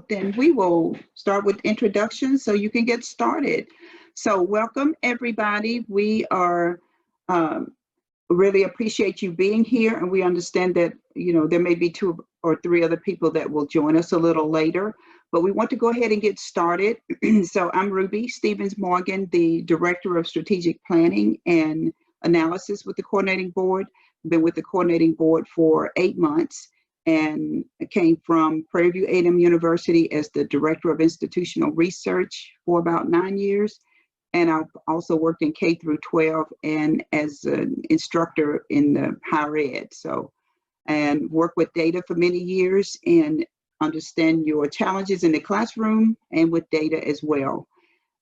then we will start with introductions so you can get started. So welcome everybody. We are really appreciate you being here, and we understand that there may be 2 or 3 other people that will join us a little later, but we want to go ahead and get started. So I'm Ruby Stevens Morgan, the Director of Strategic Planning and Analysis with the Coordinating Board. I've been with the Coordinating Board for 8 months, and I came from Prairie View A&M University as the Director of Institutional Research for about 9 years. And I've also worked in K through 12 and as an instructor in the higher ed. And worked with data for many years and understand your challenges in the classroom and with data as well.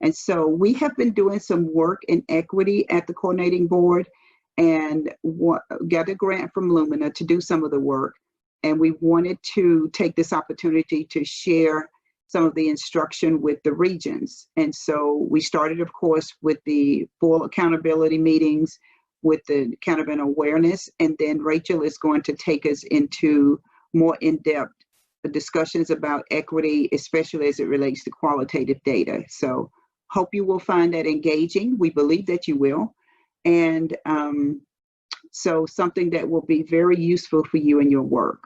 And so we have been doing some work in equity at the Coordinating Board and got a grant from Lumina to do some of the work. And we wanted to take this opportunity to share some of the instruction with the regions. And so we started, of course, with the full accountability meetings, with the kind of an awareness, and then Rachel is going to take us into more in-depth discussions about equity, especially as it relates to qualitative data. So hope you will find that engaging. We believe that you will. And so something that will be very useful for you in your work.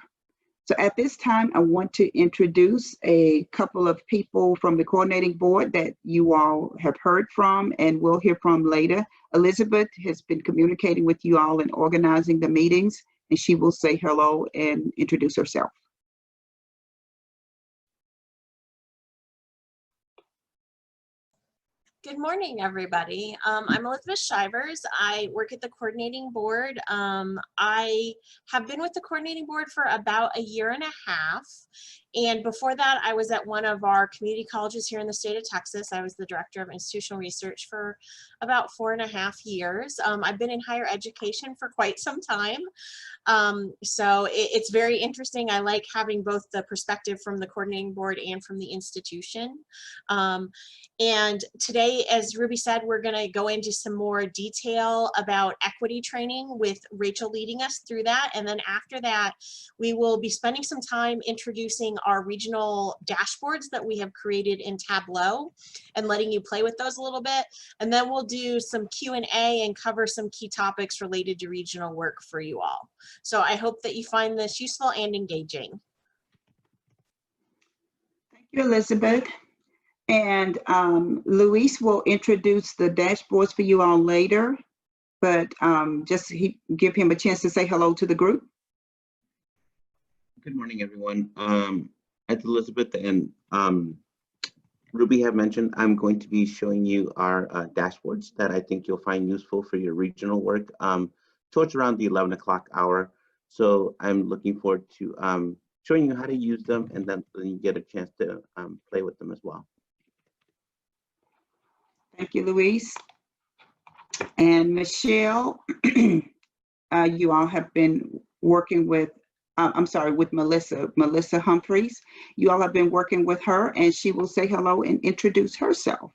So at this time, I want to introduce a couple of people from the Coordinating Board that you all have heard from and will hear from later. Elizabeth has been communicating with you all and organizing the meetings, and she will say hello and introduce herself. Good morning, everybody. I'm Elizabeth Shivers. I work at the Coordinating Board. I have been with the Coordinating Board for about 1.5 years. And before that, I was at one of our community colleges here in the state of Texas. I was the Director of Institutional Research for about 4.5 years. I've been in higher education for quite some time. So it's very interesting. I like having both the perspective from the Coordinating Board and from the institution. And today, as Ruby said, we're going to go into some more detail about equity training with Rachel leading us through that. And then after that, we will be spending some time introducing our regional dashboards that we have created in Tableau and letting you play with those a little bit. And then we'll do some Q&A and cover some key topics related to regional work for you all. So I hope that you find this useful and engaging. Thank you, Elizabeth. And Luis will introduce the dashboards for you all later, but just give him a chance to say hello to the group. Good morning, everyone. As Elizabeth and Ruby have mentioned, I'm going to be showing you our dashboards that I think you'll find useful for your regional work towards around the 11 o'clock hour. So I'm looking forward to showing you how to use them, and then you get a chance to play with them as well. Thank you, Luis. And Michelle, you all have been working with, with Melissa Humphreys. You all have been working with her, and she will say hello and introduce herself.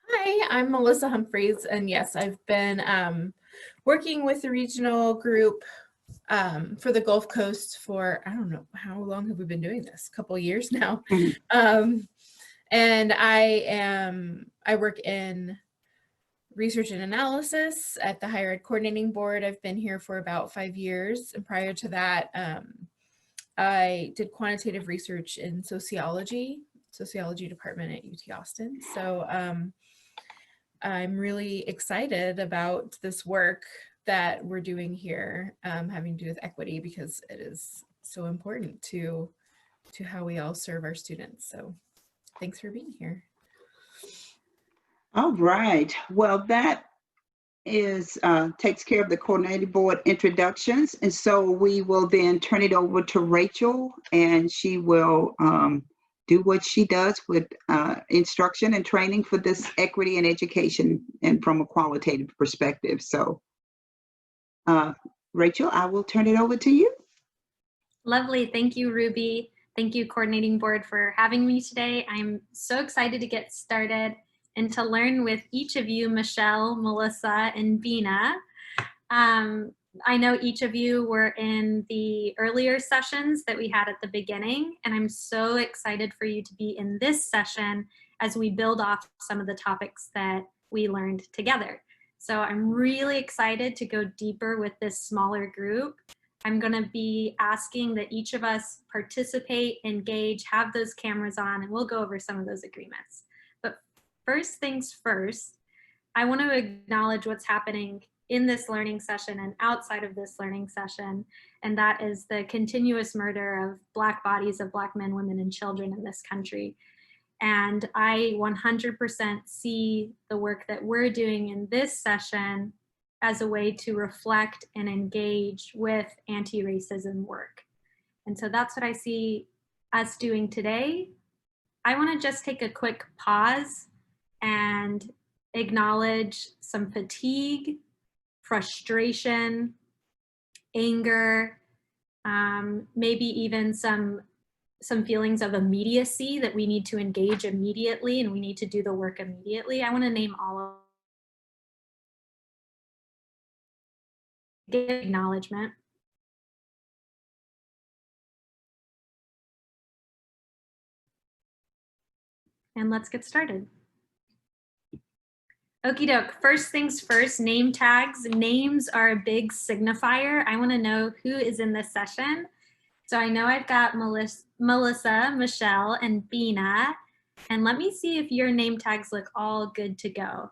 Hi, I'm Melissa Humphreys, and yes, I've been working with the regional group for the Gulf Coast for, I don't know, how long have we been doing this? A couple of years now. And I work in research and analysis at the Higher Ed Coordinating Board. I've been here for about 5 years. And prior to that, I did quantitative research in sociology department at UT Austin. So I'm really excited about this work that we're doing here, having to do with equity, because it is so important to how we all serve our students. So thanks for being here. All right. Well, that is takes care of the Coordinating Board introductions. And so we will then turn it over to Rachel, and she will do what she does with instruction and training for this equity and education and from a qualitative perspective. So Rachel, I will turn it over to you. Lovely. Thank you, Ruby. Thank you, Coordinating Board, for having me today. I'm so excited to get started and to learn with each of you, Michelle, Melissa, and Bina. I know each of you were in the earlier sessions that we had at the beginning, and I'm so excited for you to be in this session as we build off some of the topics that we learned together. So I'm really excited to go deeper with this smaller group. I'm going to be asking that each of us participate, engage, have those cameras on, and we'll go over some of those agreements. But first things first, I want to acknowledge what's happening in this learning session and outside of this learning session, and that is the continuous murder of Black bodies of Black men, women, and children in this country. And I 100% see the work that we're doing in this session as a way to reflect and engage with anti-racism work. And so that's what I see us doing today. I want to just take a quick pause and acknowledge some fatigue, frustration, anger, maybe even some feelings of immediacy that we need to engage immediately and we need to do the work immediately. I want to name all of give acknowledgement. And let's get started. Okie doke, first things first, name tags. Names are a big signifier. I want to know who is in this session. So I know I've got Melissa, Michelle, and Bina. And let me see if your name tags look all good to go.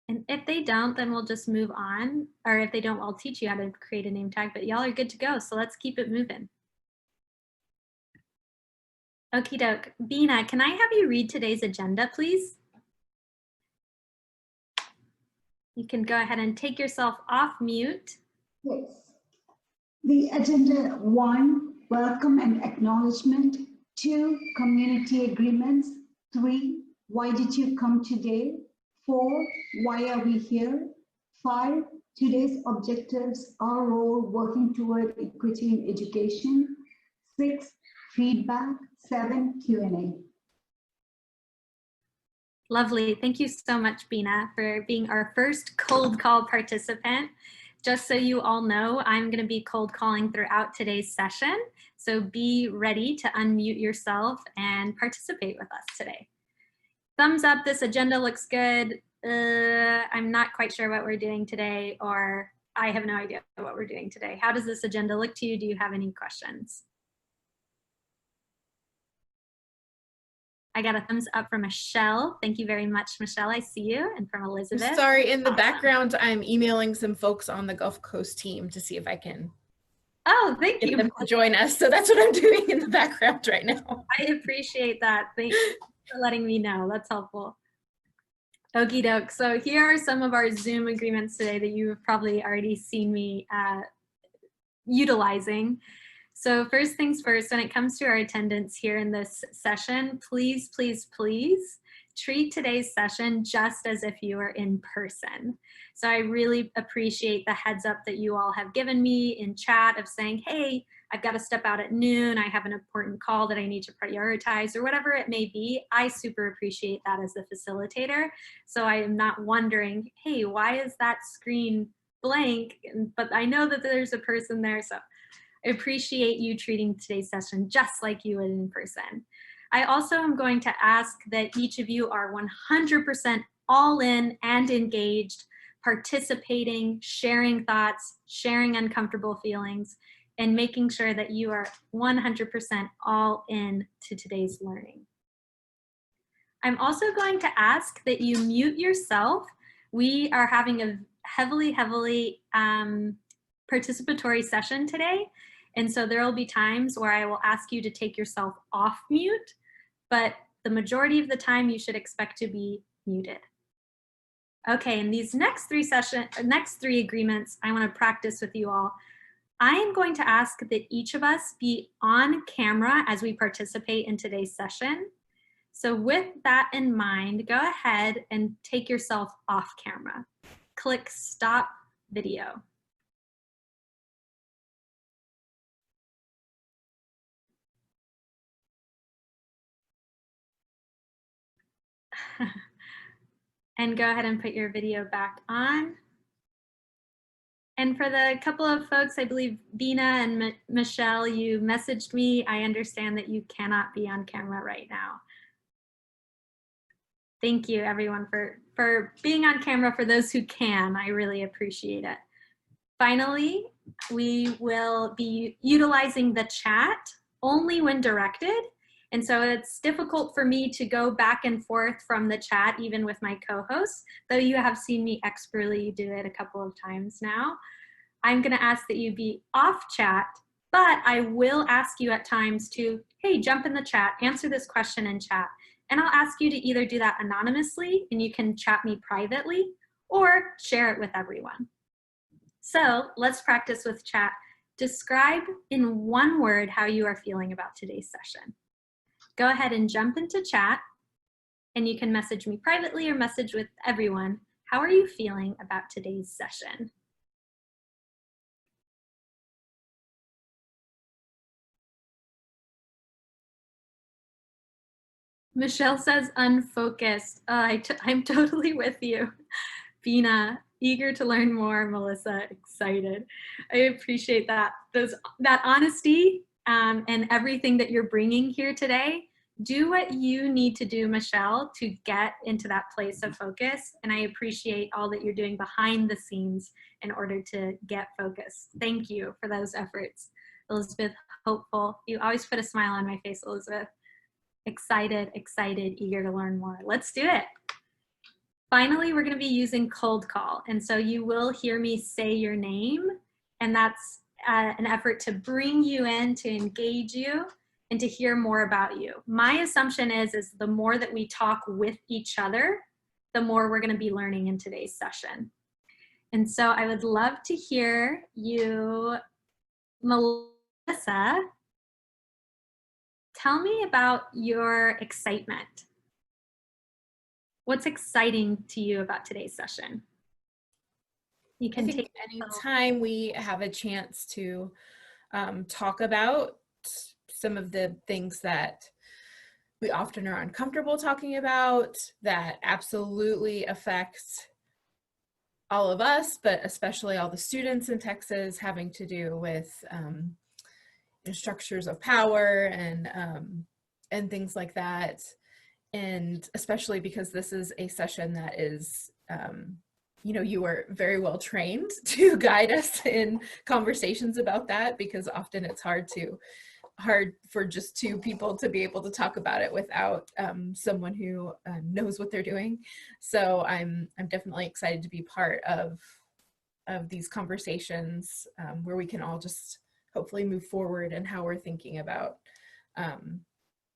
And if they don't, then we'll just move on. Or if they don't, I'll teach you how to create a name tag, but y'all are good to go. So let's keep it moving. Okie doke. Bina, can I have you read today's agenda, please? You can go ahead and take yourself off mute. Yes. The agenda: 1, welcome and acknowledgement. 2, community agreements. 3, why did you come today? 4, why are we here? 5, today's objectives, our role working toward equity in education. 6, feedback. 7, Q&A. Lovely. Thank you so much, Bina, for being our first cold call participant. Just so you all know, I'm going to be cold calling throughout today's session. So be ready to unmute yourself and participate with us today. Thumbs up, this agenda looks good. I'm not quite sure what we're doing today, or I have no idea what we're doing today. How does this agenda look to you? Do you have any questions? I got a thumbs up from Michelle. Thank you very much, Michelle. I see you. And from Elizabeth. Sorry, in the background, I'm emailing some folks on the Gulf Coast team to see if I can thank get you. them to join us. So that's what I'm doing in the background right now. I appreciate that. Thank you for letting me know. That's helpful. Okie doke. So here are some of our Zoom agreements today that you have probably already seen me utilizing. So first things first, when it comes to our attendance here in this session, please, please, please treat today's session just as if you are in person. So I really appreciate the heads up that you all have given me in chat of saying, hey, I've got to step out at noon. I have an important call that I need to prioritize, or whatever it may be. I super appreciate that as the facilitator. So I am not wondering, hey, why is that screen blank? But I know that there's a person there. So I appreciate you treating today's session just like you would in person. I also am going to ask that each of you are 100% all in and engaged, participating, sharing thoughts, sharing uncomfortable feelings, and making sure that you are 100% all in to today's learning. I'm also going to ask that you mute yourself. We are having a heavily participatory session today. And so there will be times where I will ask you to take yourself off mute, but the majority of the time you should expect to be muted. Okay, in these next three agreements, I want to practice with you all. I am going to ask that each of us be on camera as we participate in today's session. So with that in mind, go ahead and take yourself off camera. Click stop video. And go ahead and put your video back on. And for the couple of folks, I believe Dina and Michelle, you messaged me. I understand that you cannot be on camera right now. Thank you everyone for being on camera. For those who can, I really appreciate it. Finally, we will be utilizing the chat only when directed. And so it's difficult for me to go back and forth from the chat, even with my co-hosts, though you have seen me expertly do it a couple of times now. I'm gonna ask that you be off chat, but I will ask you at times to, hey, jump in the chat, answer this question in chat. And I'll ask you to either do that anonymously and you can chat me privately, or share it with everyone. So let's practice with chat. Describe in one word how you are feeling about today's session. Go ahead and jump into chat, and you can message me privately or message with everyone. How are you feeling about today's session? Michelle says unfocused. I'm totally with you. Bina, eager to learn more. Melissa, excited. I appreciate that. That honesty and everything that you're bringing here today. Do what you need to do, Michelle, to get into that place of focus. And I appreciate all that you're doing behind the scenes in order to get focused. Thank you for those efforts. Elizabeth, hopeful. You always put a smile on my face, Elizabeth. Excited, eager to learn more. Let's do it. Finally, we're going to be using cold call. And so you will hear me say your name, and that's an effort to bring you in, to engage you, and to hear more about you. My assumption is the more that we talk with each other, the more we're going to be learning in today's session. And so I would love to hear you, Melissa. Tell me about your excitement. What's exciting to you about today's session? You can take anytime we have a chance to talk about some of the things that we often are uncomfortable talking about, that absolutely affects all of us, but especially all the students in Texas, having to do with structures of power and things like that. And especially because this is a session that is, you know, you are very well trained to guide us in conversations about that, because often it's hard for just two people to be able to talk about it without someone who knows what they're doing. So I'm definitely excited to be part of these conversations where we can all just hopefully move forward in how we're thinking about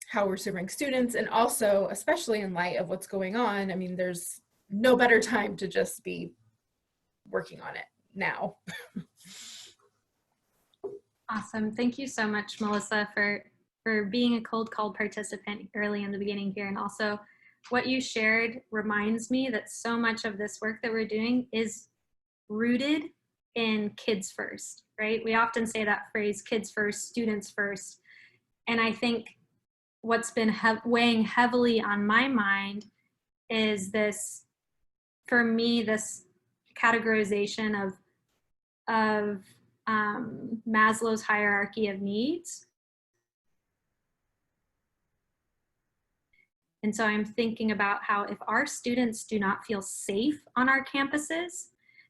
how we're serving students, and also, especially in light of what's going on, I mean, there's no better time to just be working on it now. Awesome. Thank you so much, Melissa, for being a cold call participant early in the beginning here. And also what you shared reminds me that so much of this work that we're doing is rooted in kids first, right? We often say that phrase, kids first, students first. And I think what's been weighing heavily on my mind is this, for me, this categorization of Maslow's hierarchy of needs. And so I'm thinking about how if our students do not feel safe on our campuses,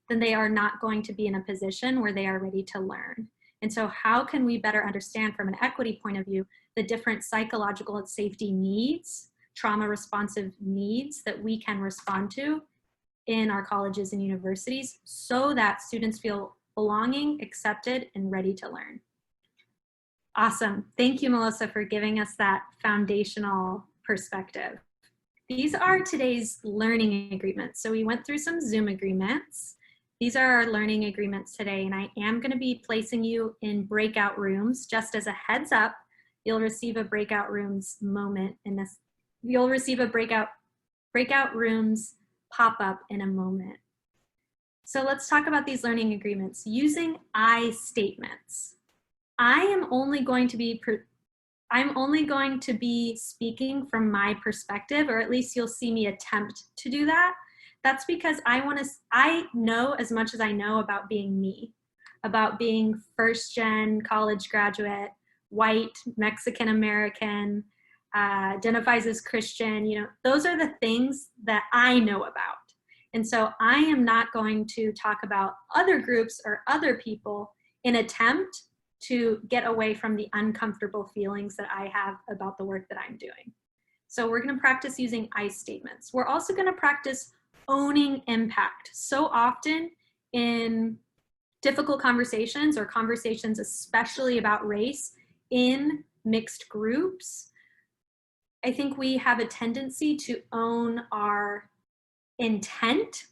then they are not going to be in a position where they are ready to learn. And so how can we better understand from an equity point of view the different psychological and safety needs, trauma responsive needs that we can respond to in our colleges and universities so that students feel belonging, accepted, and ready to learn. Awesome. Thank you, Melissa, for giving us that foundational perspective. These are today's learning agreements. So we went through some Zoom agreements. These are our learning agreements today, and I am going to be placing you in breakout rooms. Just as a heads up, you'll receive a breakout rooms moment in this. You'll receive a breakout rooms pop-up in a moment. So let's talk about these learning agreements using I statements. I am only going to be speaking from my perspective, or at least you'll see me attempt to do that. That's because I know as much as I know about being me, about being first gen college graduate, white, Mexican American, identifies as Christian, you know, those are the things that I know about. And so I am not going to talk about other groups or other people in attempt to get away from the uncomfortable feelings that I have about the work that I'm doing. So we're going to practice using I statements. We're also going to practice owning impact. So often in difficult conversations or conversations especially about race in mixed groups, I think we have a tendency to own our intent,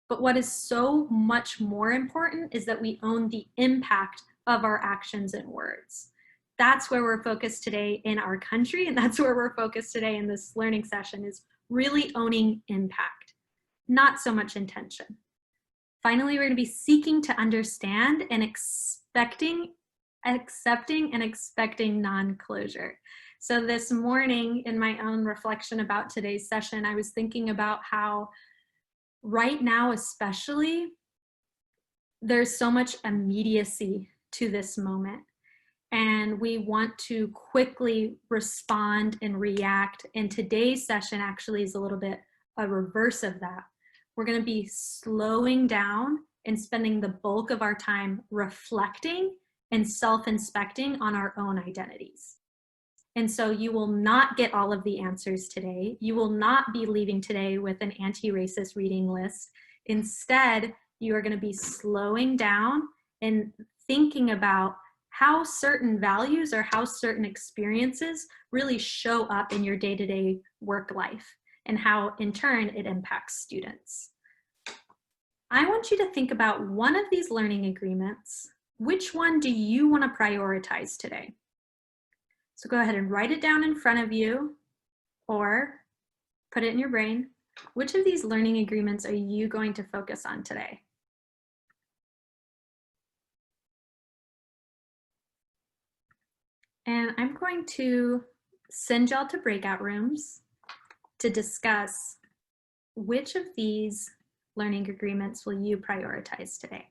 but what is so much more important is that we own the impact of our actions and words. That's where we're focused today in our country, and that's where we're focused today in this learning session, is really owning impact, not so much intention. Finally, we're going to be seeking to understand and accepting and expecting non-closure. So this morning, in my own reflection about today's session, I was thinking about how right now especially, there's so much immediacy to this moment. And we want to quickly respond and react. And today's session actually is a little bit a reverse of that. We're going to be slowing down and spending the bulk of our time reflecting and self-inspecting on our own identities. And so you will not get all of the answers today. You will not be leaving today with an anti-racist reading list. Instead, you are going to be slowing down and thinking about how certain values or how certain experiences really show up in your day-to-day work life and how in turn it impacts students. I want you to think about one of these learning agreements. Which one do you want to prioritize today? So go ahead and write it down in front of you or put it in your brain. Which of these learning agreements are you going to focus on today? And I'm going to send y'all to breakout rooms to discuss which of these learning agreements will you prioritize today.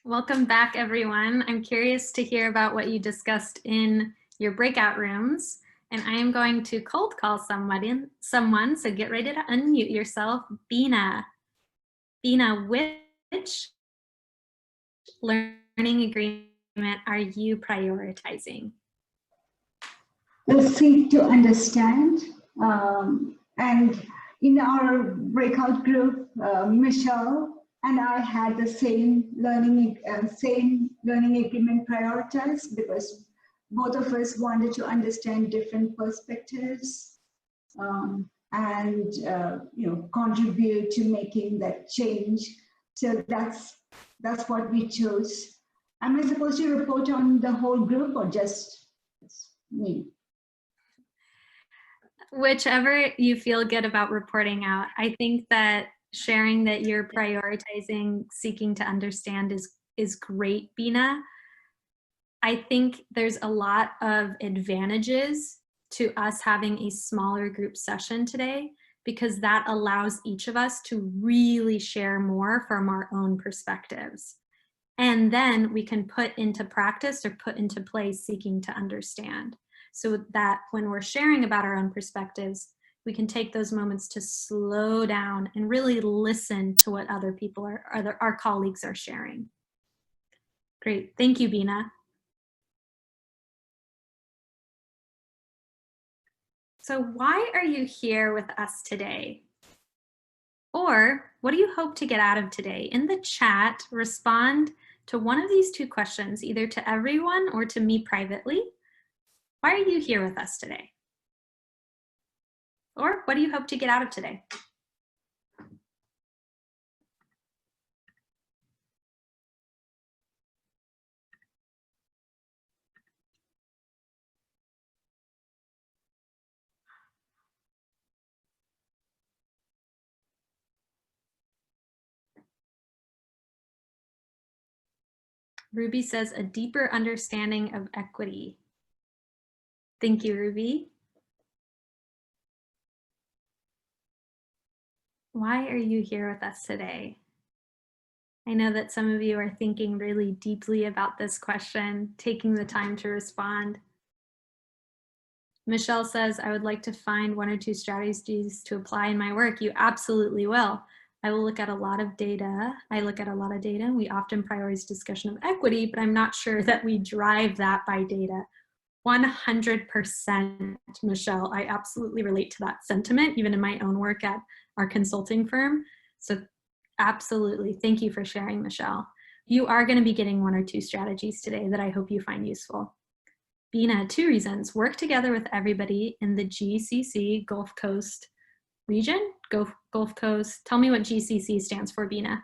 Welcome back, everyone. I'm curious to hear about what you discussed in your breakout rooms, and I am going to cold call someone, so get ready to unmute yourself. Bina, which learning agreement are you prioritizing? will seek to understand. And in our breakout group, Michelle and I had the same learning agreement prioritized because both of us wanted to understand different perspectives and contribute to making that change. So that's what we chose. Am I supposed to report on the whole group or just me? Whichever you feel good about reporting out. I think that sharing that you're prioritizing seeking to understand is great, Bina. I think there's a lot of advantages to us having a smaller group session today because that allows each of us to really share more from our own perspectives. And then we can put into practice or put into place seeking to understand. So that when we're sharing about our own perspectives, we can take those moments to slow down and really listen to what other people our colleagues are sharing. Great, thank you, Bina. So why are you here with us today? Or what do you hope to get out of today? In the chat, respond to one of these two questions, either to everyone or to me privately. Why are you here with us today? Or what do you hope to get out of today? Ruby says a deeper understanding of equity. Thank you, Ruby. Why are you here with us today? I know that some of you are thinking really deeply about this question, taking the time to respond. Michelle says, I would like to find 1 or 2 strategies to apply in my work. You absolutely will. I will look at a lot of data. I look at a lot of data and we often prioritize discussion of equity, but I'm not sure that we drive that by data. 100%, Michelle. I absolutely relate to that sentiment, even in my own work at our consulting firm. So absolutely. Thank you for sharing, Michelle. You are going to be getting 1 or 2 strategies today that I hope you find useful. Bina, 2 reasons. Work together with everybody in the GCC, Gulf Coast region. Gulf Coast. Tell me what GCC stands for, Bina.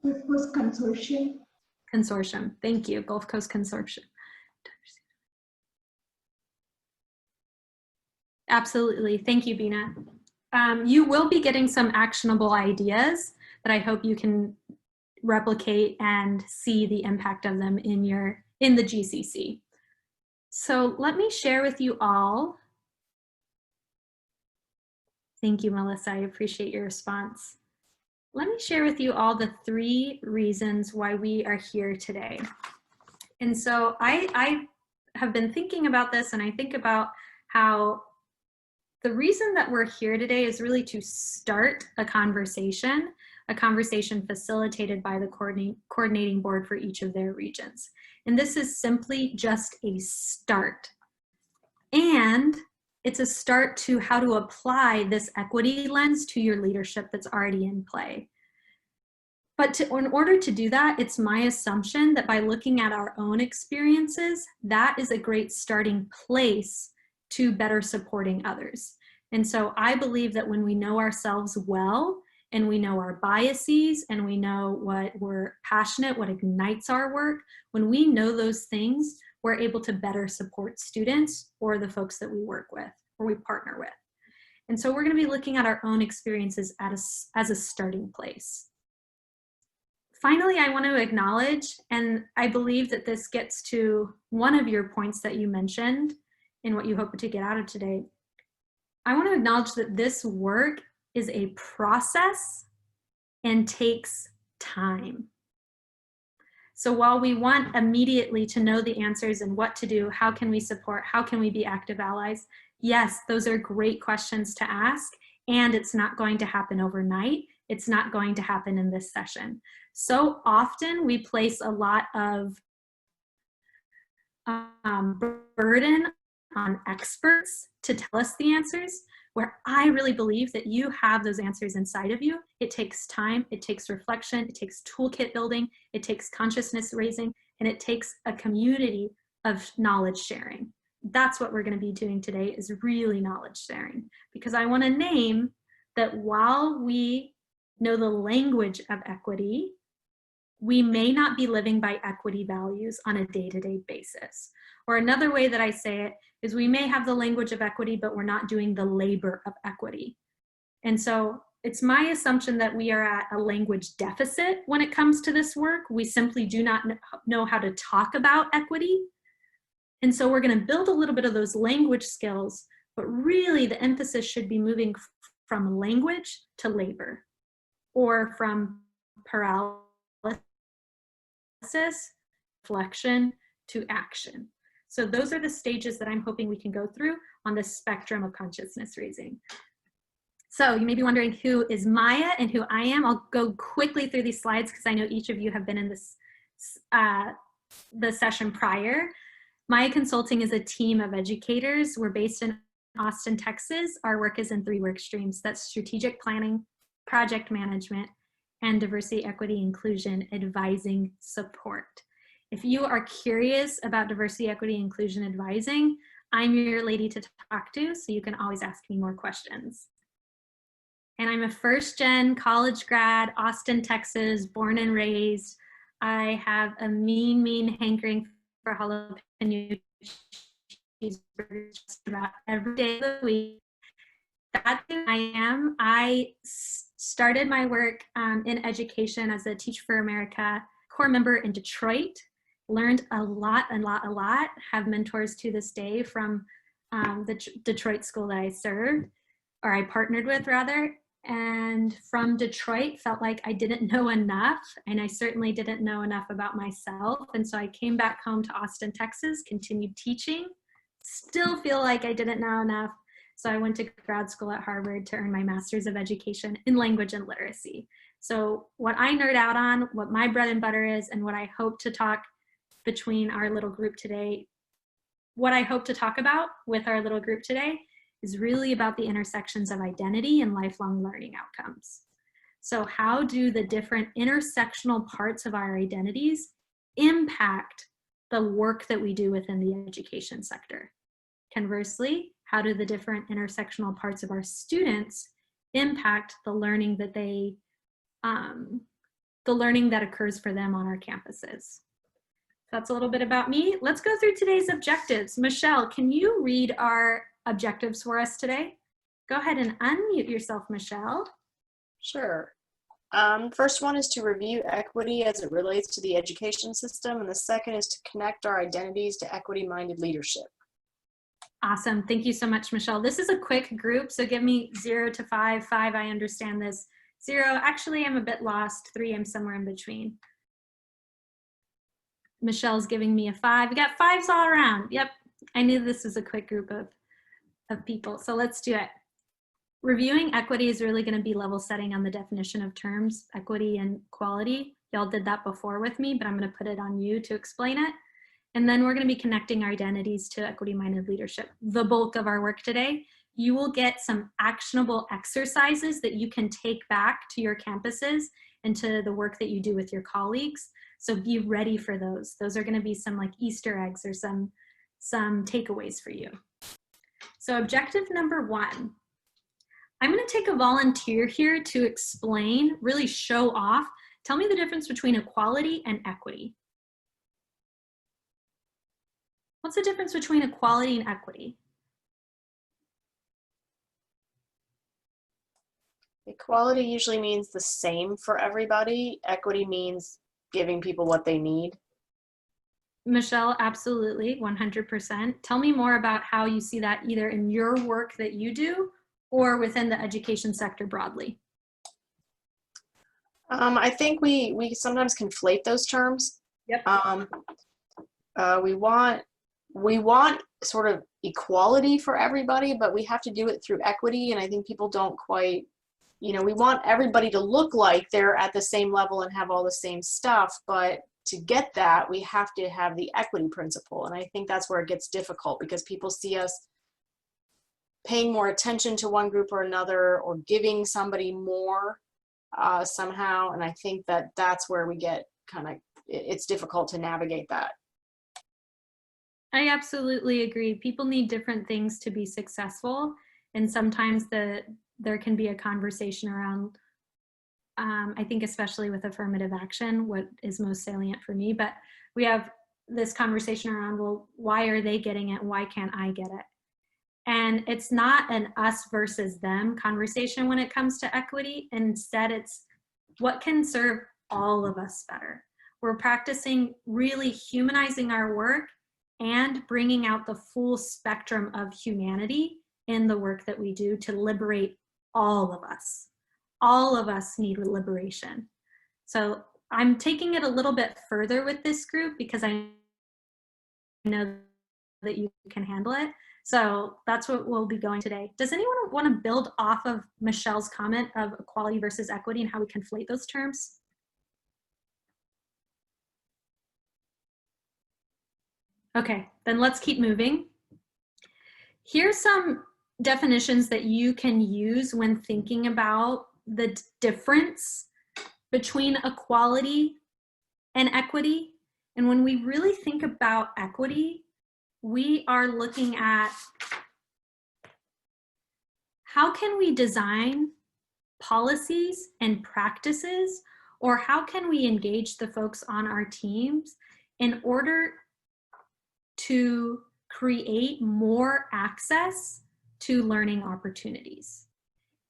Gulf Coast Consortium. Consortium. Thank you. Gulf Coast Consortium. Absolutely. Thank you, Bina. You will be getting some actionable ideas that I hope you can replicate and see the impact of them in the GCC. So let me share with you all. Thank you, Melissa. I appreciate your response. Let me share with you all the 3 reasons why we are here today. And so I have been thinking about this, and I think about how the reason that we're here today is really to start a conversation facilitated by the coordinating board for each of their regions. And this is simply just a start. And it's a start to how to apply this equity lens to your leadership that's already in play. But in order to do that, it's my assumption that by looking at our own experiences, that is a great starting place to better supporting others. And so I believe that when we know ourselves well, and we know our biases, and we know what we're passionate, what ignites our work, when we know those things, we're able to better support students or the folks that we work with or we partner with. And so we're going to be looking at our own experiences as a starting place. Finally, I want to acknowledge, and I believe that this gets to one of your points that you mentioned in what you hope to get out of today. I want to acknowledge that this work is a process and takes time. So while we want immediately to know the answers and what to do, how can we support, how can we be active allies? Yes, those are great questions to ask, and it's not going to happen overnight. It's not going to happen in this session. So often we place a lot of burden on experts to tell us the answers, where I really believe that you have those answers inside of you. It takes time, it takes reflection, it takes toolkit building, it takes consciousness raising, and it takes a community of knowledge sharing. That's what we're going to be doing today, is really knowledge sharing, because I want to name that while we know the language of equity, we may not be living by equity values on a day-to-day basis. Or another way that I say it is, we may have the language of equity, but we're not doing the labor of equity. And so it's my assumption that we are at a language deficit when it comes to this work. We simply do not know how to talk about equity. And so we're going to build a little bit of those language skills, but really the emphasis should be moving from language to labor, or from paralysis, reflection to action. So those are the stages that I'm hoping we can go through on the spectrum of consciousness raising. So you may be wondering who is Maya and who I am. I'll go quickly through these slides because I know each of you have been in this the session prior. Maya Consulting is a team of educators. We're based in Austin, Texas. Our work is in 3 work streams. That's strategic planning, project management, and diversity, equity, inclusion advising support. If you are curious about diversity, equity, inclusion advising, I'm your lady to talk to, so you can always ask me more questions. And I'm a first-gen college grad, Austin, Texas, born and raised. I have a mean hankering for jalapeno cheeseburgers just about every day of the week. That's who I am. I started my work in education as a Teach for America core member in Detroit. Learned a lot, have mentors to this day from the Detroit school that I served, or I partnered with rather. And from Detroit, felt like I didn't know enough, and I certainly didn't know enough about myself. And so I came back home to Austin, Texas, continued teaching, still feel like I didn't know enough. So I went to grad school at Harvard to earn my Master's of Education in Language and Literacy. So what I nerd out on, what my bread and butter is, and what I hope to talk between our little group today, what I hope to talk about with our little group today is really about the intersections of identity and lifelong learning outcomes. So how do the different intersectional parts of our identities impact the work that we do within the education sector? Conversely, how do the different intersectional parts of our students impact the learning that that occurs for them on our campuses? That's a little bit about me. Let's go through today's objectives. Michelle, can you read our objectives for us today? Go ahead and unmute yourself, Michelle. Sure. First one is to review equity as it relates to the education system, and the second is to connect our identities to equity-minded leadership. Awesome. Thank you so much, Michelle. This is a quick group, so give me 0 to 5. 5, I understand this. 0, actually, I'm a bit lost. 3, I'm somewhere in between. Michelle's giving me a 5. We got 5s all around. Yep, I knew this was a quick group of people, so let's do it. Reviewing equity is really going to be level setting on the definition of terms, equity and quality. Y'all did that before with me, but I'm going to put it on you to explain it. And then we're going to be connecting our identities to equity-minded leadership. The bulk of our work today, you will get some actionable exercises that you can take back to your campuses and to the work that you do with your colleagues. So be ready for those. Those are going to be some like Easter eggs or some takeaways for you. So objective number 1, I'm going to take a volunteer here to explain, really show off. Tell me the difference between equality and equity. What's the difference between equality and equity? Equality usually means the same for everybody. Equity means giving people what they need. Michelle, absolutely, 100%. Tell me more about how you see that either in your work that you do or within the education sector broadly. I think we sometimes conflate those terms. Yep. We want sort of equality for everybody, but we have to do it through equity. And I think people don't quite, we want everybody to look like they're at the same level and have all the same stuff, but to get that, we have to have the equity principle. And I think that's where it gets difficult, because people see us paying more attention to one group or another, or giving somebody more somehow. And I think that that's where we get kind of, it's difficult to navigate that. I absolutely agree. People need different things to be successful. And sometimes there can be a conversation around, I think especially with affirmative action, what is most salient for me, but we have this conversation around, well, why are they getting it? Why can't I get it? And it's not an us versus them conversation when it comes to equity. Instead, it's what can serve all of us better. We're practicing really humanizing our work and bringing out the full spectrum of humanity in the work that we do to liberate all of us. All of us need liberation. So I'm taking it a little bit further with this group because I know that you can handle it. So that's what we'll be going today. Does anyone want to build off of Michelle's comment of equality versus equity and how we conflate those terms? Okay, then let's keep moving. Here's some definitions that you can use when thinking about the difference between equality and equity. And when we really think about equity, we are looking at how can we design policies and practices, or how can we engage the folks on our teams in order to create more access to learning opportunities.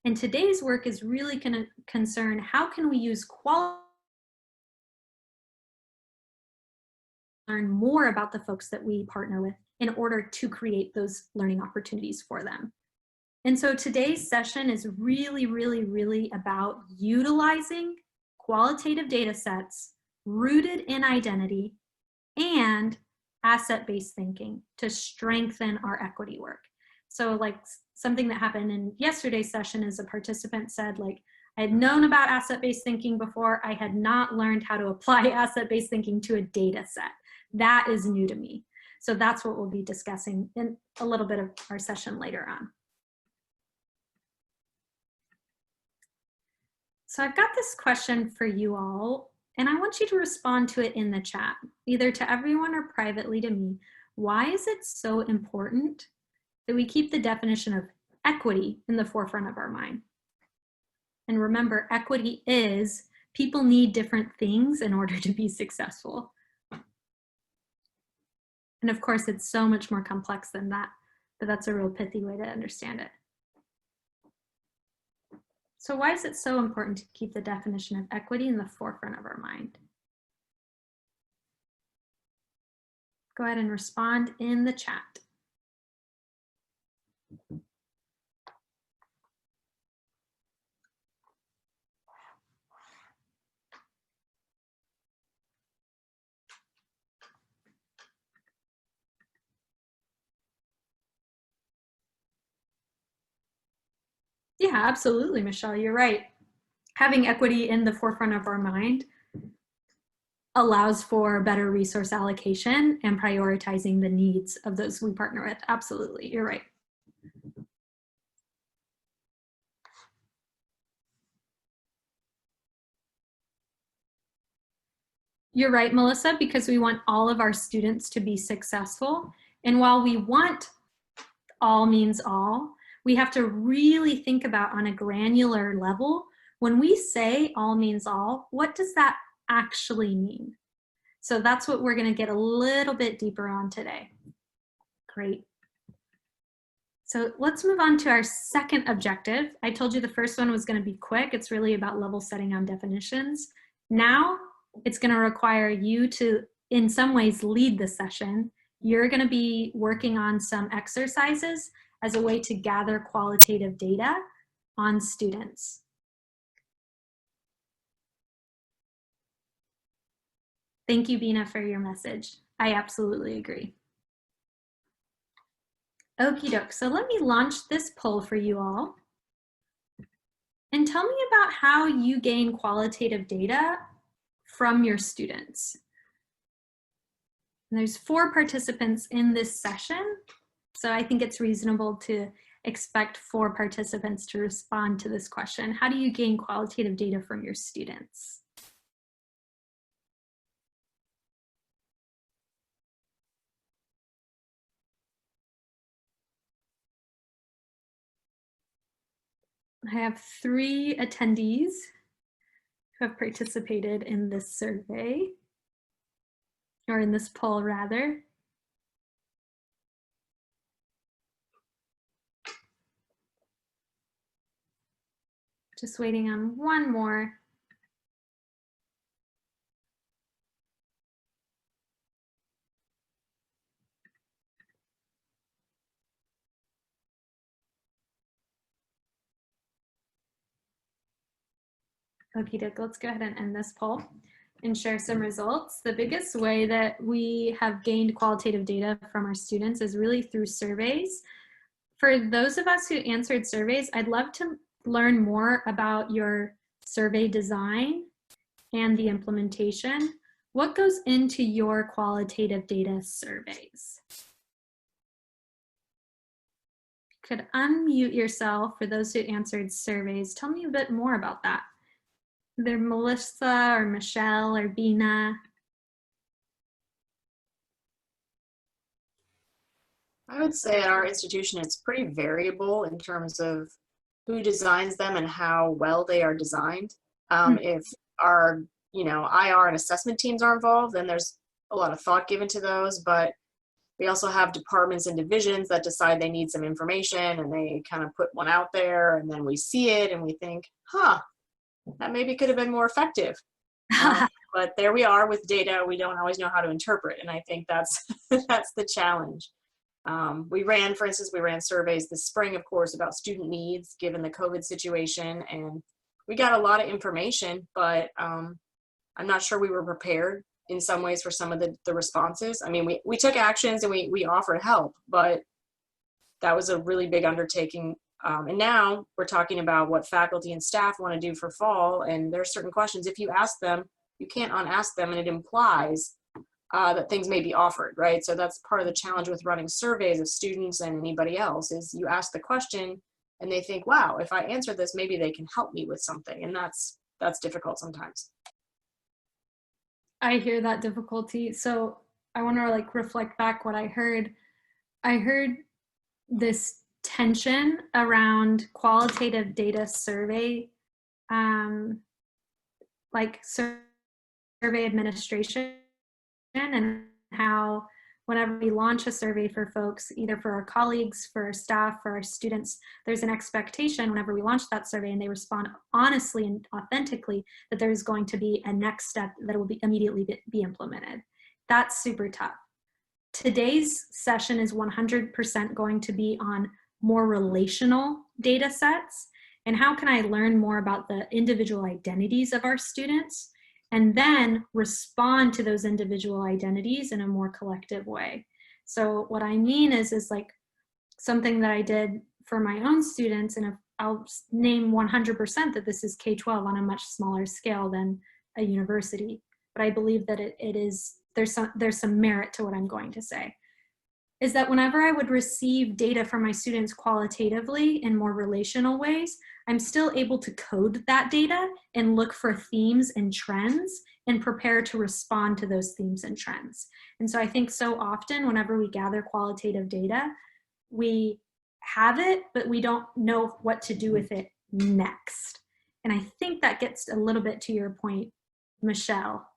And today's work is really going to concern how can we use quality to learn more about the folks that we partner with in order to create those learning opportunities for them. And so today's session is really, really, really about utilizing qualitative data sets rooted in identity and asset-based thinking to strengthen our equity work. So like something that happened in yesterday's session is a participant said, like, I had known about asset-based thinking before, I had not learned how to apply asset-based thinking to a data set. That is new to me. So that's what we'll be discussing in a little bit of our session later on. So I've got this question for you all, and I want you to respond to it in the chat, either to everyone or privately to me. Why is it so important that we keep the definition of equity in the forefront of our mind? And remember, equity is people need different things in order to be successful. And of course, it's so much more complex than that, but that's a real pithy way to understand it. So why is it so important to keep the definition of equity in the forefront of our mind? Go ahead and respond in the chat. Yeah, absolutely, Michelle, you're right. Having equity in the forefront of our mind allows for better resource allocation and prioritizing the needs of those we partner with. Absolutely, you're right. You're right, Melissa, because we want all of our students to be successful. And while we want all means all, we have to really think about on a granular level, when we say all means all, what does that actually mean? So that's what we're going to get a little bit deeper on today. Great. So let's move on to our second objective. I told you the first one was going to be quick. It's really about level setting on definitions. Now it's going to require you to, in some ways, lead the session. You're going to be working on some exercises as a way to gather qualitative data on students. Thank you, Bina, for your message. I absolutely agree. Okie doke, so let me launch this poll for you all. And tell me about how you gain qualitative data from your students. And there's 4 participants in this session, so I think it's reasonable to expect 4 participants to respond to this question. How do you gain qualitative data from your students? I have 3 attendees who have participated in this survey, or in this poll rather. Just waiting on one more. Okie doke, let's go ahead and end this poll and share some results. The biggest way that we have gained qualitative data from our students is really through surveys. For those of us who answered surveys, I'd love to learn more about your survey design and the implementation. What goes into your qualitative data surveys? You could unmute yourself for those who answered surveys. Tell me a bit more about that. Either Melissa or Michelle or Bina. I would say at our institution, it's pretty variable in terms of who designs them and how well they are designed. If our, IR and assessment teams are involved, then there's a lot of thought given to those, but we also have departments and divisions that decide they need some information and they kind of put one out there, and then we see it and we think, that maybe could have been more effective. But there we are with data we don't always know how to interpret, and I think that's that's the challenge. For instance, we ran surveys this spring, of course, about student needs given the COVID situation, and we got a lot of information, but I'm not sure we were prepared in some ways for some of the responses. I mean, we took actions and we offered help, but that was a really big undertaking. And now we're talking about what faculty and staff want to do for fall, and there are certain questions, if you ask them, you can't unask them, and it implies that things may be offered, right? So that's part of the challenge with running surveys of students and anybody else, is you ask the question and they think, wow, if I answer this, maybe they can help me with something. And that's difficult sometimes. I hear that difficulty. So I want to reflect back what I heard. I heard this tension around qualitative data survey, survey administration, and how whenever we launch a survey for folks, either for our colleagues, for our staff, for our students, there's an expectation whenever we launch that survey and they respond honestly and authentically that there's going to be a next step that will be immediately be implemented. That's super tough. Today's session is 100% going to be on more relational data sets and how can I learn more about the individual identities of our students and then respond to those individual identities in a more collective way. So what I mean is like something that I did for my own students, and I'll name 100% that this is K-12 on a much smaller scale than a university, but I believe that there's some merit to what I'm going to say, is that whenever I would receive data from my students qualitatively in more relational ways, I'm still able to code that data and look for themes and trends and prepare to respond to those themes and trends. And so I think so often whenever we gather qualitative data, we have it, but we don't know what to do with it next. And I think that gets a little bit to your point, Michelle,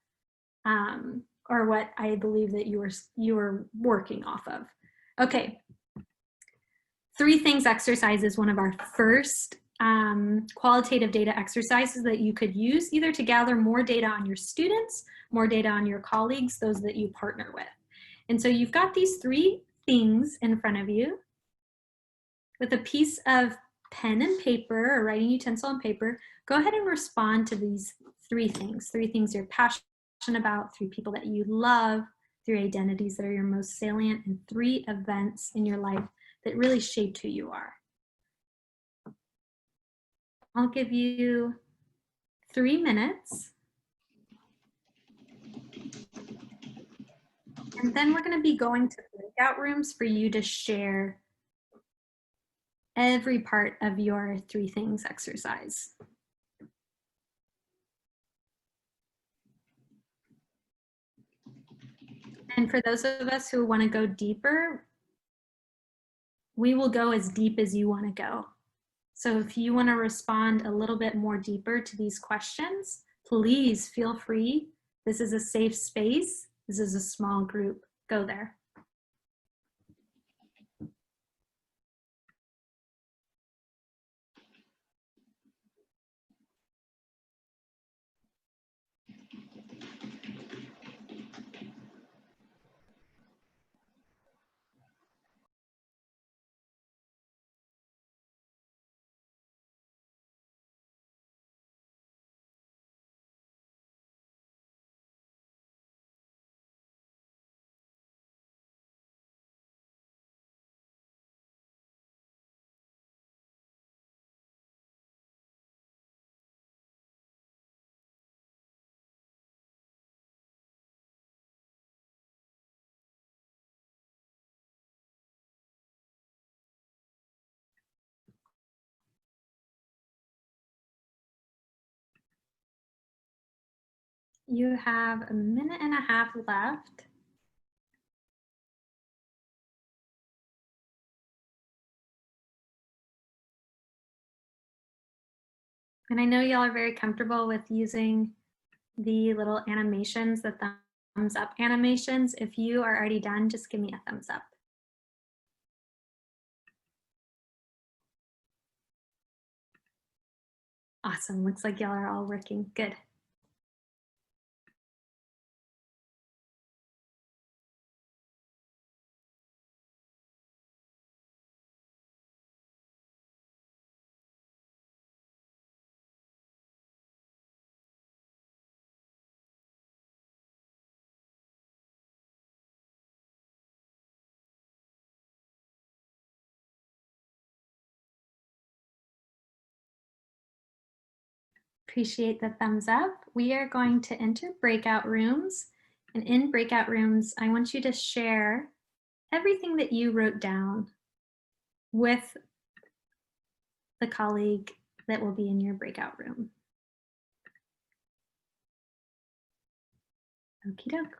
or what I believe that you were working off of. Okay, 3 things exercise is one of our first qualitative data exercises that you could use either to gather more data on your students, more data on your colleagues, those that you partner with. And so you've got these 3 things in front of you with a piece of pen and paper or writing utensil and paper. Go ahead and respond to these 3 things, 3 things you're passionate about, 3 people that you love, 3 identities that are your most salient, and 3 events in your life that really shaped who you are. I'll give you 3 minutes. And then we're going to be going to breakout rooms for you to share every part of your 3 things exercise. And for those of us who want to go deeper, we will go as deep as you want to go. So if you want to respond a little bit more deeper to these questions, please feel free. This is a safe space. This is a small group. Go there. You have a minute and a half left. And I know y'all are very comfortable with using the little animations, the thumbs up animations. If you are already done, just give me a thumbs up. Awesome, looks like y'all are all working, good. Appreciate the thumbs up. We are going to enter breakout rooms. And in breakout rooms, I want you to share everything that you wrote down with the colleague that will be in your breakout room. Okie doke.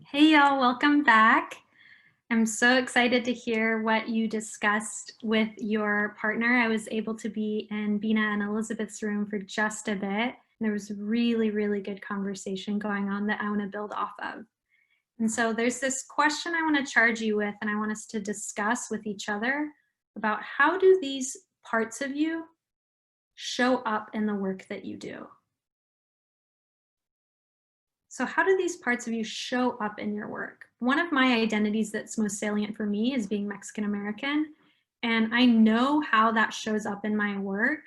Hey y'all, welcome back. I'm so excited to hear what you discussed with your partner. I was able to be in Bina and Elizabeth's room for just a bit. There was really, really good conversation going on that I want to build off of. And so there's this question I want to charge you with, and I want us to discuss with each other about how do these parts of you show up in the work that you do? So how do these parts of you show up in your work? One of my identities that's most salient for me is being Mexican American. And I know how that shows up in my work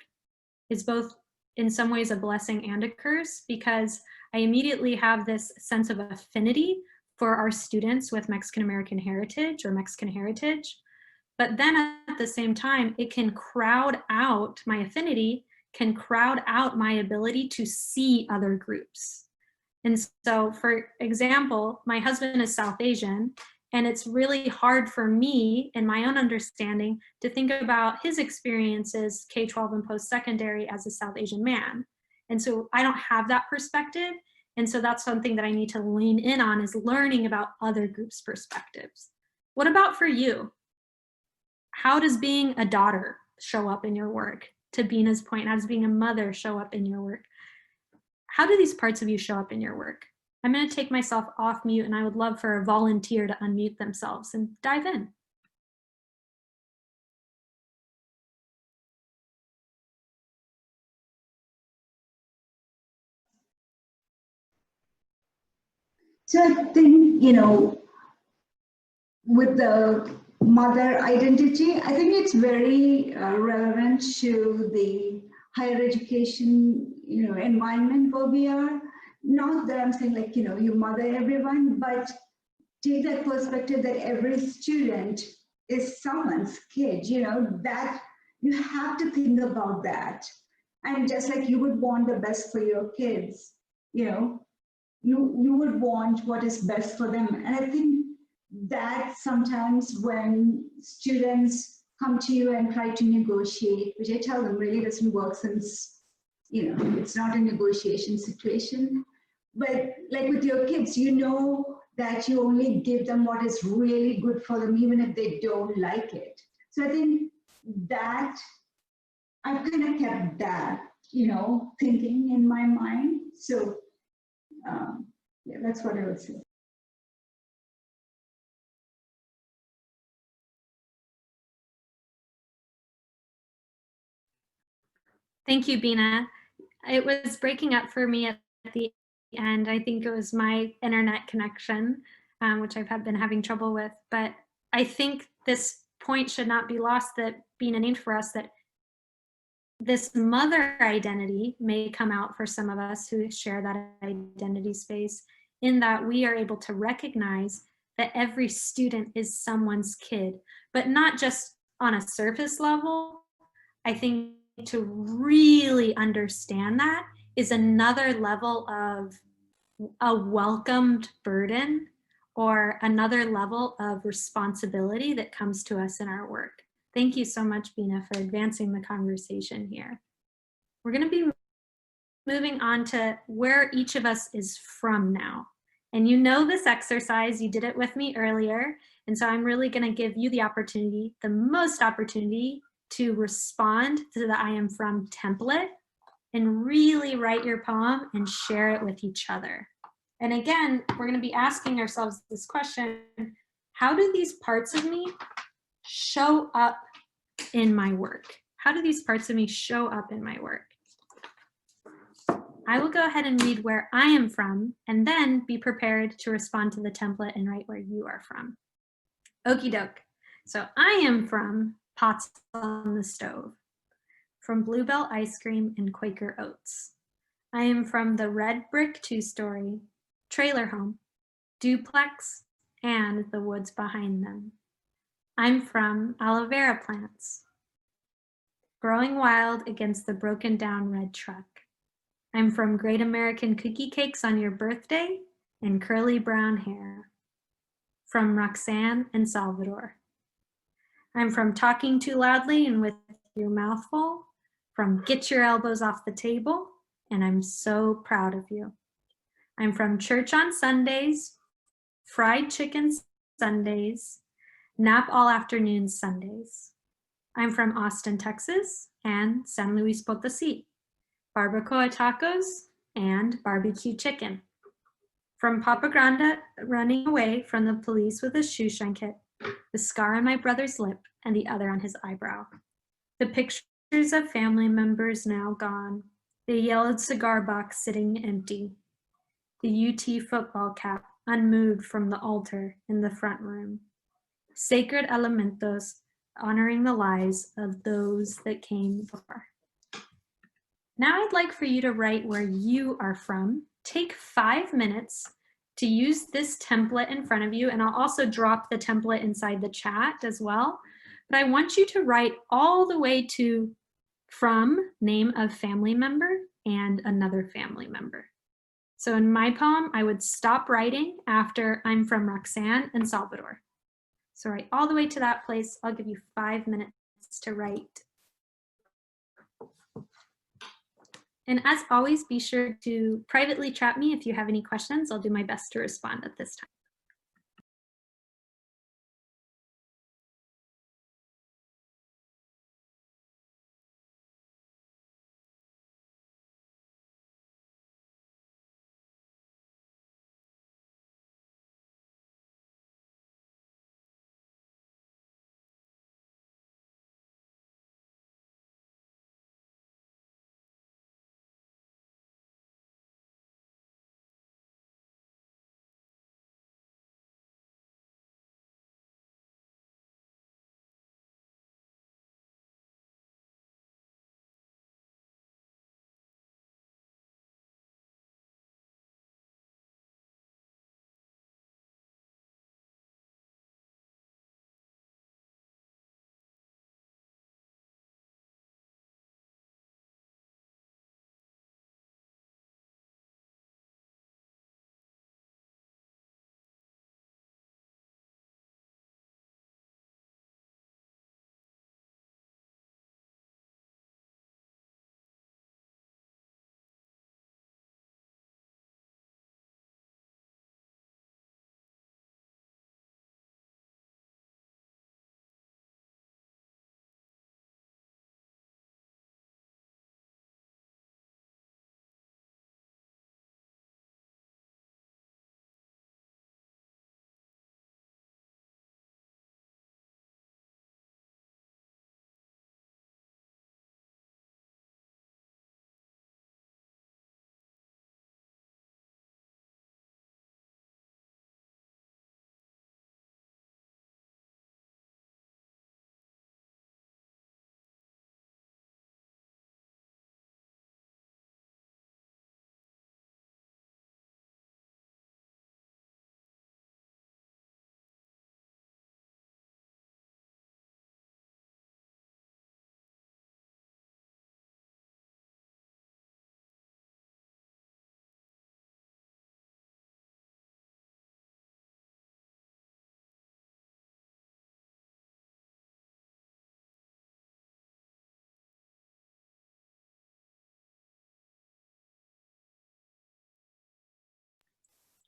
is both in some ways a blessing and a curse, because I immediately have this sense of affinity for our students with Mexican American heritage or Mexican heritage. But then at the same time, it can crowd out, my affinity can crowd out my ability to see other groups. And so, for example, my husband is South Asian, and it's really hard for me, in my own understanding, to think about his experiences, K-12 and post-secondary, as a South Asian man. And so I don't have that perspective. And so that's something that I need to lean in on, is learning about other groups' perspectives. What about for you? How does being a daughter show up in your work? To Bina's point, how does being a mother show up in your work? How do these parts of you show up in your work? I'm going to take myself off mute, and I would love for a volunteer to unmute themselves and dive in. So I think, with the mother identity, I think it's very relevant to the higher education, environment where we are. Not that I'm saying like, you mother everyone, but take that perspective that every student is someone's kid, that you have to think about that. And just like you would want the best for your kids, you would want what is best for them. And I think that sometimes when students come to you and try to negotiate, which I tell them really doesn't work, since it's not a negotiation situation. But like with your kids, that you only give them what is really good for them, even if they don't like it. So I think that I've kind of kept that, thinking in my mind. So yeah, that's what I would say. Thank you, Bina. It was breaking up for me at the end. I think it was my internet connection, which I've been having trouble with. But I think this point should not be lost, that Bina named for us, that this mother identity may come out for some of us who share that identity space, in that we are able to recognize that every student is someone's kid, but not just on a surface level. I think to really understand that is another level of a welcomed burden, or another level of responsibility that comes to us in our work. Thank you so much, Bina, for advancing the conversation here. We're going to be moving on to where each of us is from now. And you know this exercise, you did it with me earlier. And so I'm really going to give you the opportunity, the most opportunity, to respond to the I am from template and really write your poem and share it with each other. And again, we're going to be asking ourselves this question: how do these parts of me show up in my work? How do these parts of me show up in my work? I will go ahead and read where I am from, and then be prepared to respond to the template and write where you are from. Okie doke. So I am from Pots on the Stove, from Bluebell Ice Cream and Quaker Oats. I am from the red brick 2-story, trailer home, duplex, and the woods behind them. I'm from aloe vera plants, growing wild against the broken down red truck. I'm from Great American Cookie Cakes on your birthday and curly brown hair. From Roxanne and Salvador. I'm from Talking Too Loudly and With Your Mouth Full, from Get Your Elbows Off the Table, and I'm so proud of you. I'm from Church on Sundays, fried chicken Sundays, nap all afternoon Sundays. I'm from Austin, Texas, and San Luis Potosi, barbacoa tacos and barbecue chicken. From Papa Grande running away from the police with a shoe shrink hit, the scar on my brother's lip and the other on his eyebrow. The pictures of family members now gone, the yellowed cigar box sitting empty, the UT football cap unmoved from the altar in the front room. Sacred elementos honoring the lives of those that came before. Now I'd like for you to write where you are from. Take 5 minutes to use this template in front of you, and I'll also drop the template inside the chat as well. But I want you to write all the way to from, name of family member, and another family member. So in my poem, I would stop writing after I'm from Roxanne and Salvador. So write all the way to that place. I'll give you 5 minutes to write. And as always, be sure to privately chat me if you have any questions. I'll do my best to respond at this time.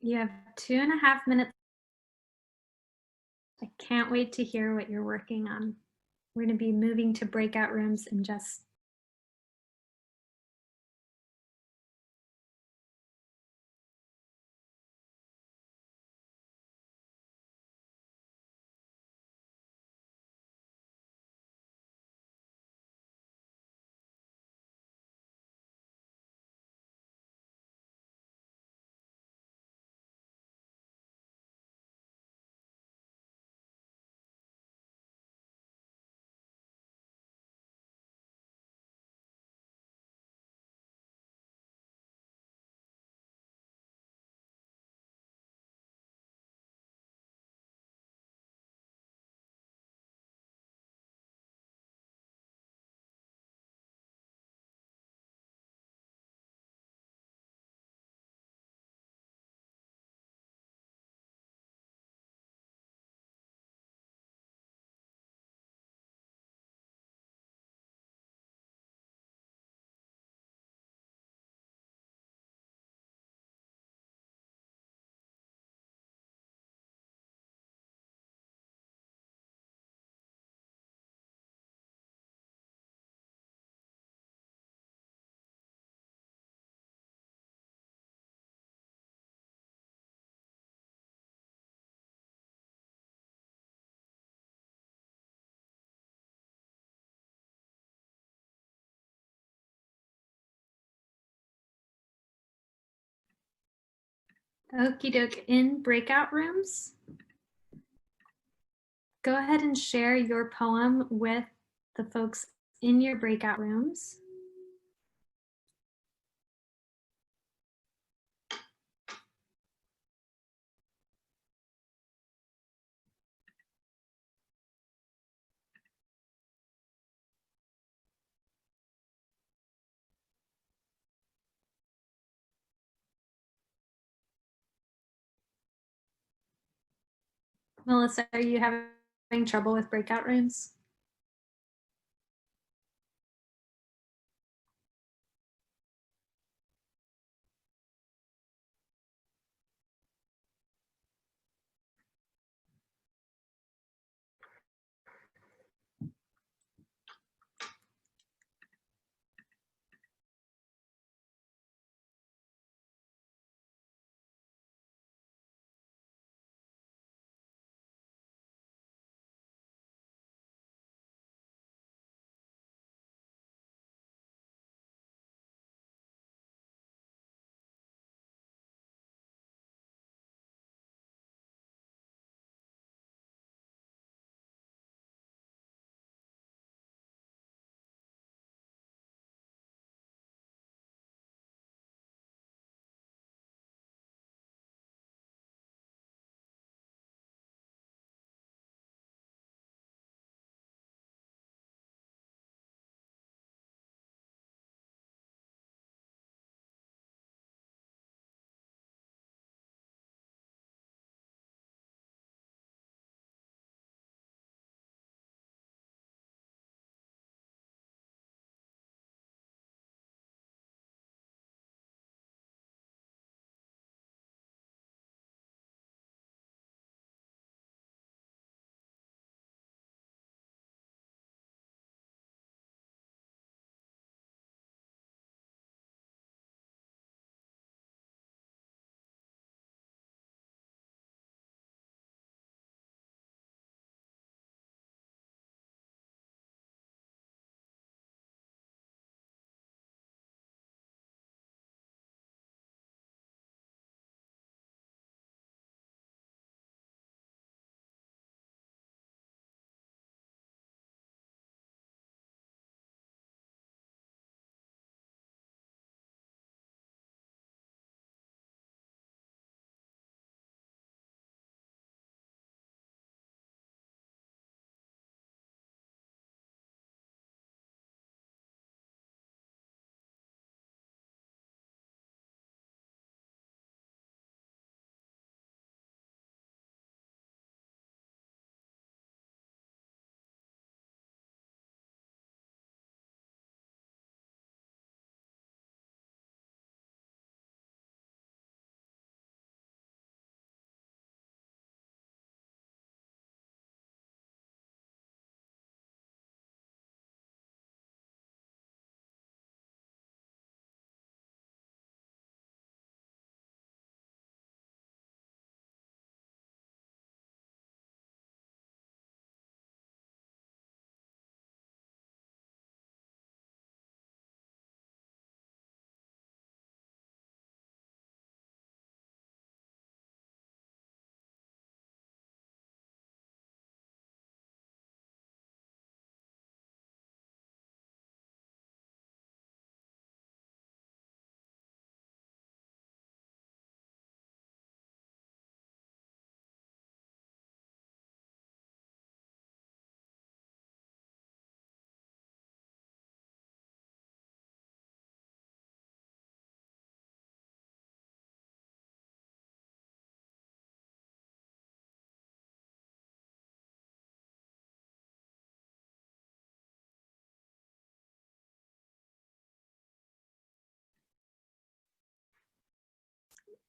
You have 2.5 minutes. I can't wait to hear what you're working on. We're going to be moving to breakout rooms in just Okie doke. In breakout rooms, go ahead and share your poem with the folks in your breakout rooms. Melissa, are you having trouble with breakout rooms?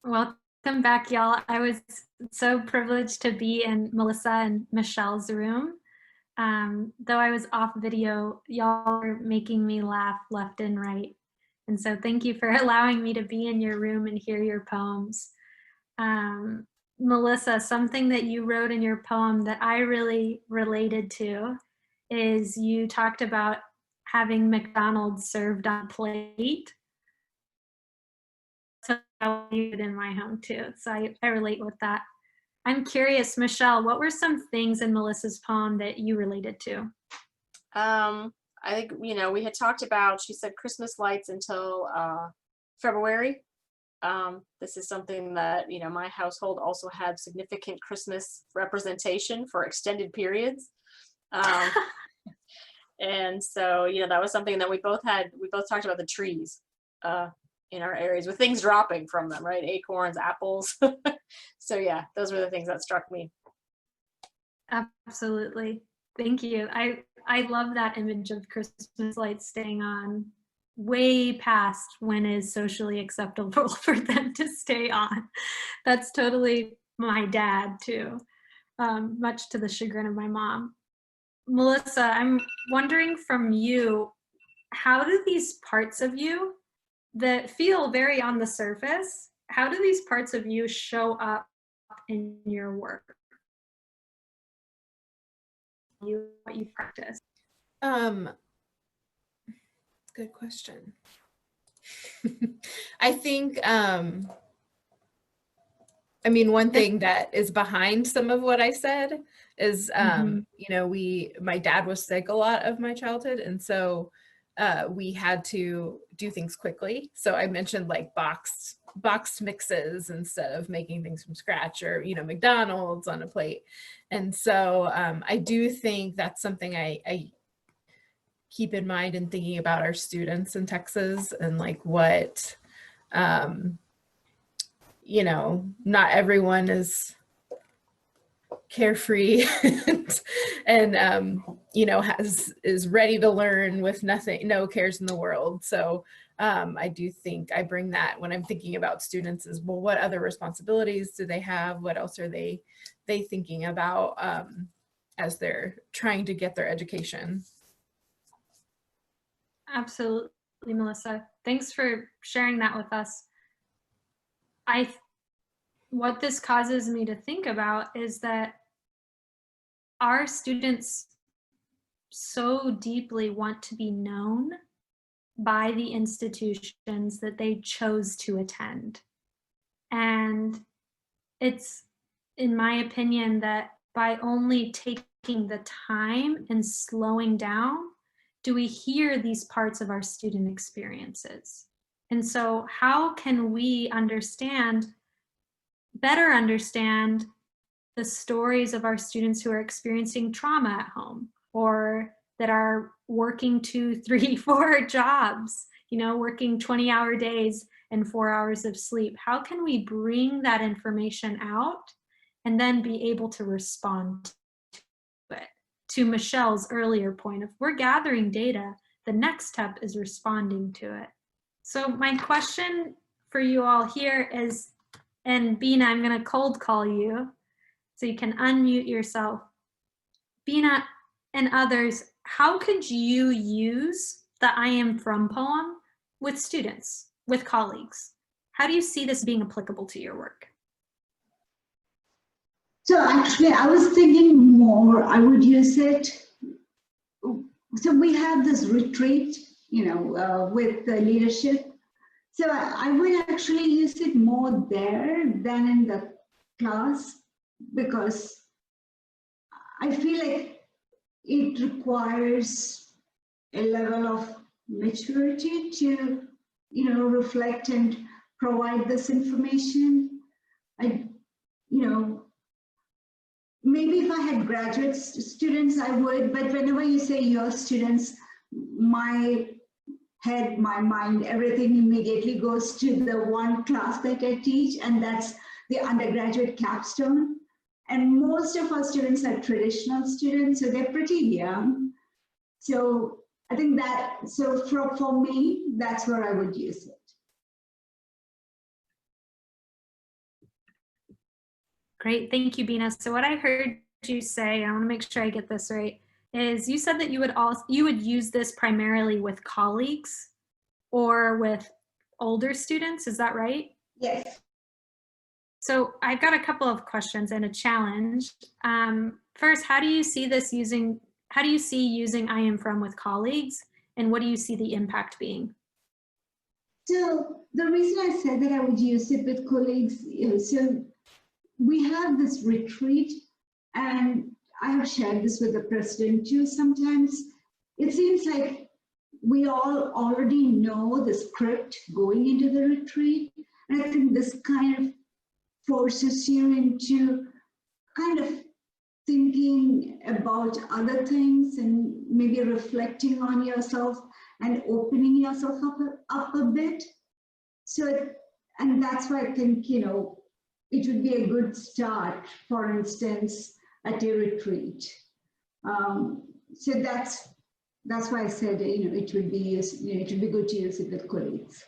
Welcome back, y'all. I was so privileged to be in Melissa and Michelle's room. Though I was off video, y'all are making me laugh left and right. And so thank you for allowing me to be in your room and hear your poems. Melissa, something that you wrote in your poem that I really related to is you talked about having McDonald's served on a plate. how I use it in my home too. So I relate with that. I'm curious, Michelle, what were some things in Melissa's poem that you related to? I think, you know, we had talked about, she said Christmas lights until February. This is something that, you know, my household also had significant Christmas representation for extended periods. And so, you know, that was something that we both talked about the trees in our areas with things dropping from them, right? Acorns, apples. So yeah, those were the things that struck me. Absolutely. Thank you. I love that image of Christmas lights staying on way past when is socially acceptable for them to stay on. That's totally my dad too, much to the chagrin of my mom. Melissa, I'm wondering from you, how do these parts of you that feel very on the surface, how do these parts of you show up in your work? What you practice? Good question. I think, I mean, one thing that is behind some of what I said is, you know, my dad was sick a lot of my childhood. And so we had to do things quickly. So I mentioned like boxed mixes instead of making things from scratch, or, you know, McDonald's on a plate. And so I do think that's something I keep in mind in thinking about our students in Texas, and like what, you know, not everyone is carefree and you know, is ready to learn with no cares in the world. So I do think I bring that when I'm thinking about students is, well, what other responsibilities do they have? What else are they thinking about as they're trying to get their education? Absolutely, Melissa. Thanks for sharing that with us. What this causes me to think about is that our students so deeply want to be known by the institutions that they chose to attend. And it's, in my opinion, that by only taking the time and slowing down, do we hear these parts of our student experiences. And so how can we better understand the stories of our students who are experiencing trauma at home, or that are working 2, 3, 4 jobs, you know, working 20-hour days and 4 hours of sleep? How can we bring that information out and then be able to respond to it? To Michelle's earlier point, if we're gathering data, the next step is responding to it. So my question for you all here is, and Bina, I'm going to cold call you so you can unmute yourself. Bina and others, how could you use the I Am From poem with students, with colleagues? How do you see this being applicable to your work? So actually, I was thinking more, I would use it. So we have this retreat, you know, with the leadership. So I would actually use it more there than in the class, because I feel like it requires a level of maturity to, you know, reflect and provide this information. You know, maybe if I had graduate students, I would, but whenever you say your students, my head, my mind, everything immediately goes to the one class that I teach, and that's the undergraduate capstone. And most of our students are traditional students, so they're pretty young. So I think that, so for me, that's where I would use it. Great, thank you, Bina. So what I heard you say, I want to make sure I get this right, is you said that you would use this primarily with colleagues or with older students, is that right? Yes. So I've got a couple of questions and a challenge. First, how do you see using I Am From with colleagues, and what do you see the impact being? So the reason I said that I would use it with colleagues, so we have this retreat, and I have shared this with the president too. Sometimes it seems like we all already know the script going into the retreat. And I think this kind of forces you into kind of thinking about other things and maybe reflecting on yourself and opening yourself up a bit. So, and that's why I think, it would be a good start, for instance, at a retreat. So that's why I said, it would be it would be good to use it with colleagues.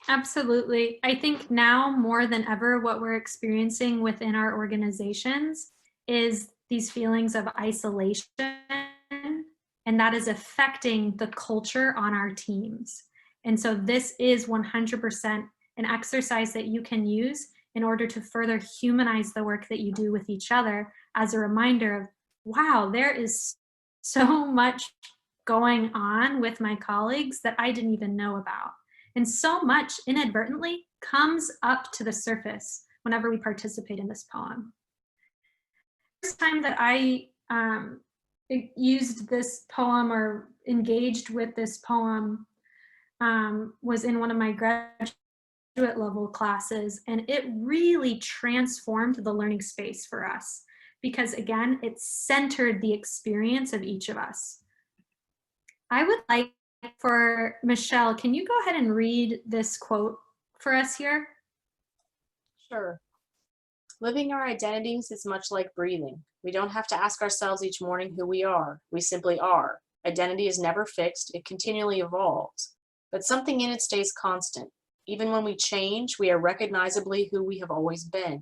Absolutely. I think now more than ever, what we're experiencing within our organizations is these feelings of isolation, and that is affecting the culture on our teams. And so this is 100% an exercise that you can use in order to further humanize the work that you do with each other, as a reminder of, wow, there is so much going on with my colleagues that I didn't even know about. And so much inadvertently comes up to the surface whenever we participate in this poem. The first time that I used this poem or engaged with this poem was in one of my graduate level classes, and it really transformed the learning space for us because, again, it centered the experience of each of us. I would like for Michelle, can you go ahead and read this quote for us here? Sure. Living our identities is much like breathing. We don't have to ask ourselves each morning who we are. We simply are. Identity is never fixed. It continually evolves. But something in it stays constant. Even when we change, we are recognizably who we have always been.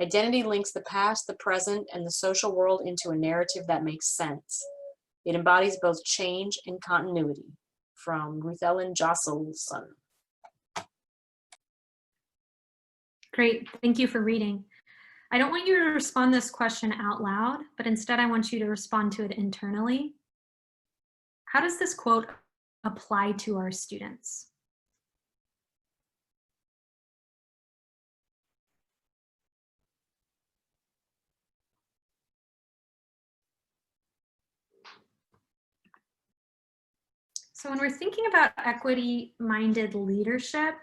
Identity links the past, the present, and the social world into a narrative that makes sense. It embodies both change and continuity. From Ruth Ellen Josselson. Great, thank you for reading. I don't want you to respond this question out loud, but instead I want you to respond to it internally. How does this quote apply to our students? So when we're thinking about equity-minded leadership,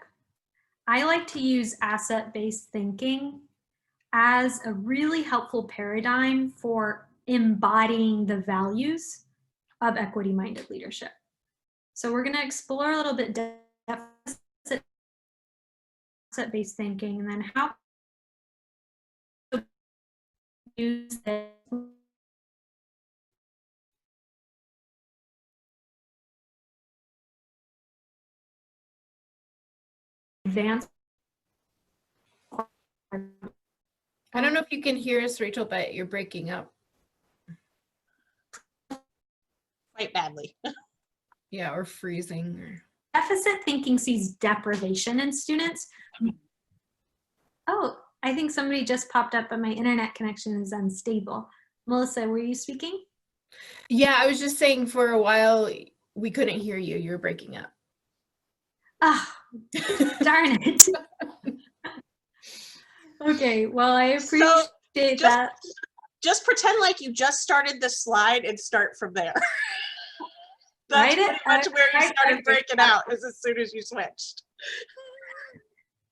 I like to use asset-based thinking as a really helpful paradigm for embodying the values of equity-minded leadership. So we're going to explore a little bit asset-based thinking, and then how to use it advance. I don't know if you can hear us, Rachel, but you're breaking up. Quite badly. Yeah, or freezing. Or... Deficit thinking sees deprivation in students. Oh, I think somebody just popped up, but my internet connection is unstable. Melissa, were you speaking? Yeah, I was just saying for a while, we couldn't hear you. You were breaking up. Ah, oh, darn it. Okay, well, I appreciate that. Just pretend like you just started the slide and start from there. That's pretty much where you started breaking out, is as soon as you switched.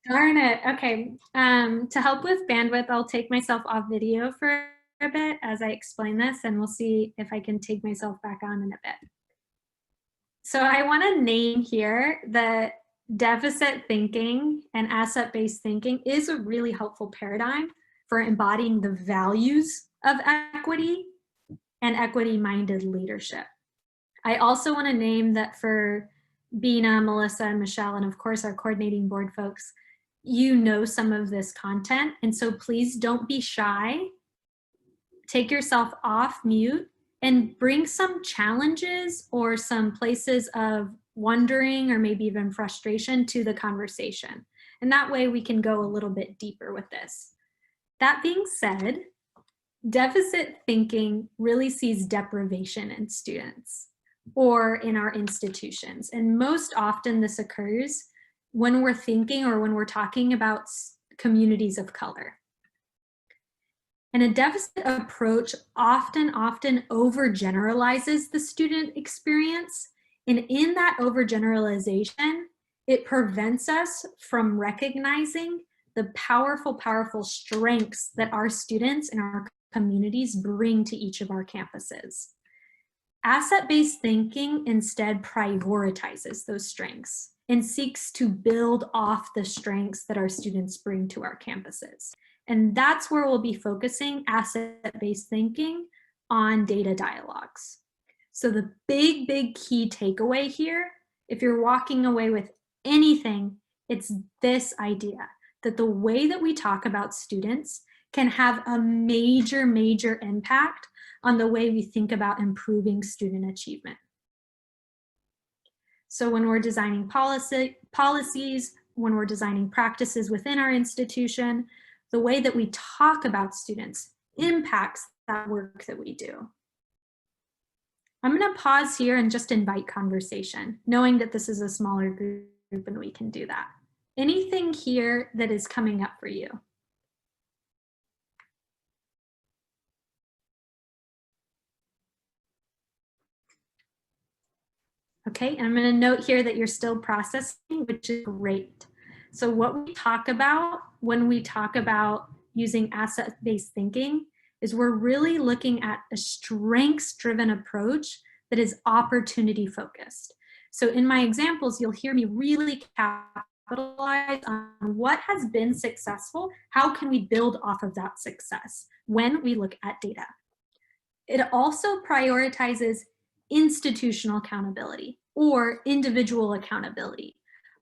Darn it. Okay. To help with bandwidth, I'll take myself off video for a bit as I explain this, and we'll see if I can take myself back on in a bit. So I want to name here that deficit thinking and asset-based thinking is a really helpful paradigm for embodying the values of equity and equity-minded leadership. I also want to name that for Bina, Melissa, and Michelle, and of course our coordinating board folks, you know some of this content, and so please don't be shy. Take yourself off mute and bring some challenges or some places of wondering or maybe even frustration to the conversation. And that way we can go a little bit deeper with this. That being said, deficit thinking really sees deprivation in students. or in our institutions. And most often this occurs when we're thinking or when we're talking about communities of color. And a deficit approach often overgeneralizes the student experience. And in that overgeneralization, it prevents us from recognizing the powerful strengths that our students and our communities bring to each of our campuses. Asset-based thinking instead prioritizes those strengths and seeks to build off the strengths that our students bring to our campuses. And that's where we'll be focusing asset-based thinking on data dialogues. So the big key takeaway here, if you're walking away with anything, it's this idea that the way that we talk about students can have a major impact on the way we think about improving student achievement. So when we're designing policies, when we're designing practices within our institution, the way that we talk about students impacts that work that we do. I'm going to pause here and just invite conversation, knowing that this is a smaller group and we can do that. Anything here that is coming up for you? Okay, and I'm going to note here that you're still processing, which is great. So what we talk about when we talk about using asset-based thinking is we're really looking at a strengths-driven approach that is opportunity-focused. So in my examples, you'll hear me really capitalize on what has been successful, how can we build off of that success when we look at data. It also prioritizes institutional accountability or individual accountability,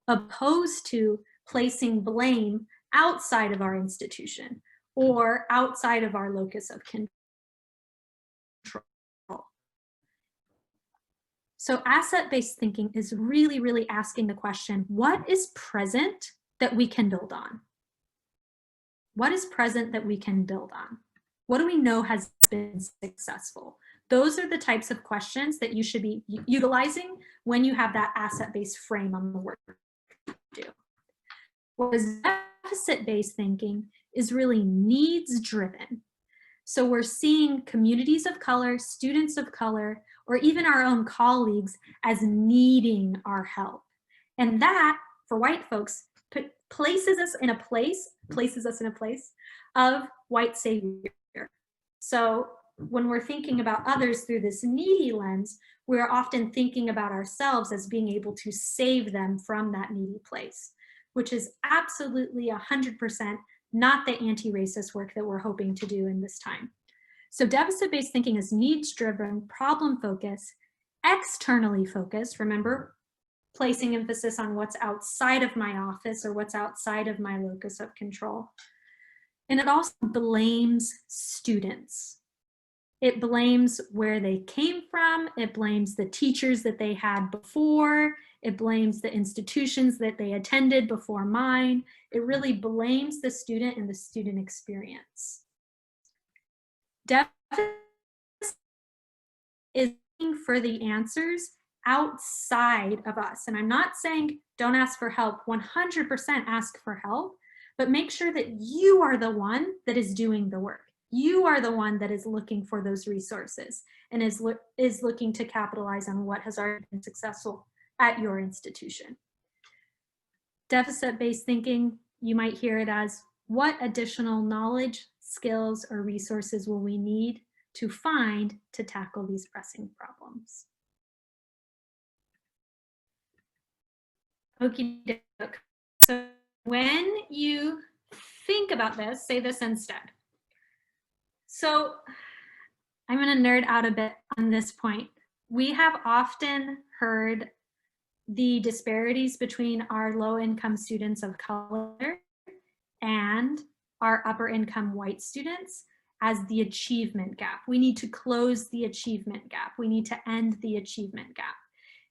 opposed to placing blame outside of our institution or outside of our locus of control. So asset-based thinking is really asking the question, what is present that we can build on? What is present that we can build on? What do we know has been successful? Those are the types of questions that you should be utilizing when you have that asset-based frame on the work you do. Whereas deficit-based thinking is really needs-driven. So we're seeing communities of color, students of color, or even our own colleagues as needing our help. And that, for white folks, places us in a place of white savior. So when we're thinking about others through this needy lens, we're often thinking about ourselves as being able to save them from that needy place, which is absolutely 100% not the anti-racist work that we're hoping to do in this time. So deficit-based thinking is needs-driven, problem-focused, externally focused, remember, placing emphasis on what's outside of my office or what's outside of my locus of control. And it also blames students. It blames where they came from. It blames the teachers that they had before. It blames the institutions that they attended before mine. It really blames the student and the student experience. Deficit is looking for the answers outside of us. And I'm not saying don't ask for help, 100% ask for help, but make sure that you are the one that is doing the work. You are the one that is looking for those resources and is looking to capitalize on what has already been successful at your institution. Deficit-based thinking, you might hear it as, what additional knowledge, skills, or resources will we need to find to tackle these pressing problems? Okie doke. So when you think about this, say this instead. So I'm going to nerd out a bit on this point. We have often heard the disparities between our low-income students of color and our upper-income white students as the achievement gap. We need to close the achievement gap. We need to end the achievement gap.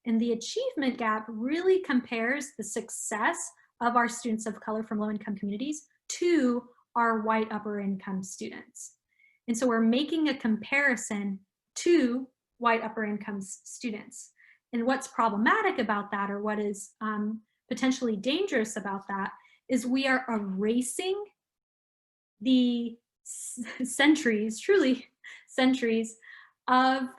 And the achievement gap really compares the success of our students of color from low-income communities to our white upper-income students. And so we're making a comparison to white upper income students. And what's problematic about that, or what is potentially dangerous about that, is we are erasing the centuries, truly centuries, of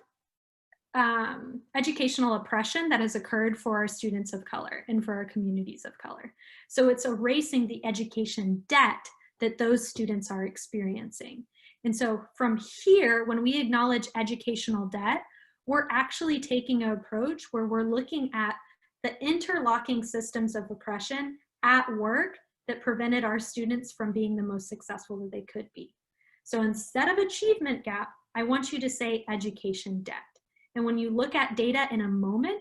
educational oppression that has occurred for our students of color and for our communities of color. So it's erasing the education debt that those students are experiencing. And so from here, when we acknowledge educational debt, we're actually taking an approach where we're looking at the interlocking systems of oppression at work that prevented our students from being the most successful that they could be. So instead of achievement gap, I want you to say education debt. And when you look at data in a moment,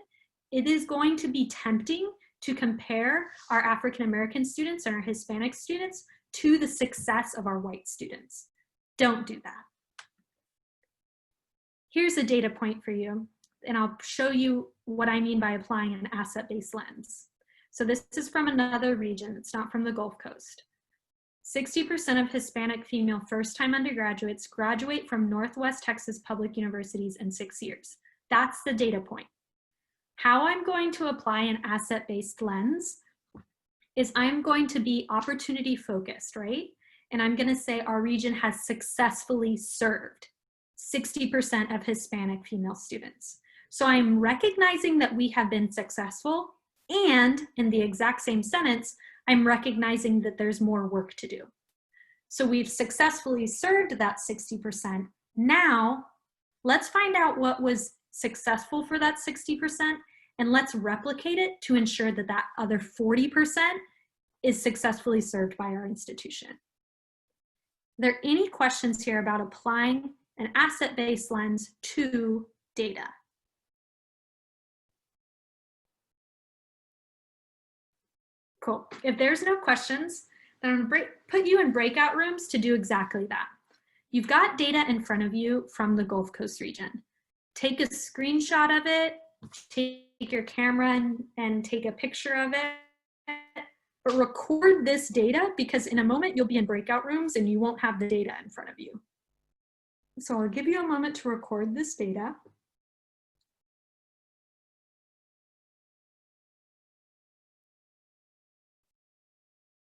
it is going to be tempting to compare our African-American students and our Hispanic students to the success of our white students. Don't do that. Here's a data point for you, and I'll show you what I mean by applying an asset-based lens. So this is from another region, it's not from the Gulf Coast. 60% of Hispanic female first-time undergraduates graduate from Northwest Texas public universities in 6 years. That's the data point. How I'm going to apply an asset-based lens is I'm going to be opportunity focused, right? And I'm gonna say our region has successfully served 60% of Hispanic female students. So I'm recognizing that we have been successful, and in the exact same sentence, I'm recognizing that there's more work to do. So we've successfully served that 60%. Now, let's find out what was successful for that 60%, and let's replicate it to ensure that that other 40% is successfully served by our institution. Are there any questions here about applying an asset-based lens to data? Cool. If there's no questions, then I'm gonna put you in breakout rooms to do exactly that. You've got data in front of you from the Gulf Coast region. Take a screenshot of it, take your camera and take a picture of it, but record this data, because in a moment you'll be in breakout rooms and you won't have the data in front of you. So I'll give you a moment to record this data.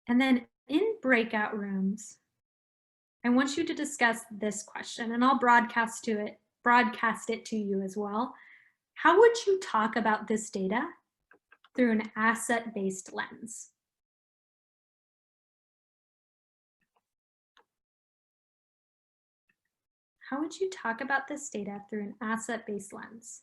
And then in breakout rooms, I want you to discuss this question, and I'll broadcast it to you as well. How would you talk about this data through an asset-based lens? How would you talk about this data through an asset-based lens?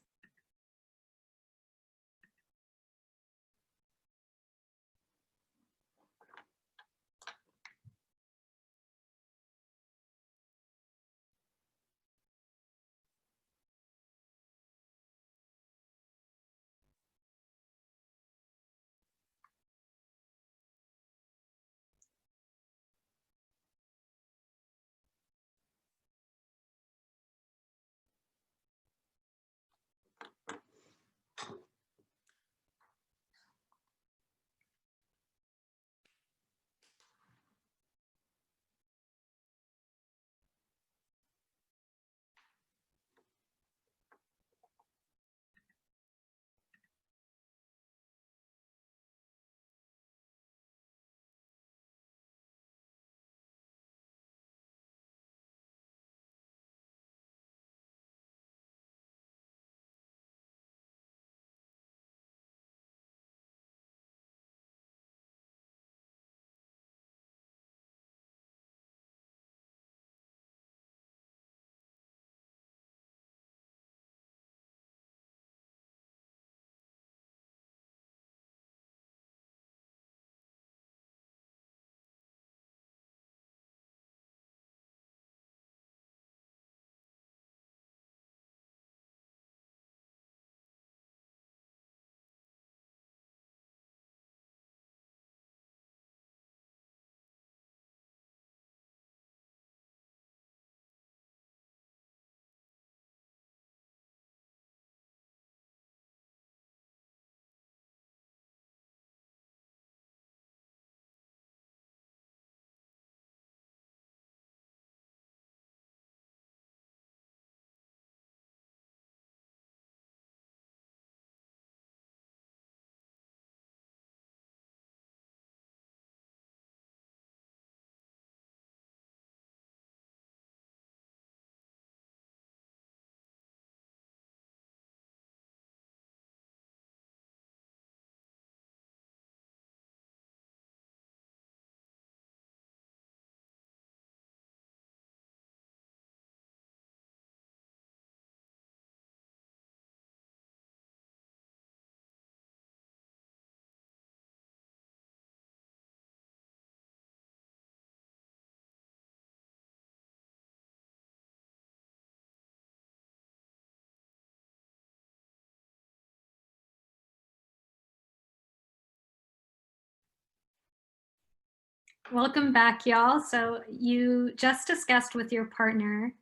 Welcome back, y'all. So you just discussed with your partner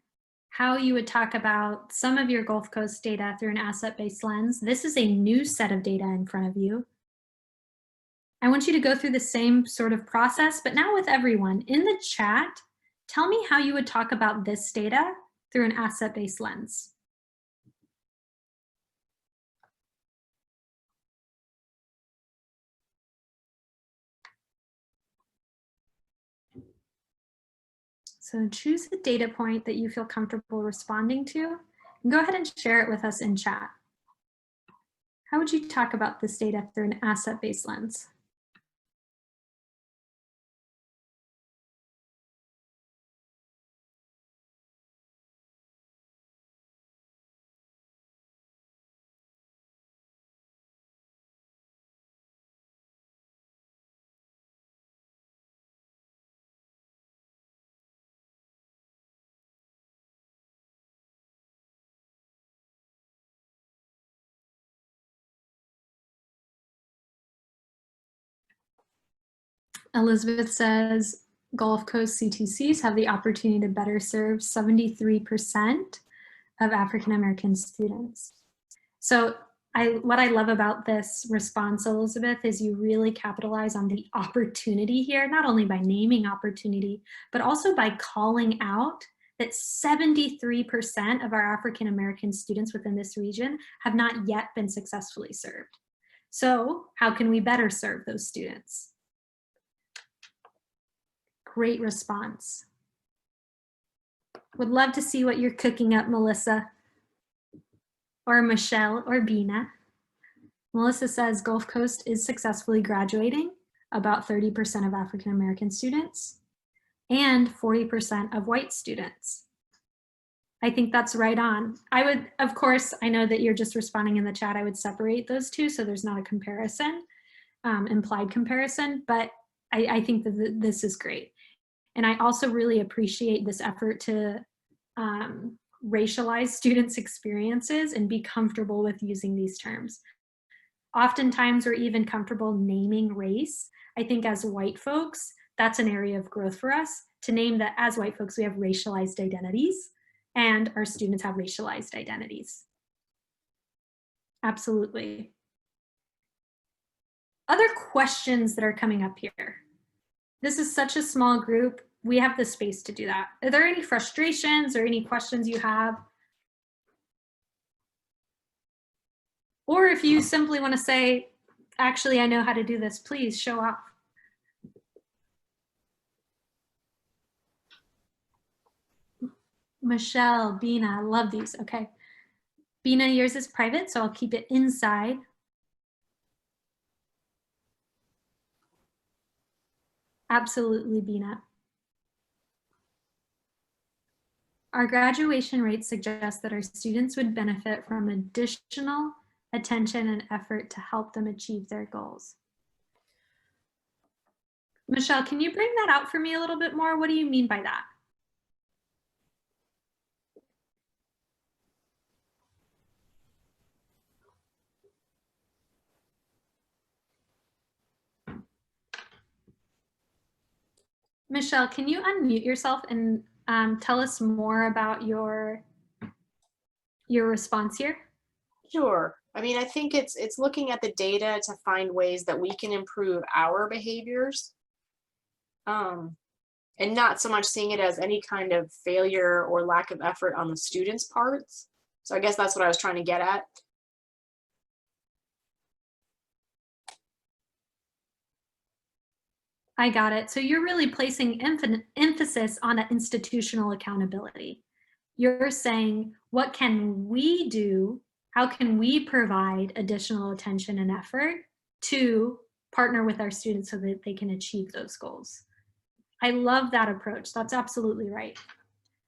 how you would talk about some of your Gulf Coast data through an asset-based lens. This is a new set of data in front of you. I want you to go through the same sort of process, but now with everyone. In the chat, tell me how you would talk about this data through an asset-based lens. So choose a data point that you feel comfortable responding to, and go ahead and share it with us in chat. How would you talk about this data through an asset-based lens? Elizabeth says, Gulf Coast CTCs have the opportunity to better serve 73% of African American students. So what I love about this response, Elizabeth, is you really capitalize on the opportunity here, not only by naming opportunity, but also by calling out that 73% of our African American students within this region have not yet been successfully served. So how can we better serve those students? Great response. Would love to see what you're cooking up, Melissa, or Michelle, or Bina. Melissa says Gulf Coast is successfully graduating about 30% of African American students and 40% of white students. I think that's right on. I would, of course, I know that you're just responding in the chat. I would separate those two so there's not a comparison, implied comparison, but I think that this is great. And I also really appreciate this effort to racialize students' experiences and be comfortable with using these terms. Oftentimes we're even comfortable naming race. I think as white folks, that's an area of growth for us, to name that as white folks, we have racialized identities and our students have racialized identities. Absolutely. Other questions that are coming up here. This is such a small group. We have the space to do that. Are there any frustrations or any questions you have? Or if you simply want to say, actually, I know how to do this, please show off. Michelle, Bina, I love these. Okay. Bina, yours is private, so I'll keep it inside. Absolutely, Bina. Our graduation rates suggest that our students would benefit from additional attention and effort to help them achieve their goals. Michelle, can you bring that out for me a little bit more? What do you mean by that? Michelle, can you unmute yourself and tell us more about your response here? Sure. I mean, I think it's looking at the data to find ways that we can improve our behaviors, and not so much seeing it as any kind of failure or lack of effort on the students' parts. So I guess that's what I was trying to get at. I got it. So you're really placing emphasis on institutional accountability. You're saying, what can we do? How can we provide additional attention and effort to partner with our students so that they can achieve those goals? I love that approach. That's absolutely right.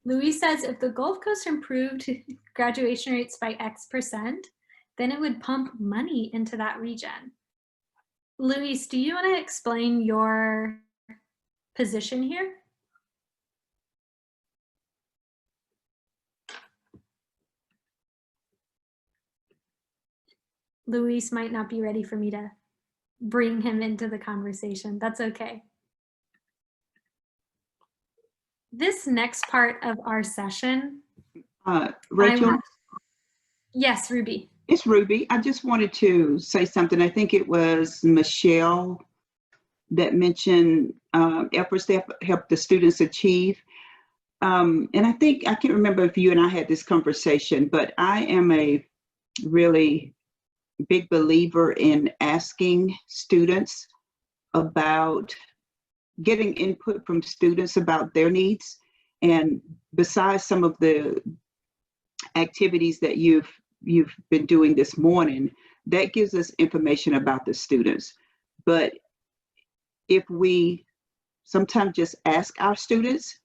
Louis says, if the Gulf Coast improved graduation rates by X%, then it would pump money into that region. Luis, do you want to explain your position here? Luis might not be ready for me to bring him into the conversation. That's okay. This next part of our session, Rachel, yes, Ruby. it's Ruby. I just wanted to say something. I think it was Michelle that mentioned efforts to help the students achieve. And I think, I can't remember if you and I had this conversation, but I am a really big believer in asking students about getting input from students about their needs. And besides some of the activities that you've been doing this morning, that gives us information about the students. But if we sometimes just ask our students,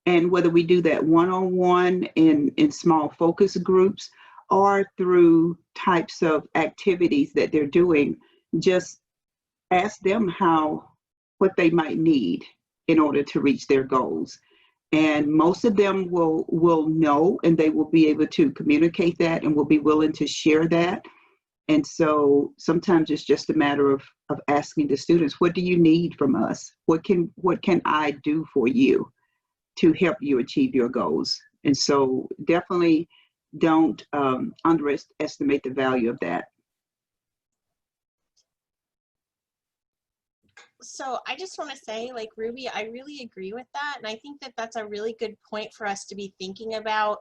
and whether we do that one-on-one in small focus groups or through types of activities that they're doing, just ask them what they might need in order to reach their goals. And most of them will know, and they will be able to communicate that and will be willing to share that. And so sometimes it's just a matter of asking the students, what do you need from us? What can I do for you to help you achieve your goals? And so definitely don't underestimate the value of that. So I just want to say, like Ruby, I really agree with that. And I think that that's a really good point for us to be thinking about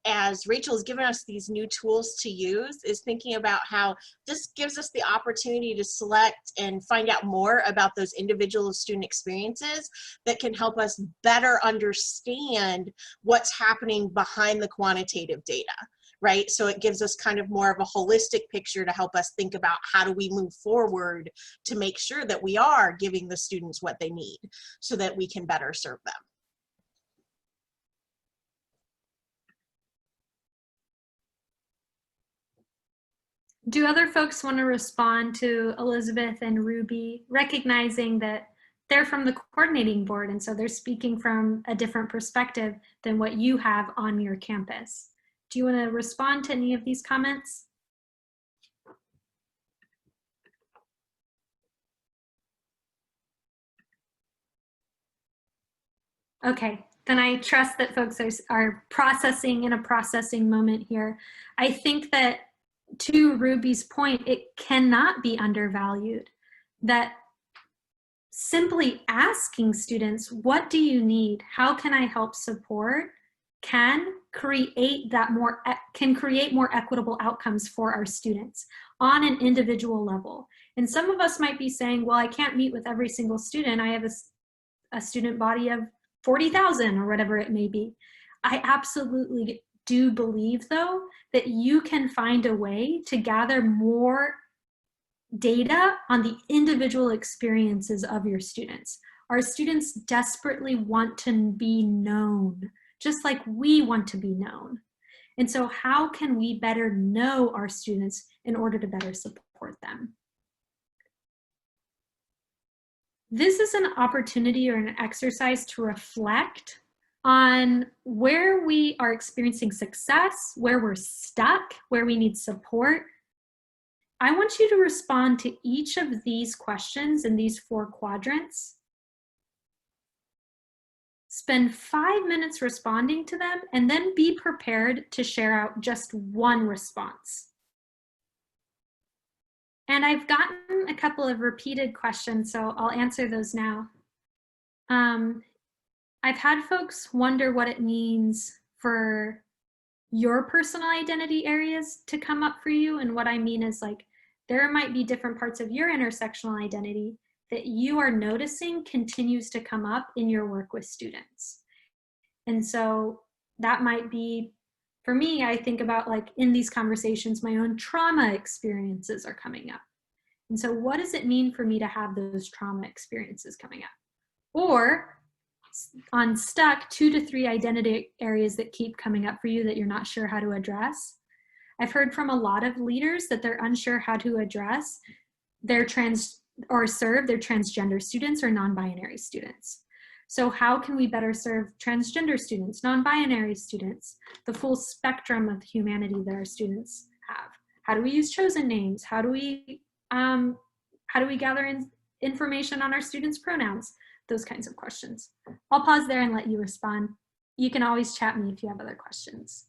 as Rachel's given us these new tools to use, is thinking about how this gives us the opportunity to select and find out more about those individual student experiences that can help us better understand what's happening behind the quantitative data. Right? So it gives us kind of more of a holistic picture to help us think about how do we move forward to make sure that we are giving the students what they need so that we can better serve them. Do other folks want to respond to Elizabeth and Ruby, recognizing that they're from the coordinating board, and so they're speaking from a different perspective than what you have on your campus? Do you want to respond to any of these comments? Okay, then I trust that folks are processing in a processing moment here. I think that to Ruby's point, it cannot be undervalued that simply asking students, what do you need? How can I help support? Can create more equitable outcomes for our students on an individual level. And some of us might be saying, well, I can't meet with every single student. I have a student body of 40,000 or whatever it may be. I absolutely do believe, though, that you can find a way to gather more data on the individual experiences of your students. Our students desperately want to be known, just like we want to be known. And so how can we better know our students in order to better support them? This is an opportunity or an exercise to reflect on where we are experiencing success, where we're stuck, where we need support. I want you to respond to each of these questions in these 4 quadrants. Spend 5 minutes responding to them, and then be prepared to share out just one response. And I've gotten a couple of repeated questions, so I'll answer those now. I've had folks wonder what it means for your personal identity areas to come up for you. And what I mean is, like, there might be different parts of your intersectional identity that you are noticing continues to come up in your work with students. And so that might be, for me, I think about, like, in these conversations, my own trauma experiences are coming up. And so what does it mean for me to have those trauma experiences coming up? Or on stuck, 2 to 3 identity areas that keep coming up for you that you're not sure how to address. I've heard from a lot of leaders that they're unsure how to address their serve their transgender students or non-binary students. So how can we better serve transgender students, non-binary students, the full spectrum of humanity that our students have? How do we use chosen names? How do we gather information on our students' pronouns? those kinds of questions. I'll pause there and let you respond. You can always chat me if you have other questions.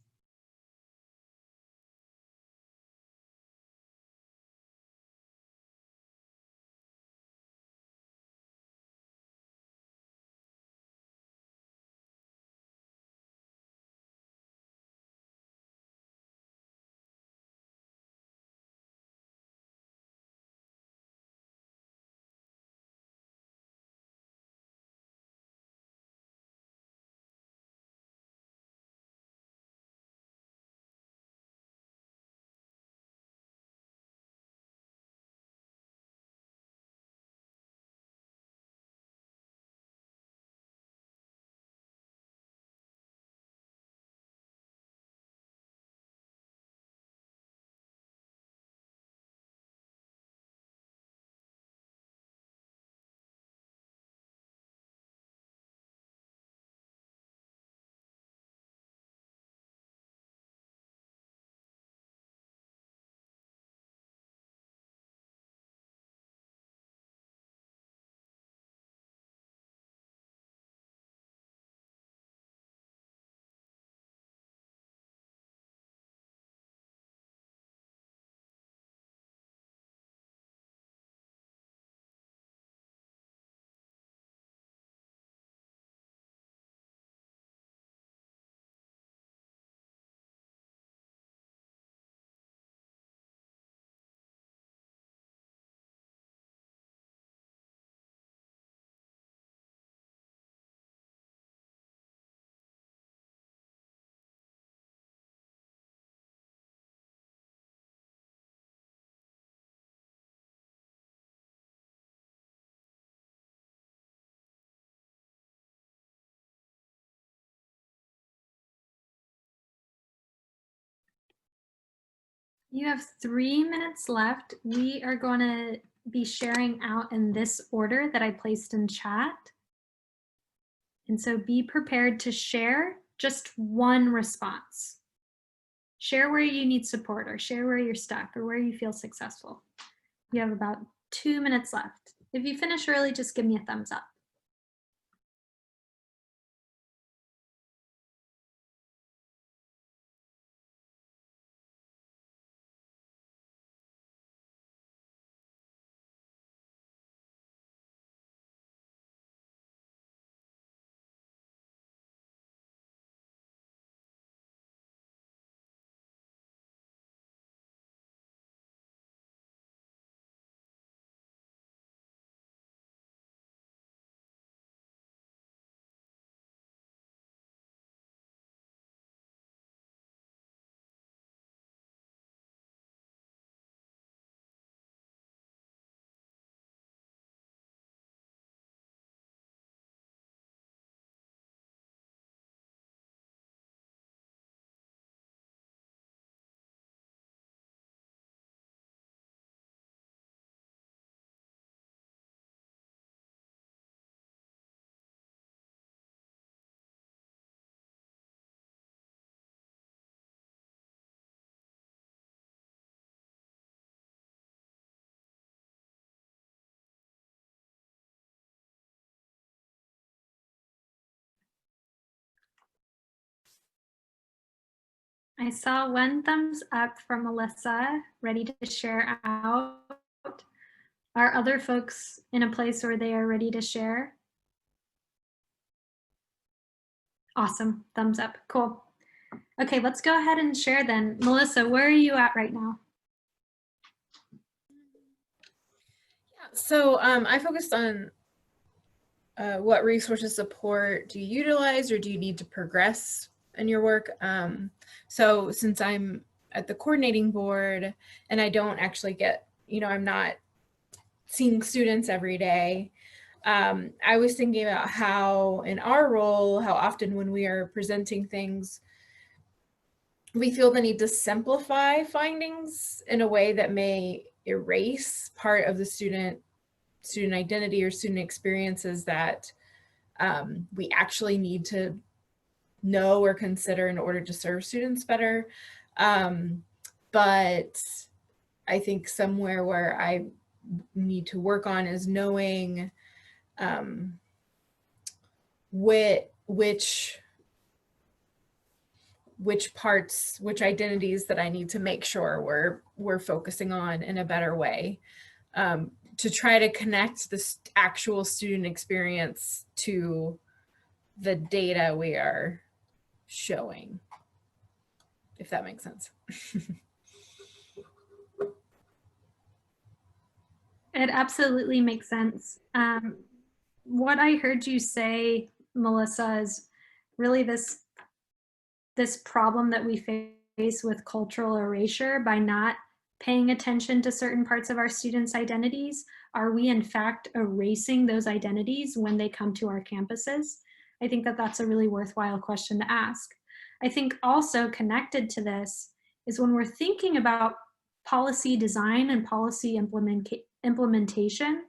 You have 3 minutes left. We are going to be sharing out in this order that I placed in chat. And so be prepared to share just one response. Share where you need support, or share where you're stuck, or where you feel successful. You have about 2 minutes left. If you finish early, just give me a thumbs up. I saw one thumbs up from Melissa, ready to share out. Are other folks in a place where they are ready to share? Awesome, thumbs up, cool. Okay, let's go ahead and share then. Melissa, where are you at right now? So I focused on what resources support do you utilize, or do you need to progress in your work? So since I'm at the coordinating board and I don't actually get, I'm not seeing students every day, I was thinking about how in our role, how often when we are presenting things, we feel the need to simplify findings in a way that may erase part of the student identity or student experiences that we actually need to know or consider in order to serve students better. But I think somewhere where I need to work on is knowing which parts, which identities that I need to make sure we're focusing on in a better way, to try to connect the actual student experience to the data we are showing, if that makes sense. It absolutely makes sense. What I heard you say, Melissa, is really this problem that we face with cultural erasure by not paying attention to certain parts of our students' identities. Are we in fact erasing those identities when they come to our campuses? I think that that's a really worthwhile question to ask. I think also connected to this is when we're thinking about policy design and policy implementation,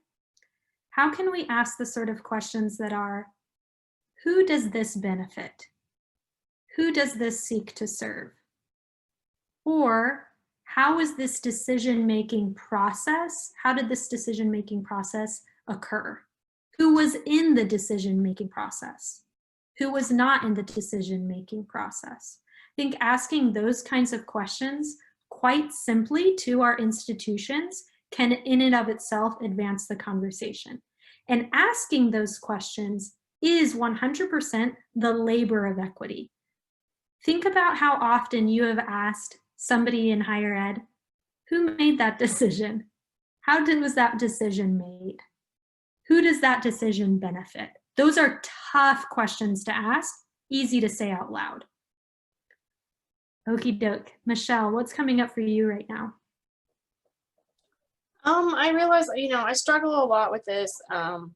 how can we ask the sort of questions that are, who does this benefit? Who does this seek to serve? Or how is this decision-making process, how did this decision-making process occur? Who was in the decision-making process? Who was not in the decision-making process? I think asking those kinds of questions quite simply to our institutions can in and of itself advance the conversation. And asking those questions is 100% the labor of equity. Think about how often you have asked somebody in higher ed, who made that decision? How was that decision made? Who does that decision benefit? Those are tough questions to ask, easy to say out loud. Okie doke. Michelle, what's coming up for you right now? I realize, I struggle a lot with this. I'm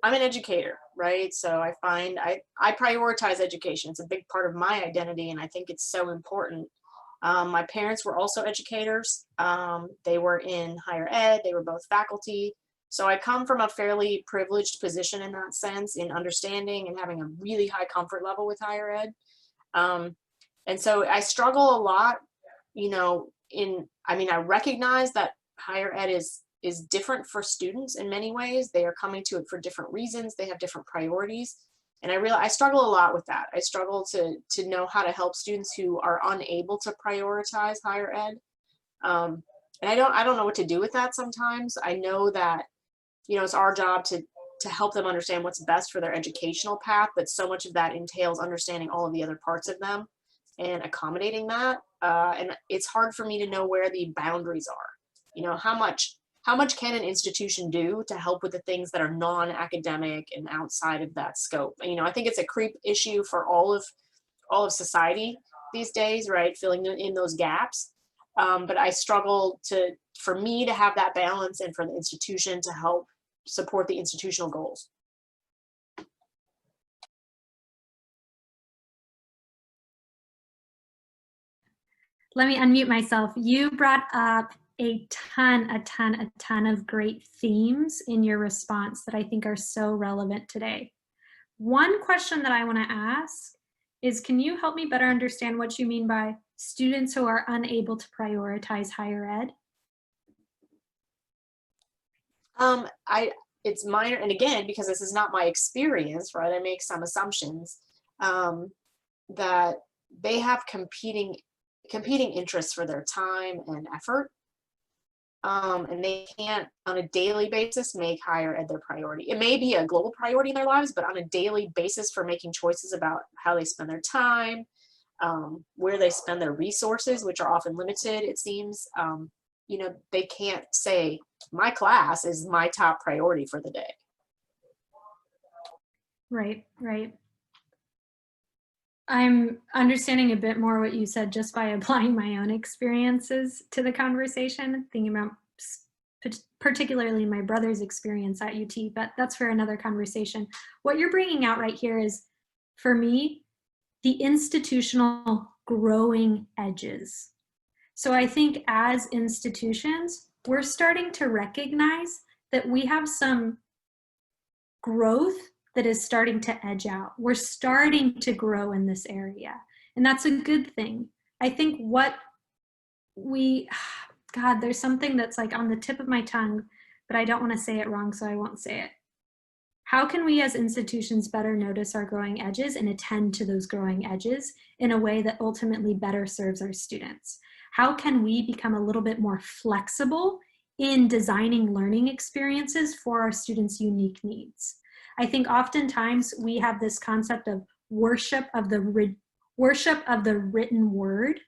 an educator, right? So I find I prioritize education. It's a big part of my identity, and I think it's so important. My parents were also educators. They were in higher ed. They were both faculty. So I come from a fairly privileged position in that sense, in understanding and having a really high comfort level with higher ed. And so I struggle a lot, I recognize that higher ed is different for students in many ways. They are coming to it for different reasons. They have different priorities. And I struggle a lot with that. I struggle to know how to help students who are unable to prioritize higher ed. And I don't know what to do with that sometimes. I know that, it's our job to help them understand what's best for their educational path, but so much of that entails understanding all of the other parts of them and accommodating that. And it's hard for me to know where the boundaries are. How much can an institution do to help with the things that are non-academic and outside of that scope? I think it's a creep issue for all of society these days, right? Filling in those gaps. But I struggle for me to have that balance and for the institution to help support the institutional goals. Let me unmute myself. You brought up a ton of great themes in your response that I think are so relevant today. One question that I want to ask is, can you help me better understand what you mean by students who are unable to prioritize higher ed? It's minor, and again, because this is not my experience, right? I make some assumptions that they have competing interests for their time and effort. And they can't on a daily basis make higher ed their priority. It may be a global priority in their lives, but on a daily basis for making choices about how they spend their time, where they spend their resources, which are often limited, it seems, they can't say, my class is my top priority for the day. Right. I'm understanding a bit more what you said just by applying my own experiences to the conversation, thinking about particularly my brother's experience at UT, but that's for another conversation. What you're bringing out right here is, for me, the institutional growing edges. So I think as institutions, we're starting to recognize that we have some growth that is starting to edge out. We're starting to grow in this area, and that's a good thing. I think God, there's something that's like on the tip of my tongue, but I don't want to say it wrong, so I won't say it. How can we as institutions better notice our growing edges and attend to those growing edges in a way that ultimately better serves our students? How can we become a little bit more flexible in designing learning experiences for our students' unique needs? I think oftentimes we have this concept of worship of the written word.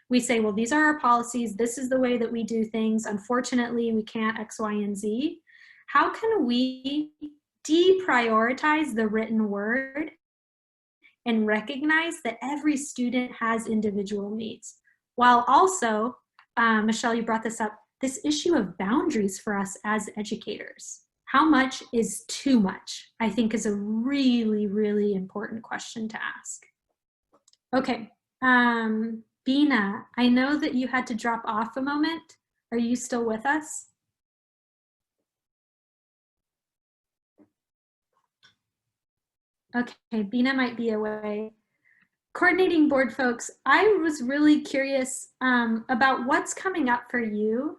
We say, well, these are our policies. This is the way that we do things. Unfortunately, we can't X, Y, and Z. How can we deprioritize the written word and recognize that every student has individual needs? While also, Michelle, you brought this up, this issue of boundaries for us as educators. How much is too much? I think is a really, really important question to ask. Okay, Bina, I know that you had to drop off a moment. Are you still with us? Okay, Bina might be away. Coordinating board folks, I was really curious about what's coming up for you.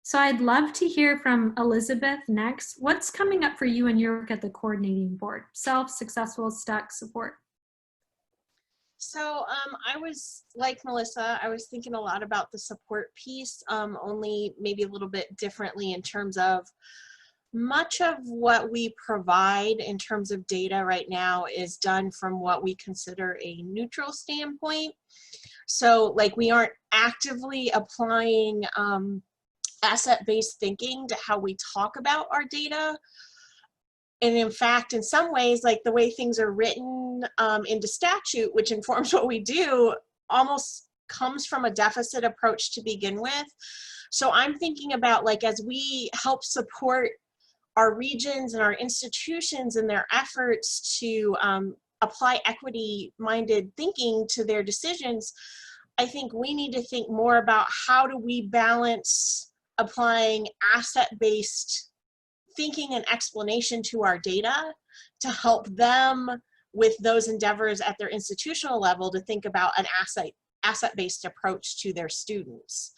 So I'd love to hear from Elizabeth next. What's coming up for you and your work at the coordinating board? Self, successful, stuck, support. So I was, like Melissa, I was thinking a lot about the support piece, only maybe a little bit differently in terms of much of what we provide in terms of data right now is done from what we consider a neutral standpoint. So like we aren't actively applying asset-based thinking to how we talk about our data. And in fact, in some ways, like the way things are written into statute, which informs what we do, almost comes from a deficit approach to begin with. So I'm thinking about, like, as we help support our regions and our institutions in their efforts to apply equity-minded thinking to their decisions, I think we need to think more about how do we balance applying asset-based thinking and explanation to our data to help them with those endeavors at their institutional level to think about an asset-based approach to their students.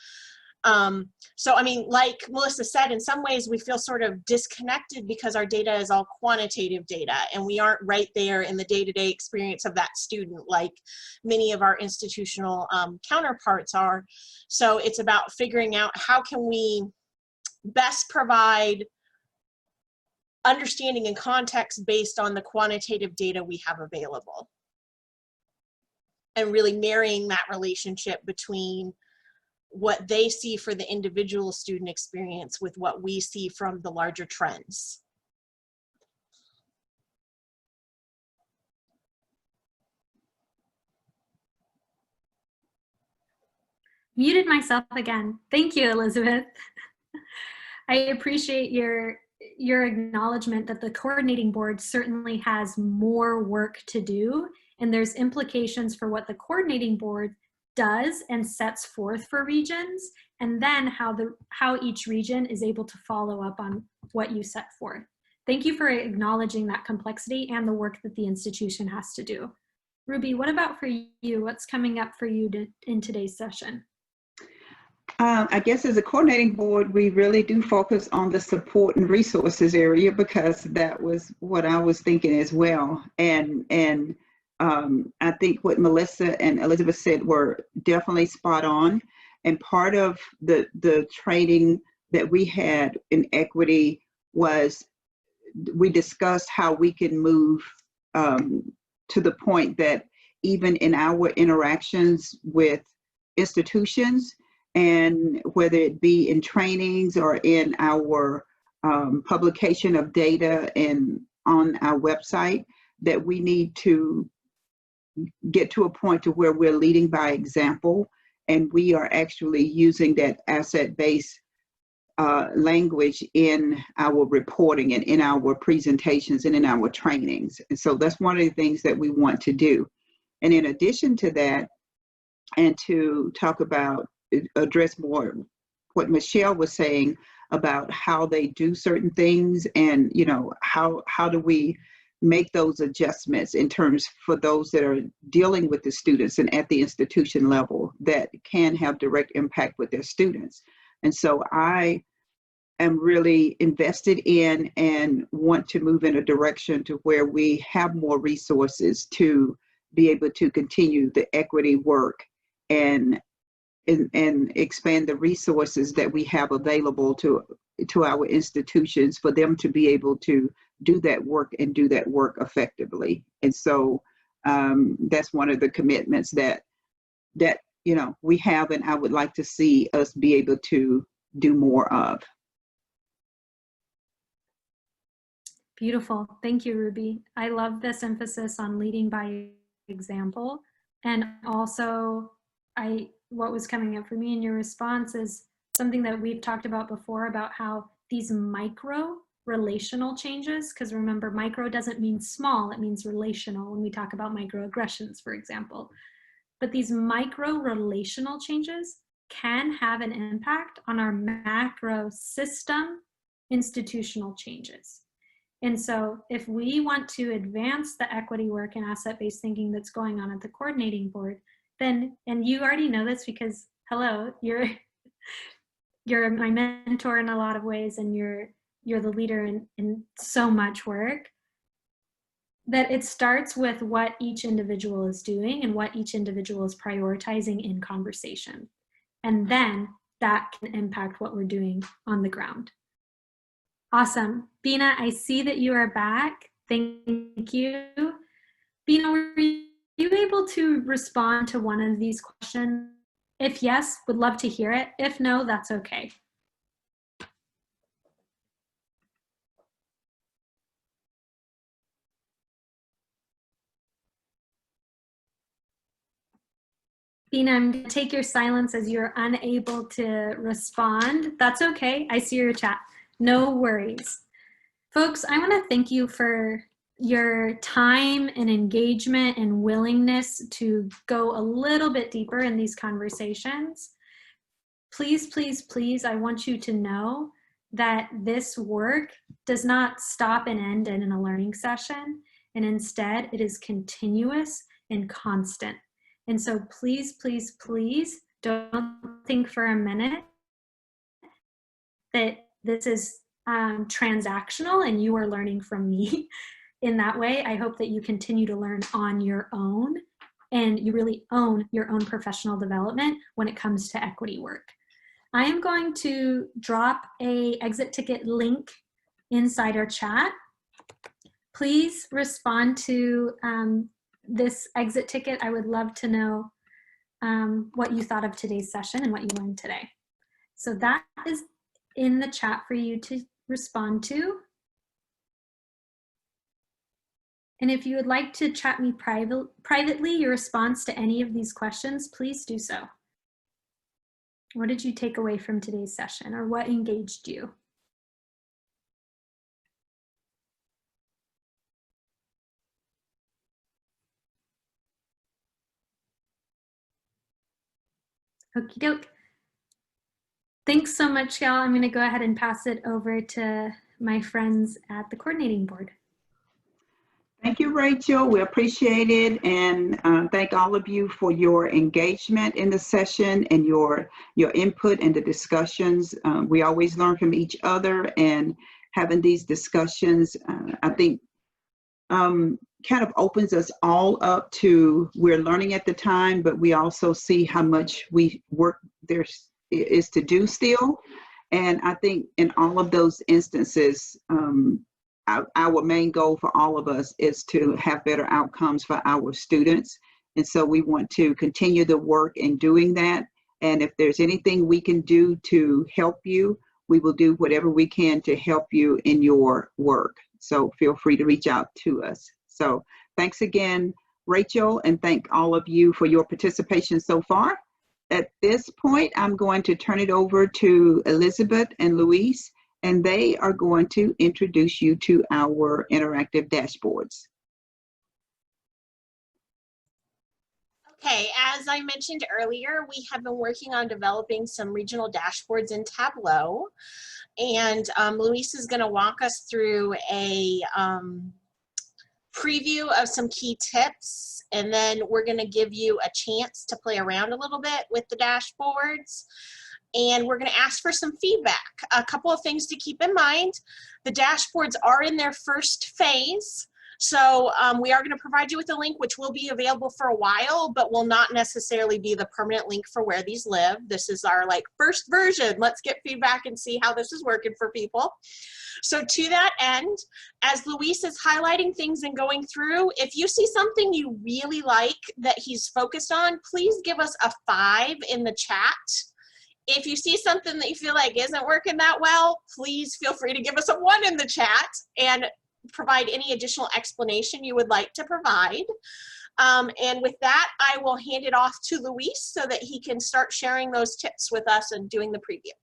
So, I mean, like Melissa said, in some ways we feel sort of disconnected because our data is all quantitative data and we aren't right there in the day-to-day experience of that student like many of our institutional counterparts are. So it's about figuring out how can we best provide understanding and context based on the quantitative data we have available. And really marrying that relationship between what they see for the individual student experience with what we see from the larger trends. Muted myself again. Thank you, Elizabeth. I appreciate your acknowledgement that the coordinating board certainly has more work to do, and there's implications for what the coordinating board does and sets forth for regions, and then how each region is able to follow up on what you set forth. Thank you for acknowledging that complexity and the work that the institution has to do. Ruby, what about for you? What's coming up for you in today's session? I guess as a coordinating board, we really do focus on the support and resources area because that was what I was thinking as well. And I think what Melissa and Elizabeth said were definitely spot on. And part of the training that we had in equity was we discussed how we can move to the point that even in our interactions with institutions, and whether it be in trainings or in our publication of data and on our website, that we need to get to a point to where we're leading by example and we are actually using that asset-based language in our reporting and in our presentations and in our trainings. And so that's one of the things that we want to do. And in addition to that, and to talk about, address more what Michelle was saying about how they do certain things and, you know, how do we make those adjustments in terms for those that are dealing with the students and at the institution level that can have direct impact with their students. And so I am really invested in and want to move in a direction to where we have more resources to be able to continue the equity work and expand the resources that we have available to our institutions for them to be able to do that work and do that work effectively. And so that's one of the commitments that we have, and I would like to see us be able to do more of. Beautiful. Thank you, Ruby. I love this emphasis on leading by example. And also, what was coming up for me in your response is something that we've talked about before, about how these micro relational changes, because remember, micro doesn't mean small, it means relational when we talk about microaggressions, for example. But these micro relational changes can have an impact on our macro system institutional changes. And so if we want to advance the equity work and asset-based thinking that's going on at the coordinating board, then, and you already know this because, hello, you're my mentor in a lot of ways, and you're the leader in so much work, that it starts with what each individual is doing and what each individual is prioritizing in conversation. And then that can impact what we're doing on the ground. Awesome. Bina, I see that you are back. Thank you. Bina, were you able to respond to one of these questions? If yes, would love to hear it. If no, that's okay. Bina, I'm going to take your silence as you're unable to respond. That's okay. I see your chat. No worries. Folks, I want to thank you for your time and engagement and willingness to go a little bit deeper in these conversations. Please, please, please, I want you to know that this work does not stop and end in a learning session, and instead it is continuous and constant. And so please, please, please don't think for a minute that this is transactional and you are learning from me in that way. I hope that you continue to learn on your own and you really own your own professional development when it comes to equity work. I am going to drop a exit ticket link inside our chat. Please respond to this exit ticket. I would love to know what you thought of today's session and what you learned today. So that is in the chat for you to respond to. And if you would like to chat me privately your response to any of these questions, please do so. What did you take away from today's session, or what engaged you? Okie doke. Thanks so much, y'all. I'm going to go ahead and pass it over to my friends at the coordinating board. Thank you, Rachel. We appreciate it, and thank all of you for your engagement in the session and your input and the discussions. We always learn from each other, and having these discussions, I think, kind of opens us all up to, we're learning at the time, but we also see how much work there is to do still. And I think in all of those instances, our main goal for all of us is to have better outcomes for our students. And so we want to continue the work in doing that. And if there's anything we can do to help you, we will do whatever we can to help you in your work. So feel free to reach out to us. So thanks again, Rachel, and thank all of you for your participation so far. At this point, I'm going to turn it over to Elizabeth and Luis, and they are going to introduce you to our interactive dashboards. Okay, as I mentioned earlier, we have been working on developing some regional dashboards in Tableau, and Luis is going to walk us through a preview of some key tips, and then we're going to give you a chance to play around a little bit with the dashboards. And we're going to ask for some feedback. A couple of things to keep in mind. The dashboards are in their first phase. So we are going to provide you with a link which will be available for a while, but will not necessarily be the permanent link for where these live. This is our first version. Let's get feedback and see how this is working for people. So to that end, as Luis is highlighting things and going through, if you see something you really like that he's focused on, please give us a 5 in the chat. If you see something that you feel like isn't working that well, please feel free to give us a 1 in the chat and provide any additional explanation you would like to provide. And with that, I will hand it off to Luis so that he can start sharing those tips with us and doing the preview.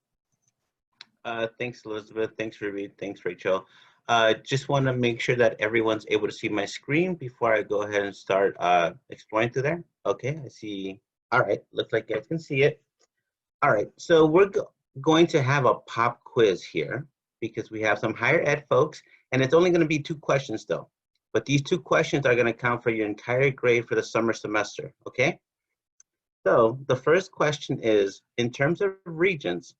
Thanks, Elizabeth. Thanks, Ruby. Thanks, Rachel. Just want to make sure that everyone's able to see my screen before I go ahead and start exploring through there. Okay, I see. All right, looks like you guys can see it. All right, so we're going to have a pop quiz here because we have some higher ed folks, and it's only going to be 2 questions though. But these 2 questions are going to count for your entire grade for the summer semester, okay? So the first question is, in terms of regions,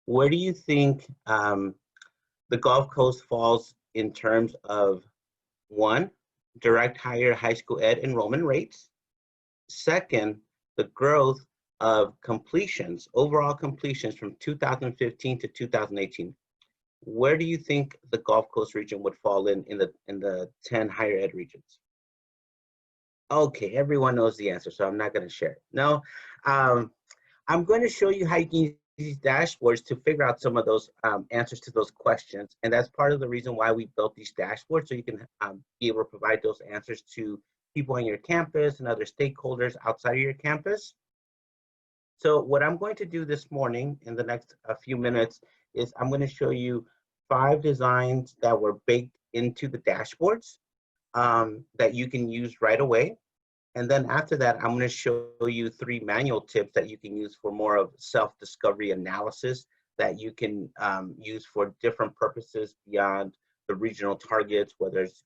where do you think the Gulf Coast falls in terms of 1, direct higher high school ed enrollment rates? 2nd, the growth of completions, overall completions from 2015 to 2018. Where do you think the Gulf Coast region would fall in the 10 higher ed regions? Okay, everyone knows the answer, so I'm not going to share it. No, I'm going to show you how you can use these dashboards to figure out some of those answers to those questions. And that's part of the reason why we built these dashboards, so you can be able to provide those answers to people on your campus and other stakeholders outside of your campus. So what I'm going to do this morning in the next few minutes is I'm going to show you 5 designs that were baked into the dashboards that you can use right away. And then after that, I'm going to show you 3 manual tips that you can use for more of self-discovery analysis that you can use for different purposes beyond the regional targets, whether it's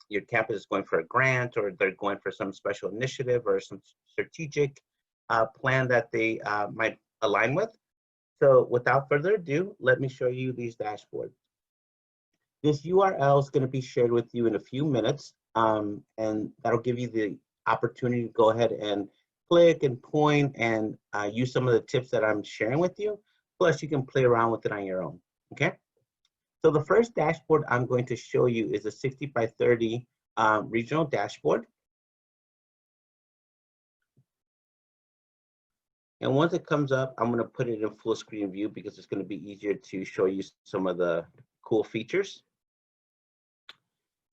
your campus is going for a grant or they're going for some special initiative or some strategic plan that they might align with. So without further ado, let me show you these dashboards. This URL is going to be shared with you in a few minutes, and that'll give you the opportunity to go ahead and click and point and use some of the tips that I'm sharing with you. Plus, you can play around with it on your own, okay? So the first dashboard I'm going to show you is a 60 by 30 regional dashboard. And once it comes up, I'm going to put it in full screen view because it's going to be easier to show you some of the cool features.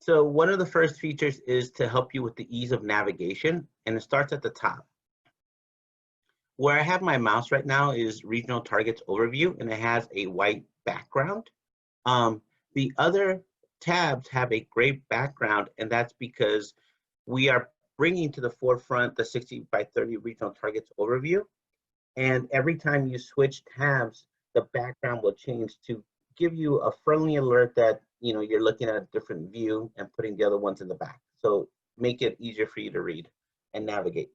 So one of the first features is to help you with the ease of navigation, and it starts at the top. Where I have my mouse right now is Regional Targets Overview, and it has a white background. The other tabs have a gray background, and that's because we are bringing to the forefront the 60 by 30 Regional Targets Overview. And every time you switch tabs, the background will change to give you a friendly alert that you're looking at a different view and putting the other ones in the back. So make it easier for you to read and navigate.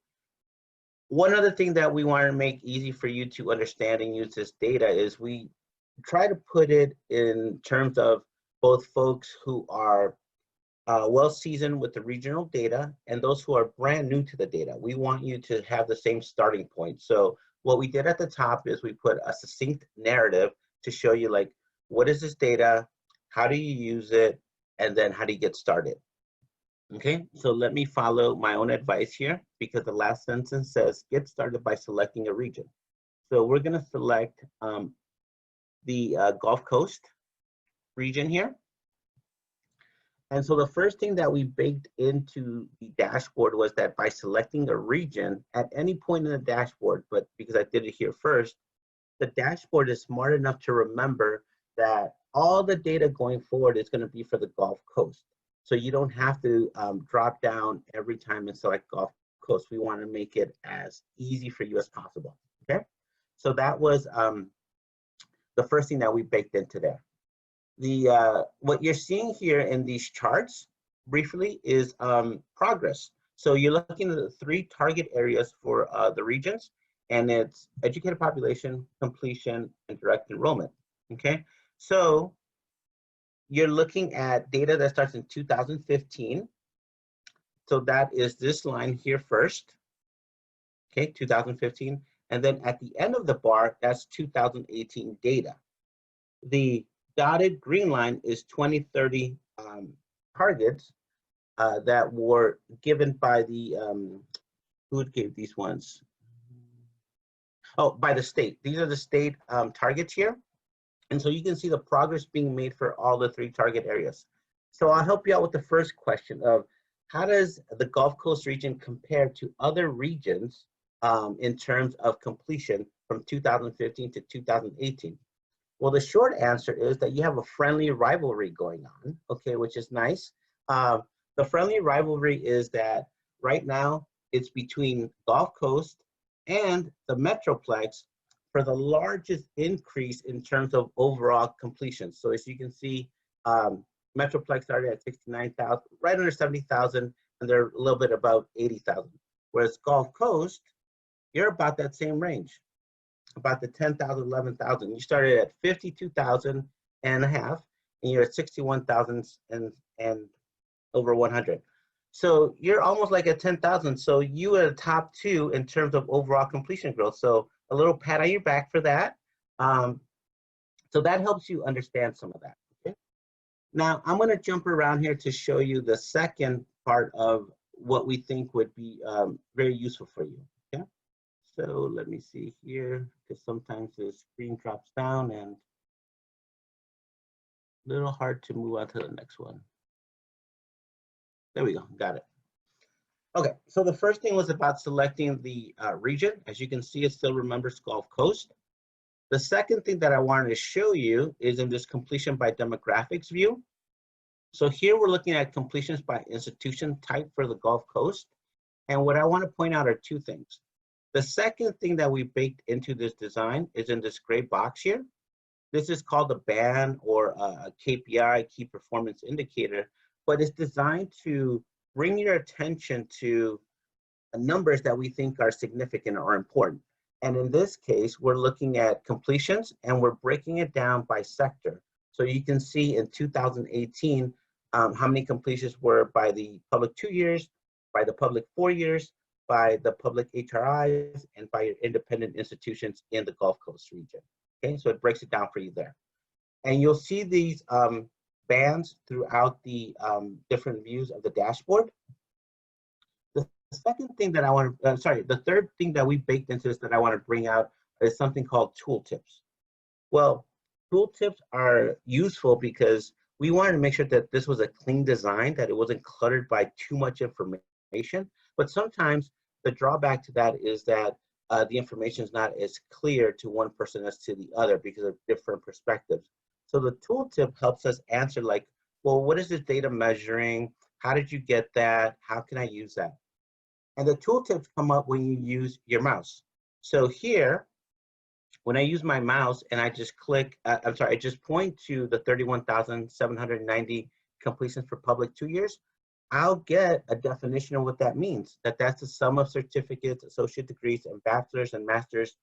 One other thing that we want to make easy for you to understand and use this data is we try to put it in terms of both folks who are well seasoned with the regional data and those who are brand new to the data. We want you to have the same starting point. So what we did at the top is we put a succinct narrative to show you what is this data, how do you use it, and then how do you get started. Okay, so let me follow my own advice here because the last sentence says get started by selecting a region. So we're going to select the Gulf Coast region here. And so the first thing that we baked into the dashboard was that by selecting a region at any point in the dashboard, but because I did it here first, the dashboard is smart enough to remember that all the data going forward is going to be for the Gulf Coast. So you don't have to drop down every time and select Gulf Coast. We want to make it as easy for you as possible, okay? So that was the first thing that we baked into there. What you're seeing here in these charts briefly is progress. So you're looking at the 3 target areas for the regions, and it's educated population, completion, and direct enrollment. Okay, so you're looking at data that starts in 2015. So that is this line here first. Okay, 2015. And then at the end of the bar, that's 2018 data. The dotted green line is 2030 targets that were given by the, who gave these ones? Oh, by the state. These are the state targets here. And so you can see the progress being made for all the 3 target areas. So I'll help you out with the first question of how does the Gulf Coast region compare to other regions in terms of completion from 2015 to 2018? Well, the short answer is that you have a friendly rivalry going on, okay, which is nice. The friendly rivalry is that right now it's between Gulf Coast and the Metroplex for the largest increase in terms of overall completion. So as you can see, Metroplex started at 69,000, right under 70,000, and they're a little bit above 80,000. Whereas Gulf Coast, you're about that same range, about the 10,000, 11,000. You started at 52,000 and a half, and you're at 61,000 and over 100. So you're almost like at 10,000. So you are the top 2 in terms of overall completion growth. So a little pat on your back for that. So that helps you understand some of that. Okay. Now I'm going to jump around here to show you the second part of what we think would be very useful for you. Okay. So let me see here, because sometimes the screen drops down and a little hard to move on to the next one. There we go, got it. Okay, so the first thing was about selecting the region. As you can see, it still remembers Gulf Coast. The second thing that I wanted to show you is in this completion by demographics view. So here we're looking at completions by institution type for the Gulf Coast. And what I want to point out are 2 things. The second thing that we baked into this design is in this gray box here. This is called a BAN or a KPI, key performance indicator, but it's designed to bring your attention to numbers that we think are significant or important. And in this case, we're looking at completions and we're breaking it down by sector. So you can see in 2018, how many completions were by the public 2 years, by the public 4 years, by the public HRIs, and by your independent institutions in the Gulf Coast region. Okay, so it breaks it down for you there. And you'll see these bands throughout the different views of the dashboard. The second thing that I want to, the third thing that we baked into this that I want to bring out is something called tooltips. Well, tooltips are useful because we wanted to make sure that this was a clean design, that it wasn't cluttered by too much information. But sometimes the drawback to that is that the information is not as clear to one person as to the other because of different perspectives. So the tooltip helps us answer like, well, what is this data measuring? How did you get that? How can I use that? And the tooltips come up when you use your mouse. So here, when I use my mouse and I just click, I just point to the 31,790 completions for public 2 years, I'll get a definition of what that means, that that's the sum of certificates, associate degrees, and bachelor's and master's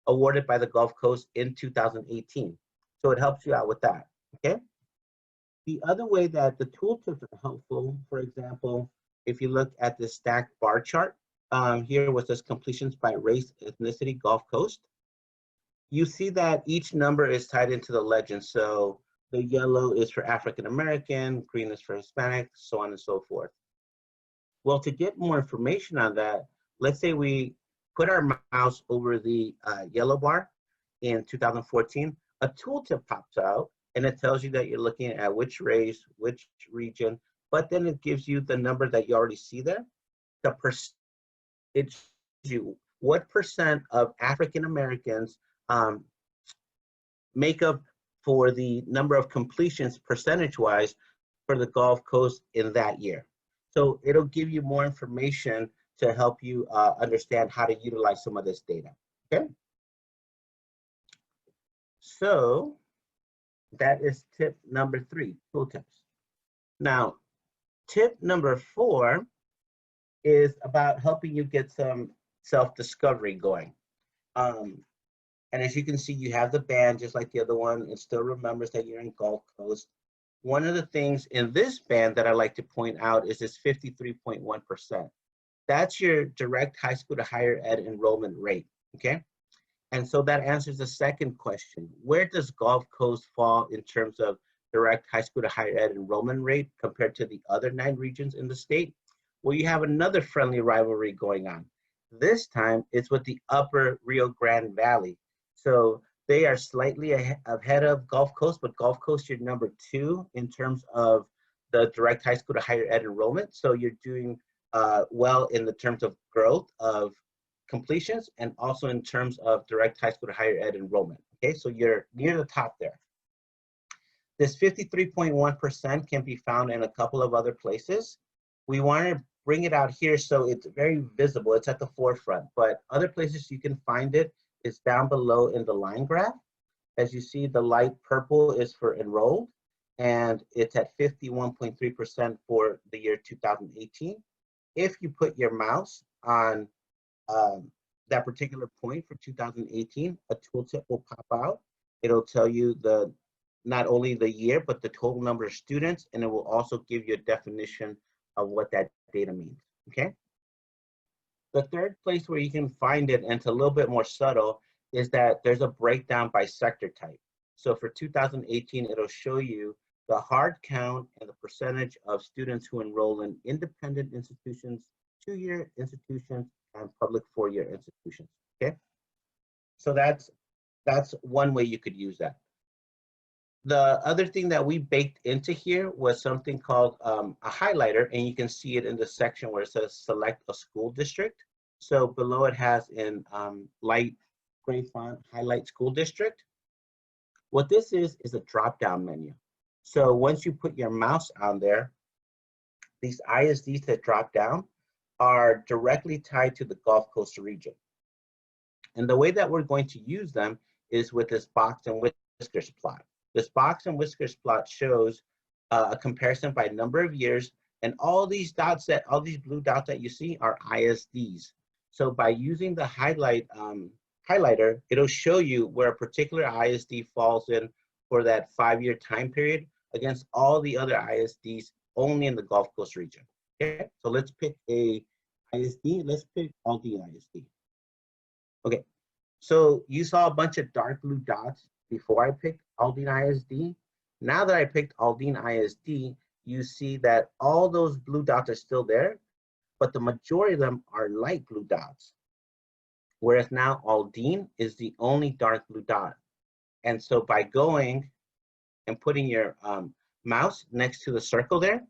awarded by the Gulf Coast in 2018. So it helps you out with that, okay? The other way that the tooltips are helpful, for example, if you look at the stacked bar chart, here with this completions by race, ethnicity, Gulf Coast, you see that each number is tied into the legend. So the yellow is for African American, green is for Hispanic, so on and so forth. Well, to get more information on that, let's say we put our mouse over the yellow bar in 2014, a tooltip pops out and it tells you that you're looking at which race, which region, but then it gives you the number that you already see there. It shows you what percent of African Americans make up for the number of completions percentage-wise for the Gulf Coast in that year. So it'll give you more information to help you understand how to utilize some of this data, okay? So that is tip number 3, tooltips. Now, Tip number 4 is about helping you get some self-discovery going. And as you can see, you have the band just like the other one. It still remembers that you're in Gulf Coast. One of the things in this band that I like to point out is this 53.1%. That's your direct high school to higher ed enrollment rate, okay? And so that answers the second question. Where does Gulf Coast fall in terms of direct high school to higher ed enrollment rate compared to the other 9 regions in the state? Well, you have another friendly rivalry going on. This time it's with the upper Rio Grande Valley. So they are slightly ahead of Gulf Coast, but Gulf Coast, you're number 2 in terms of the direct high school to higher ed enrollment. So you're doing well in the terms of growth of completions and also in terms of direct high school to higher ed enrollment. Okay, so you're near the top there. This 53.1% can be found in a couple of other places. We want to bring it out here so it's very visible. It's at the forefront, but other places you can find it is down below in the line graph. As you see, the light purple is for enrolled, and it's at 51.3% for the year 2018. If you put your mouse on that particular point for 2018, a tooltip will pop out. It'll tell you not only the year, but the total number of students, and it will also give you a definition of what that data means, okay? The third place where you can find it, and it's a little bit more subtle, is that there's a breakdown by sector type. So for 2018, it'll show you the hard count and the percentage of students who enroll in independent institutions, 2-year institutions, and public 4-year institutions, okay? So that's one way you could use that. The other thing that we baked into here was something called a highlighter, and you can see it in the section where it says select a school district. So below it has in light gray font, highlight school district. What this is a drop-down menu. So once you put your mouse on there, these ISDs that drop down are directly tied to the Gulf Coast region. And the way that we're going to use them is with this box and whiskers plot. This box and whiskers plot shows a comparison by number of years, and all these blue dots that you see are ISDs. So by using the highlighter, it'll show you where a particular ISD falls in for that 5-year time period against all the other ISDs only in the Gulf Coast region. Okay, so let's pick a ISD. Let's pick Aldine ISD. Okay, so you saw a bunch of dark blue dots before I picked Aldine ISD. Now that I picked Aldine ISD, you see that all those blue dots are still there, but the majority of them are light blue dots. Whereas now Aldine is the only dark blue dot. And so by going and putting your mouse next to the circle there,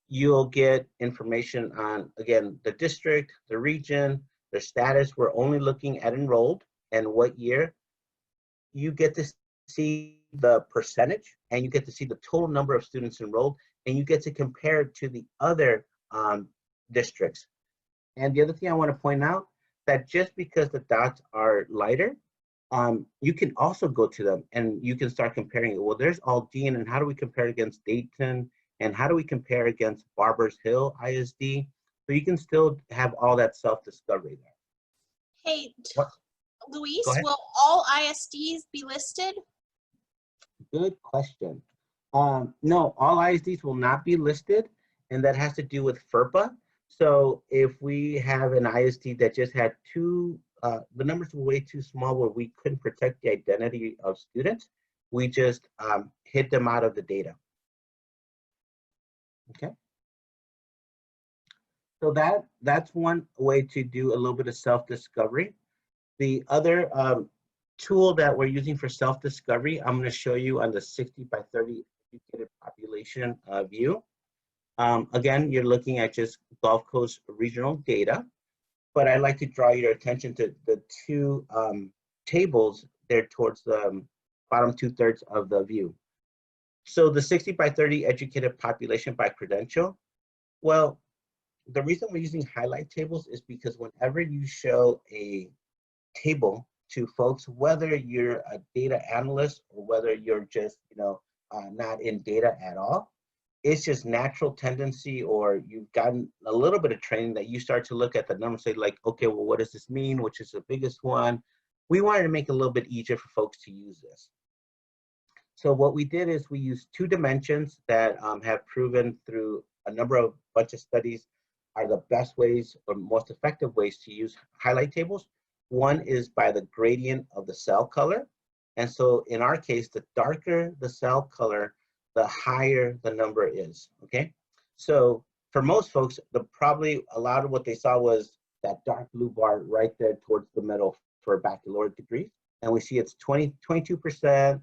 you'll get information on, again, the district, the region, their status. We're only looking at enrolled and what year. You get to see the percentage, and you get to see the total number of students enrolled, and you get to compare it to the other districts. And the other thing I want to point out, that just because the dots are lighter, you can also go to them and you can start comparing it. Well, there's Aldine, and how do we compare against Dayton? And how do we compare against Barbers Hill ISD? So you can still have all that self-discovery there. Hey, Luis, Go ahead. will all ISDs be listed? Good question. No, all ISDs will not be listed, and that has to do with FERPA. So if we have an ISD that just had the numbers were way too small where we couldn't protect the identity of students, we just hit them out of the data. Okay. So that's one way to do a little bit of self-discovery. The other tool that we're using for self-discovery, I'm going to show you on the 60 by 30 educated population view. Again, you're looking at just Gulf Coast regional data, but I'd like to draw your attention to the 2 tables there towards the bottom 2/3 of the view. So the 60 by 30 educated population by credential, well, the reason we're using highlight tables is because whenever you show a table to folks, whether you're a data analyst or whether you're just not in data at all, it's just natural tendency, or you've gotten a little bit of training that you start to look at the numbers, say like, okay, well, what does this mean? Which is the biggest one? We wanted to make it a little bit easier for folks to use this. So what we did is we used 2 dimensions that have proven through a bunch of studies are the best ways or most effective ways to use highlight tables. One is by the gradient of the cell color. And so in our case, the darker the cell color, the higher the number is, okay? So for most folks, probably a lot of what they saw was that dark blue bar right there towards the middle for baccalaureate degrees. And we see it's 22%, 23%,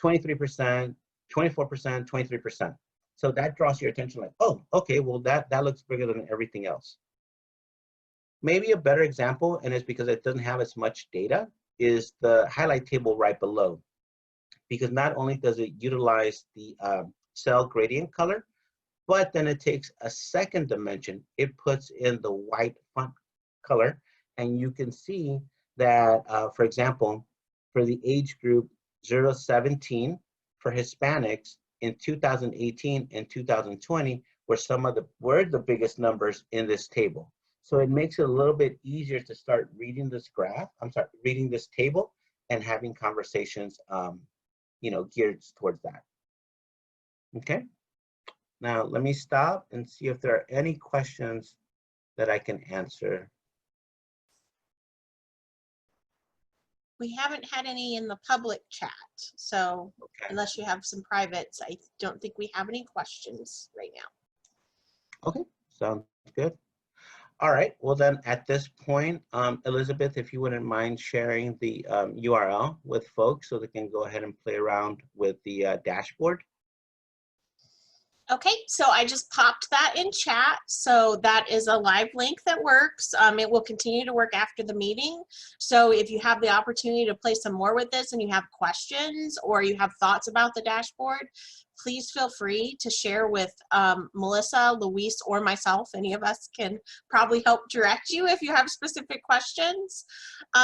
24%, 23%. So that draws your attention like, oh, okay, well, that looks bigger than everything else. Maybe a better example, and it's because it doesn't have as much data, is the highlight table right below. Because not only does it utilize the cell gradient color, but then it takes a second dimension. It puts in the white font color, and you can see that, for example, for the age group 0-17 for Hispanics in 2018 and 2020 were the biggest numbers in this table. So it makes it a little bit easier to start reading this reading this table and having conversations, geared towards that. Okay. Now let me stop and see if there are any questions that I can answer. We haven't had any in the public chat, so Okay. unless you have some privates, I don't think we have any questions right now. Okay, sounds good. All right, well then at this point, Elizabeth, if you wouldn't mind sharing the URL with folks so they can go ahead and play around with the dashboard. Okay, so I just popped that in chat. So that is a live link that works. It will continue to work after the meeting. So if you have the opportunity to play some more with this and you have questions or you have thoughts about the dashboard, please feel free to share with Melissa, Luis, or myself. Any of us can probably help direct you if you have specific questions.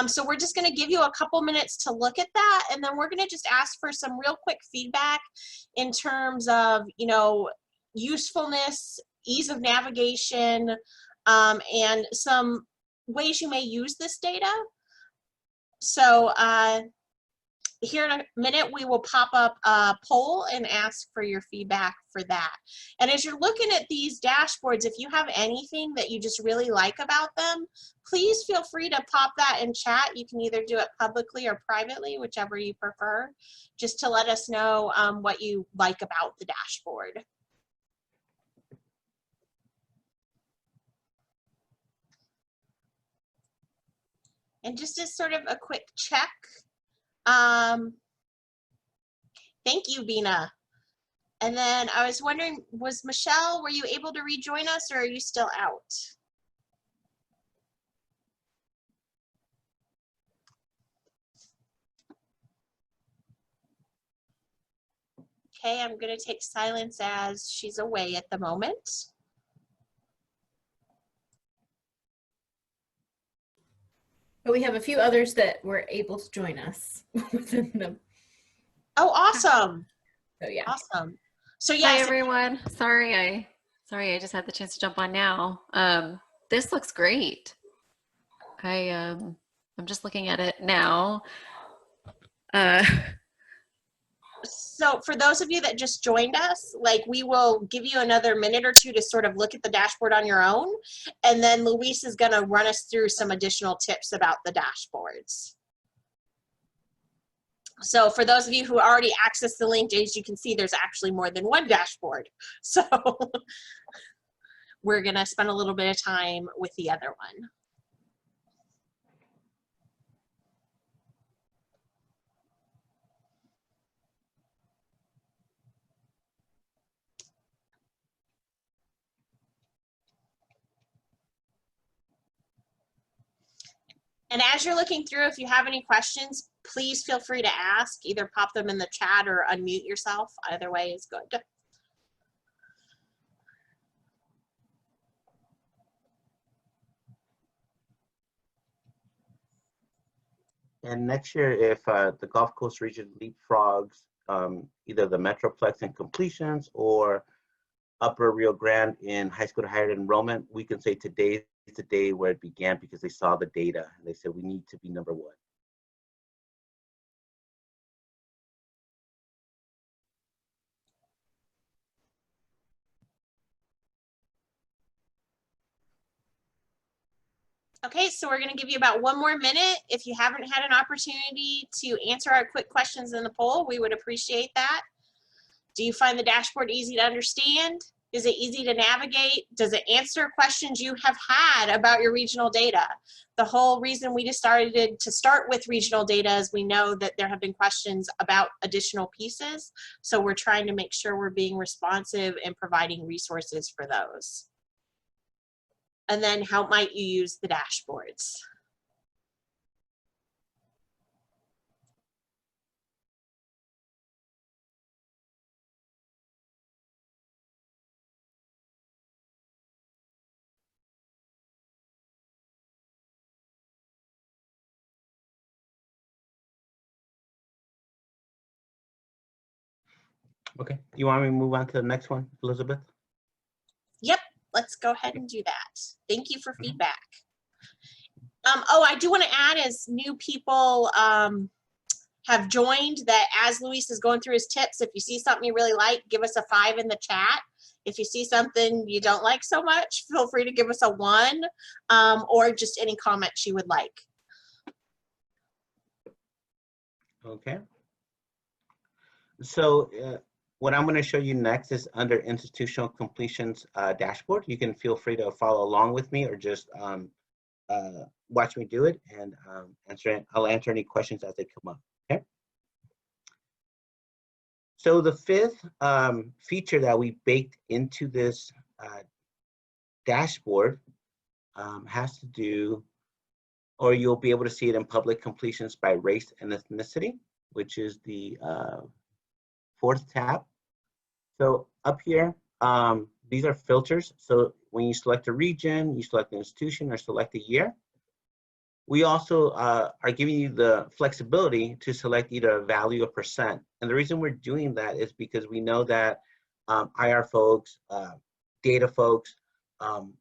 So we're just gonna give you a couple minutes to look at that, and then we're gonna just ask for some real quick feedback in terms of, usefulness, ease of navigation, and some ways you may use this data. So here in a minute, we will pop up a poll and ask for your feedback for that. And as you're looking at these dashboards, if you have anything that you just really like about them, please feel free to pop that in chat. You can either do it publicly or privately, whichever you prefer, just to let us know what you like about the dashboard. And just as sort of a quick check, thank you, Bina. And then I was wondering, was Michelle, were you able to rejoin us or are you still out? Okay, I'm gonna take silence as she's away at the moment. But we have a few others that were able to join us within them. Oh, awesome. So yeah. Awesome. So Hi yes, everyone. Sorry I just had the chance to jump on now. This looks great. I'm just looking at it now. so for those of you that just joined us, like we will give you another minute or two to sort of look at the dashboard on your own. And then Luis is gonna run us through some additional tips about the dashboards. So for those of you who already accessed the link, as you can see, there's actually more than one dashboard. So we're gonna spend a little bit of time with the other one. And as you're looking through, if you have any questions, please feel free to ask. Either pop them in the chat or unmute yourself. Either way is good. And next year, if the Gulf Coast region leapfrogs either the Metroplex and completions or Upper Rio Grande in high school to higher ed enrollment, we can say today is the day where it began because they saw the data. They said we need to be number one. Okay, so we're going to give you about 1 more minute. If you haven't had an opportunity to answer our quick questions in the poll, we would appreciate that. Do you find the dashboard easy to understand? Is it easy to navigate? Does it answer questions you have had about your regional data? The whole reason we decided to start with regional data is we know that there have been questions about additional pieces. So we're trying to make sure we're being responsive and providing resources for those. And then how might you use the dashboards? Okay, you want me to move on to the next one, Elizabeth? Yep, let's go ahead and do that. Thank you for feedback. Oh, I do want to add, as new people have joined, that as Luis is going through his tips, if you see something you really like, give us a 5 in the chat. If you see something you don't like so much, feel free to give us a 1, or just any comments you would like. Okay. So what I'm going to show you next is under institutional completions dashboard. You can feel free to follow along with me or just watch me do it, and I'll answer any questions as they come up. Okay. So the 5th feature that we baked into this dashboard has to do, or you'll be able to see it in public completions by race and ethnicity, which is the 4th tab. So up here, these are filters. So when you select a region, you select an institution or select a year. We also are giving you the flexibility to select either a value or percent. And the reason we're doing that is because we know that IR folks, data folks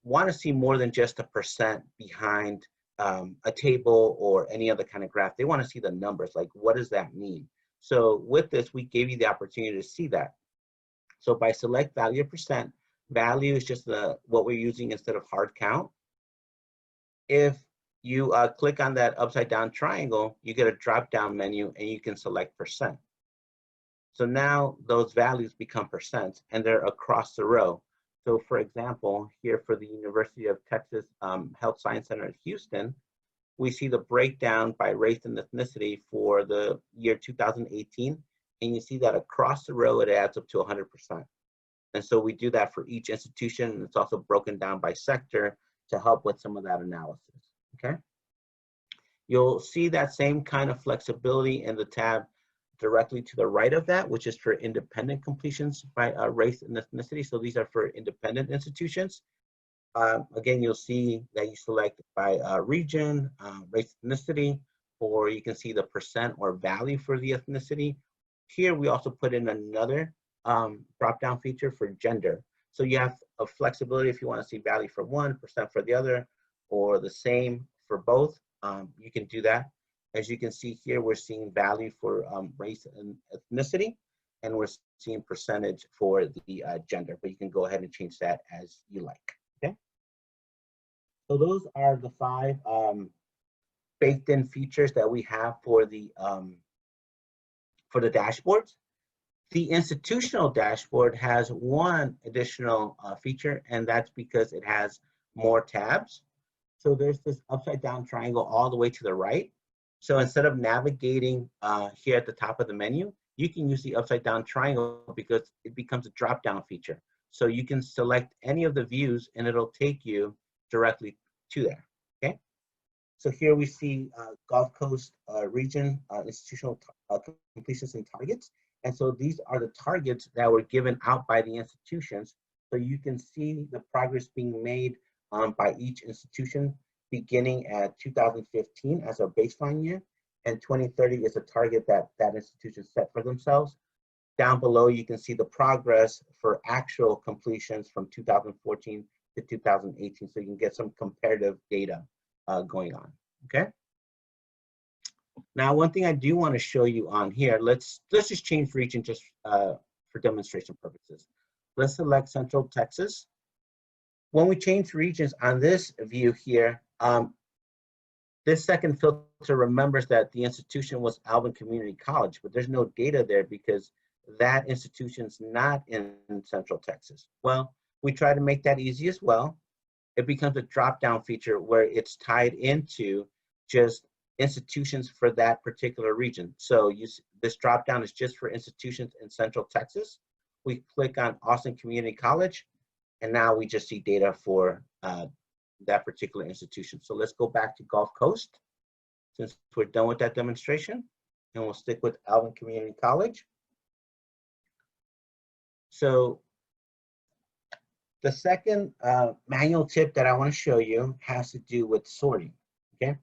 want to see more than just a percent behind a table or any other kind of graph. They want to see the numbers, like what does that mean? So with this, we gave you the opportunity to see that. So by select value or percent, value is just what we're using instead of hard count. If you click on that upside down triangle, you get a drop down menu and you can select percent. So now those values become percents and they're across the row. So for example, here for the University of Texas Health Science Center at Houston, we see the breakdown by race and ethnicity for the year 2018. And you see that across the row, it adds up to 100%. And so we do that for each institution, and it's also broken down by sector to help with some of that analysis, okay? You'll see that same kind of flexibility in the tab directly to the right of that, which is for independent completions by race and ethnicity. So these are for independent institutions. Again, you'll see that you select by region, race, ethnicity, or you can see the percent or value for the ethnicity. Here, we also put in another drop-down feature for gender. So you have a flexibility if you want to see value for one, percent for the other, or the same for both. You can do that. As you can see here, we're seeing value for race and ethnicity, and we're seeing percentage for the gender, but you can go ahead and change that as you like, okay? So those are the 5 baked in features that we have for the dashboards. The institutional dashboard has one additional feature, and that's because it has more tabs. So there's this upside down triangle all the way to the right. So instead of navigating here at the top of the menu, you can use the upside down triangle because it becomes a drop down feature. So you can select any of the views and it'll take you directly to there, okay? So here we see Gulf Coast region institutional completions and targets. And so these are the targets that were given out by the institutions. So you can see the progress being made by each institution beginning at 2015 as a baseline year, and 2030 is a target that that institution set for themselves. down below, you can see the progress for actual completions from 2014 to 2018. So you can get some comparative data going on, okay? Now, one thing I do want to show you on here, let's just change region just for demonstration purposes. Let's select Central Texas. When we change regions on this view here, this second filter remembers that the institution was Alvin Community College, but there's no data there because that institution's not in Central Texas. Well, we try to make that easy as well. It becomes a drop-down feature where it's tied into just institutions for that particular region. So this drop-down is just for institutions in Central Texas. We click on Austin Community College, and now we just see data for that particular institution. So let's go back to Gulf Coast, since we're done with that demonstration, and we'll stick with Alvin Community College. So the second manual tip that I want to show you has to do with sorting, okay?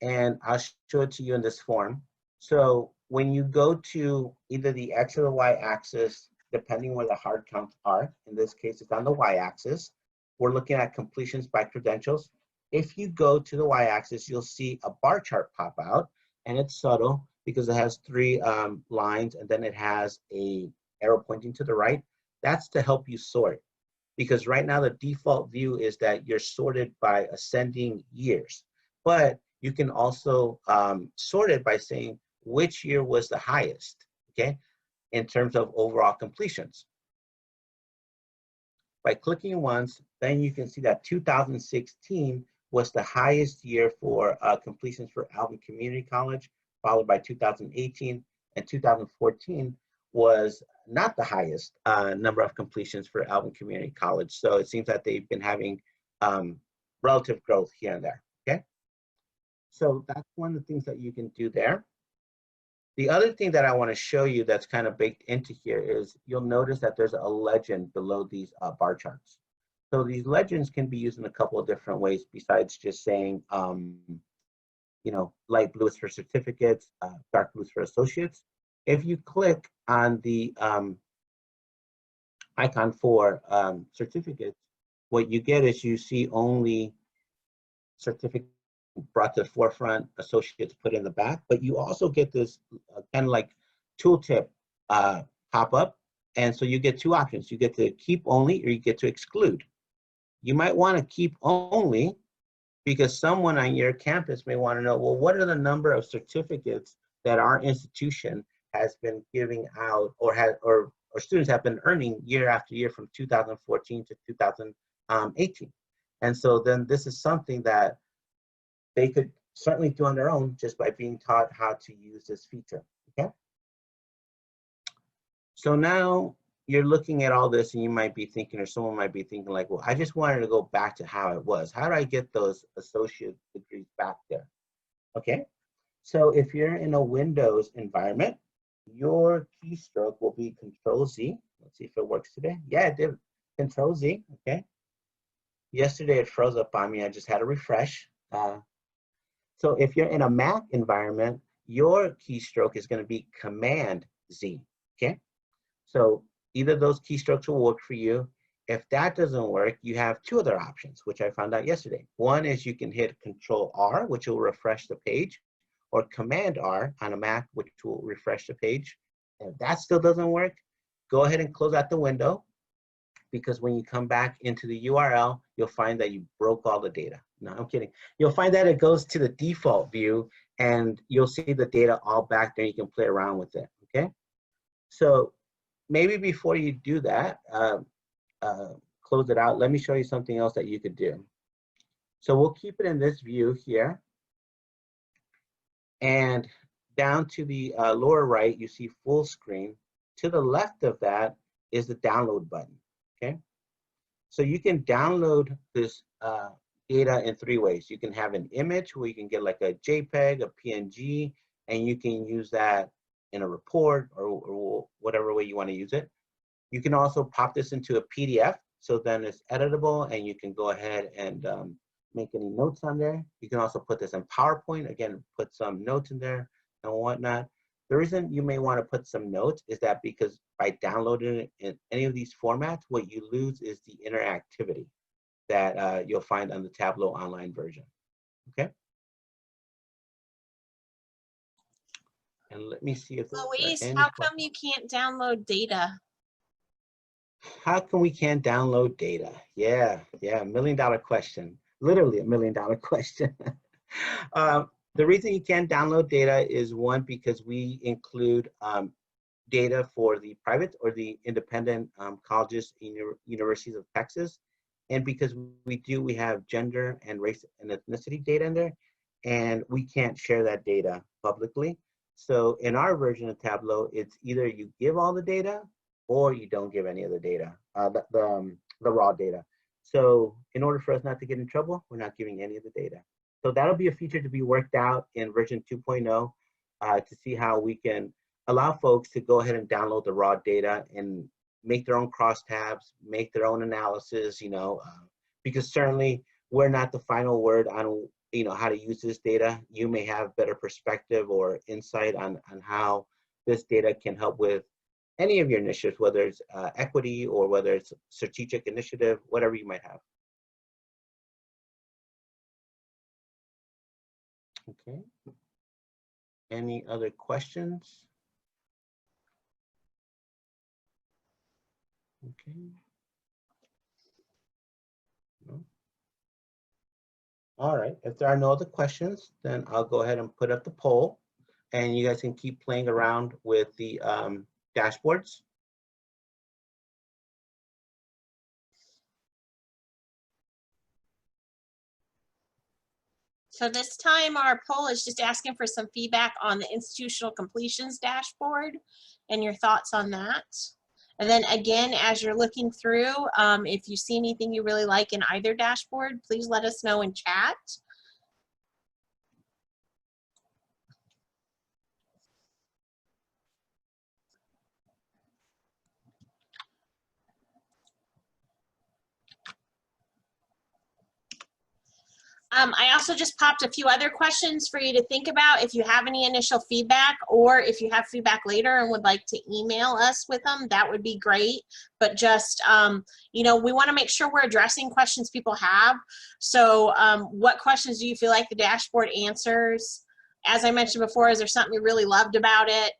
And I'll show it to you in this form. So when you go to either the X or the Y axis, depending where the hard counts are, in this case, it's on the Y axis, we're looking at completions by credentials. If you go to the Y axis, you'll see a bar chart pop out, and it's subtle because it has 3 lines, and then it has a arrow pointing to the right. That's to help you sort, because right now the default view is that you're sorted by ascending years, but you can also sort it by saying which year was the highest, okay, in terms of overall completions. By clicking once, then you can see that 2016 was the highest year for completions for Alvin Community College, followed by 2018, and 2014 was not the highest number of completions for Alvin Community College. So it seems that they've been having relative growth here and there, okay? So that's one of the things that you can do there. The other thing that I want to show you that's kind of baked into here is you'll notice that there's a legend below these bar charts. So these legends can be used in a couple of different ways besides just saying, you know, light blue is for certificates, dark blue is for associates. If you click on the icon for certificates, what you get is you see only certificate brought to the forefront, associates put in the back, but you also get this kind of like tooltip pop up. And so you get 2 options. You get to keep only, or you get to exclude. You might want to keep only because someone on your campus may want to know, well, what are the number of certificates that our institution has been giving out or students have been earning year after year from 2014 to 2018. And so then this is something that they could certainly do on their own just by being taught how to use this feature, okay? So now you're looking at all this and you might be thinking, or someone might be thinking like, well, I just wanted to go back to how it was. How do I get those associate degrees back there? Okay, so if you're in a Windows environment, your keystroke will be Control-Z. Let's see if it works today. Yeah, it did. Control-Z, okay. Yesterday it froze up on me. I just had a refresh. So if you're in a Mac environment, your keystroke is going to be Command-Z, okay? So either of those keystrokes will work for you. If that doesn't work, you have 2 other options, which I found out yesterday. One is you can hit Control-R, which will refresh the page, or Command-R on a Mac, which will refresh the page. And if that still doesn't work, go ahead and close out the window, because when you come back into the URL, you'll find that you broke all the data. No, I'm kidding. You'll find that it goes to the default view and you'll see the data all back there. You can play around with it, okay? So maybe before you do that, close it out, let me show you something else that you could do. So we'll keep it in this view here. And down to the lower right, you see full screen. To the left of that is the download button, okay? So you can download this data in 3 ways. You can have an image where you can get like a JPEG, a PNG, and you can use that in a report or whatever way you want to use it. You can also pop this into a PDF, so then it's editable and you can go ahead and make any notes on there. You can also put this in PowerPoint, again, put some notes in there and whatnot. The reason you may want to put some notes is that because by downloading it in any of these formats, what you lose is the interactivity that you'll find on the Tableau online version, okay? And let me see if there's Luis, any how questions. come you can't download data? How come we can't download data? Yeah, $1 million question. Literally $1 million question. The reason you can't download data is one, because we include data for the private or the independent colleges and universities of Texas. And because we have gender and race and ethnicity data in there, and we can't share that data publicly. So in our version of Tableau, it's either you give all the data or you don't give any of the data, the raw data. So in order for us not to get in trouble, we're not giving any of the data. So that'll be a feature to be worked out in version 2.0 to see how we can allow folks to go ahead and download the raw data and make their own crosstabs, make their own analysis, you know, because certainly we're not the final word on, you know, how to use this data. You may have better perspective or insight on how this data can help with any of your initiatives, whether it's equity or whether it's strategic initiative, whatever you might have. Okay. Any other questions? Okay. No. All right. If there are no other questions, then I'll go ahead and put up the poll, and you guys can keep playing around with the dashboards. So this time our poll is just asking for some feedback on the institutional completions dashboard and your thoughts on that. And then again, as you're looking through, if you see anything you really like in either dashboard, please let us know in chat. I also just popped a few other questions for you to think about if you have any initial feedback, or if you have feedback later and would like to email us with them, that would be great. But just, you know, we want to make sure we're addressing questions people have. So what questions do you feel like the dashboard answers? As I mentioned before, is there something you really loved about it?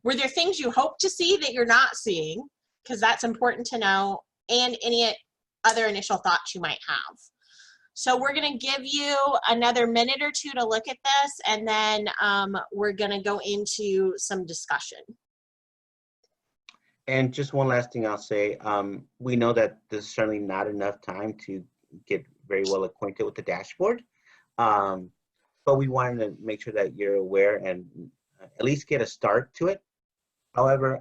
Were there things you hope to see that you're not seeing? Because that's important to know, and any other initial thoughts you might have. So we're going to give you another minute or two to look at this, and then we're going to go into some discussion. And just one last thing I'll say, we know that there's certainly not enough time to get very well acquainted with the dashboard, but we wanted to make sure that you're aware and at least get a start to it. However,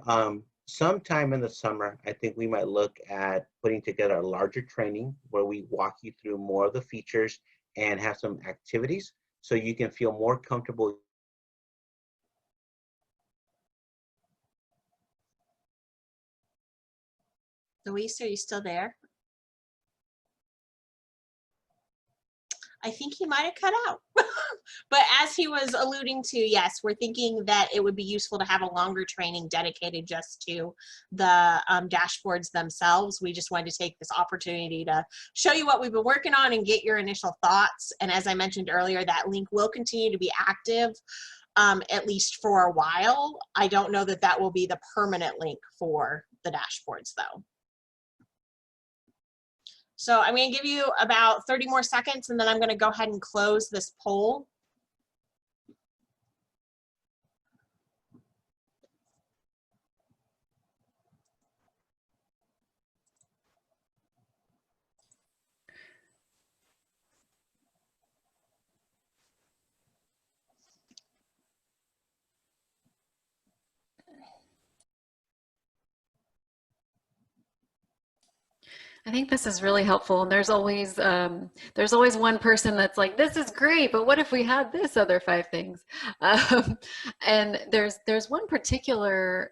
sometime in the summer, I think we might look at putting together a larger training where we walk you through more of the features and have some activities so you can feel more comfortable. Luis, are you still there? I think he might have cut out. But as he was alluding to, yes, we're thinking that it would be useful to have a longer training dedicated just to the dashboards themselves. We just wanted to take this opportunity to show you what we've been working on and get your initial thoughts. And as I mentioned earlier, that link will continue to be active at least for a while. I don't know that that will be the permanent link for the dashboards though. So I'm going to give you about 30 more seconds, and then I'm going to go ahead and close this poll. I think this is really helpful, and there's always one person that's like, this is great, but what if we had this other 5 things? And there's one particular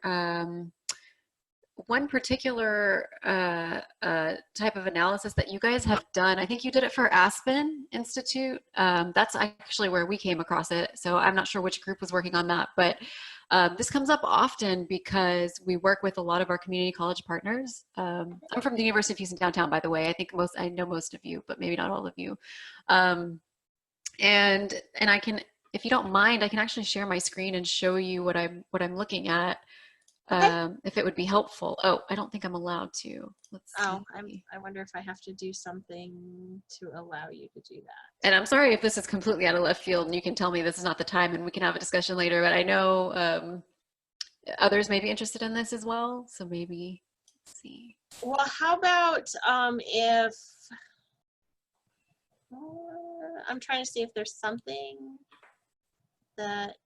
one particular type of analysis that you guys have done. I think you did it for Aspen Institute. That's actually where we came across it. So I'm not sure which group was working on that, but this comes up often because we work with a lot of our community college partners. I'm from the University of Houston downtown, by the way. I know most of you, but maybe not all of you. And I can, if you don't mind, I can actually share my screen and show you what I'm looking at. If it would be helpful. Oh, I don't think I'm allowed to. Let's see. Oh, I wonder if I have to do something to allow you to do that. And I'm sorry if this is completely out of left field and you can tell me this is not the time and we can have a discussion later, but I know others may be interested in this as well. So maybe, let's see. Well, how about if, I'm trying to see if there's something that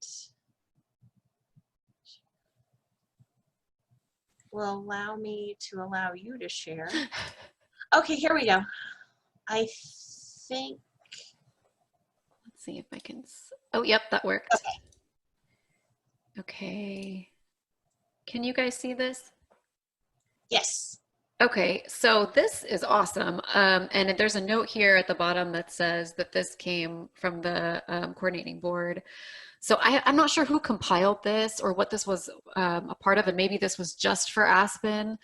will allow me to allow you to share. Okay, here we go. I think. Let's see if I can. Oh, yep, that worked. Okay. Okay. Can you guys see this? Yes. Okay, so this is awesome. And there's a note here at the bottom that says that this came from the coordinating board. So I'm not sure who compiled this or what this was a part of, and maybe this was just for Aspen,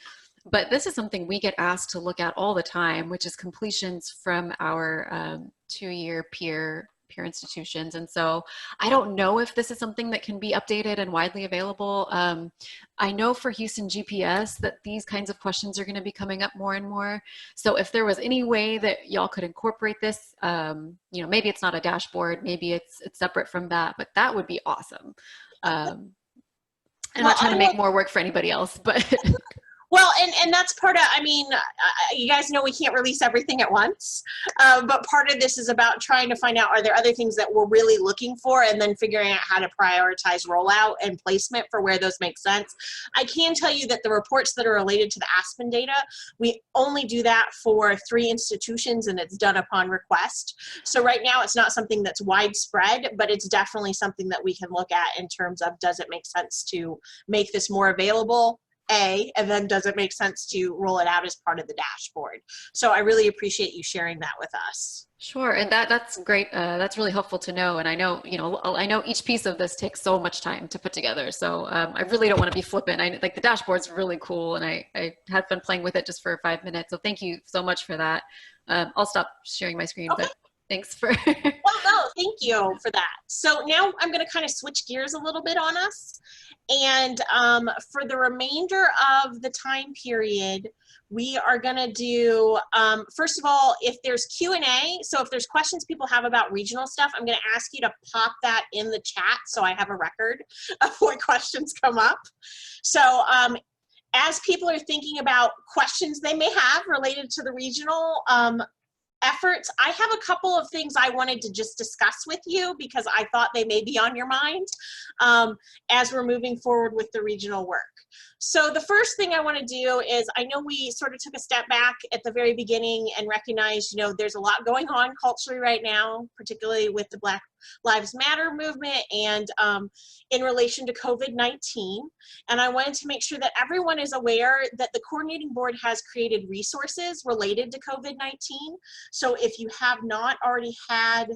but this is something we get asked to look at all the time, which is completions from our 2-year peer institutions. And so I don't know if this is something that can be updated and widely available. I know for Houston GPS that these kinds of questions are going to be coming up more and more. So if there was any way that y'all could incorporate this, you know, maybe it's not a dashboard, maybe it's separate from that, but that would be awesome. I'm not trying to make more work for anybody else, but Well, and that's part of, I mean, you guys know we can't release everything at once, but part of this is about trying to find out, are there other things that we're really looking for, and then figuring out how to prioritize rollout and placement for where those make sense. I can tell you that the reports that are related to the Aspen data, we only do that for 3 institutions, and it's done upon request. So right now it's not something that's widespread, but it's definitely something that we can look at in terms of, does it make sense to make this more available? And then does it make sense to roll it out as part of the dashboard? So I really appreciate you sharing that with us. Sure, and that's great. That's really helpful to know. And I know, you know, I know each piece of this takes so much time to put together. So I really don't want to be flippant. Like the dashboard's really cool, and I had fun playing with it just for 5 minutes. So thank you so much for that. I'll stop sharing my screen, Okay. but thanks for. Well, no, thank you for that. So now I'm going to kind of switch gears a little bit on us. And for the remainder of the time period, we are going to do, first of all, if there's Q&A, so if there's questions people have about regional stuff, I'm going to ask you to pop that in the chat so I have a record of what questions come up. So as people are thinking about questions they may have related to the regional efforts, I have a couple of things I wanted to just discuss with you because I thought they may be on your mind as we're moving forward with the regional work. So the first thing I want to do is, I know we sort of took a step back at the very beginning and recognized, you know, there's a lot going on culturally right now, particularly with the Black Lives Matter movement and in relation to COVID-19. And I wanted to make sure that everyone is aware that the coordinating board has created resources related to COVID-19. So if you have not already had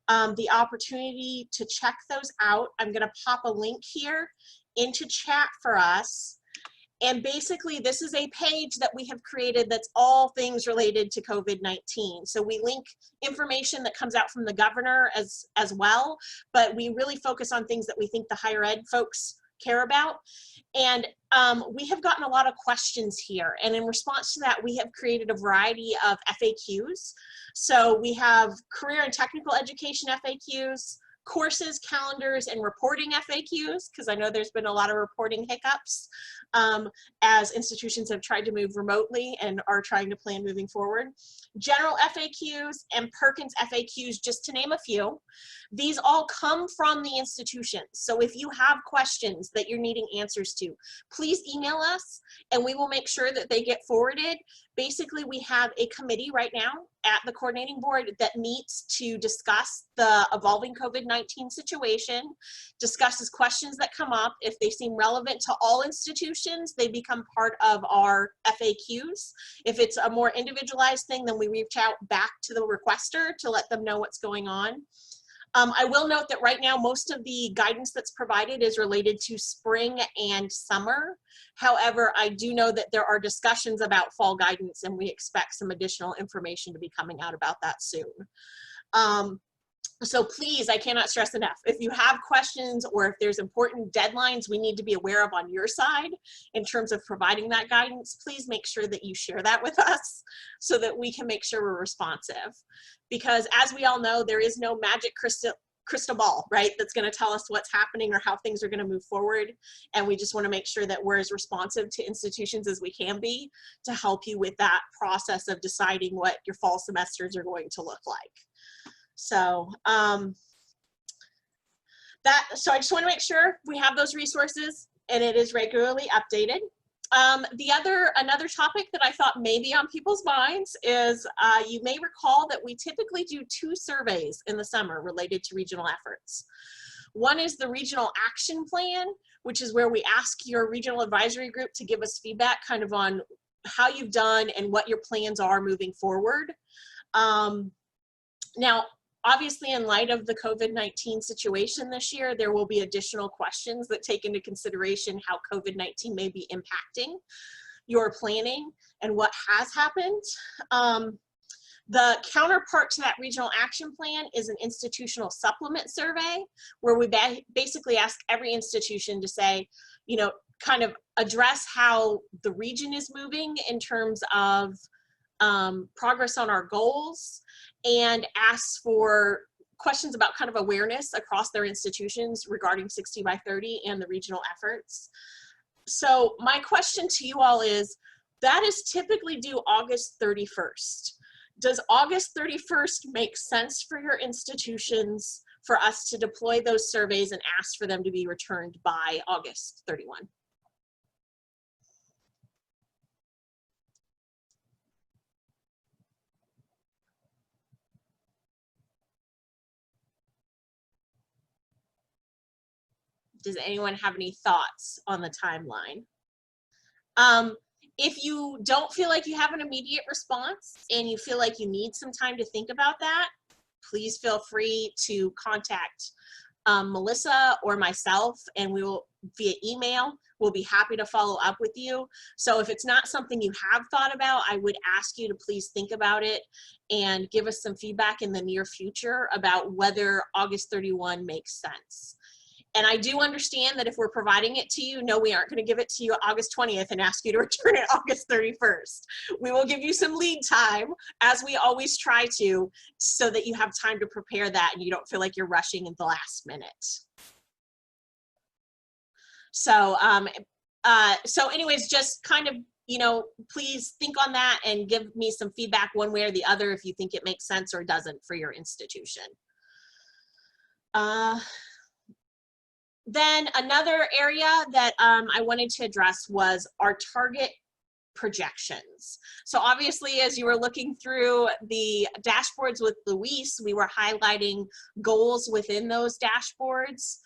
the opportunity to check those out, I'm going to pop a link here into chat for us. And basically, this is a page that we have created that's all things related to COVID-19. So we link information that comes out from the governor as well, but we really focus on things that we think the higher ed folks care about. And we have gotten a lot of questions here. And in response to that, we have created a variety of FAQs. So we have career and technical education FAQs, courses, calendars, and reporting FAQs, because I know there's been a lot of reporting hiccups as institutions have tried to move remotely and are trying to plan moving forward. General FAQs and Perkins FAQs, just to name a few. These all come from the institutions. So if you have questions that you're needing answers to, please email us and we will make sure that they get forwarded, basically we have a committee right now at the coordinating board that meets to discuss the evolving COVID-19 situation, discusses questions that come up. If they seem relevant to all institutions, they become part of our FAQs. If it's a more individualized thing, then we reach out back to the requester to let them know what's going on. I will note that right now, most of the guidance that's provided is related to spring and summer. However, I do know that there are discussions about fall guidance, and we expect some additional information to be coming out about that soon. So please, I cannot stress enough, if you have questions or if there's important deadlines we need to be aware of on your side in terms of providing that guidance, please make sure that you share that with us so that we can make sure we're responsive. Because as we all know, there is no magic crystal ball, right, that's going to tell us what's happening or how things are going to move forward. And we just want to make sure that we're as responsive to institutions as we can be to help you with that process of deciding what your fall semesters are going to look like. So so I just want to make sure we have those resources and it is regularly updated. Another topic that I thought may be on people's minds is you may recall that we typically do 2 surveys in the summer related to regional efforts. One is the regional action plan, which is where we ask your regional advisory group to give us feedback kind of on how you've done and what your plans are moving forward. Now, obviously, in light of the COVID-19 situation this year, there will be additional questions that take into consideration how COVID-19 may be impacting your planning and what has happened. The counterpart to that regional action plan is an institutional supplement survey where we basically ask every institution to say, you know, kind of address how the region is moving in terms of progress on our goals, and ask for questions about kind of awareness across their institutions regarding 60 by 30 and the regional efforts. So my question to you all is, that is typically due August 31st. Does August 31st make sense for your institutions for us to deploy those surveys and ask for them to be returned by August 31? Does anyone have any thoughts on the timeline? If you don't feel like you have an immediate response and you feel like you need some time to think about that, please feel free to contact Melissa or myself, and we will, via email, we'll be happy to follow up with you. So if it's not something you have thought about, I would ask you to please think about it and give us some feedback in the near future about whether August 31 makes sense. And I do understand that if we're providing it to you, no, we aren't going to give it to you August 20th and ask you to return it August 31st. We will give you some lead time, as we always try to, so that you have time to prepare that and you don't feel like you're rushing at the last minute. So, so anyways, just kind of, you know, please think on that and give me some feedback one way or the other if you think it makes sense or doesn't for your institution. Then another area that I wanted to address was our target projections. So obviously, as you were looking through the dashboards with Luis, we were highlighting goals within those dashboards.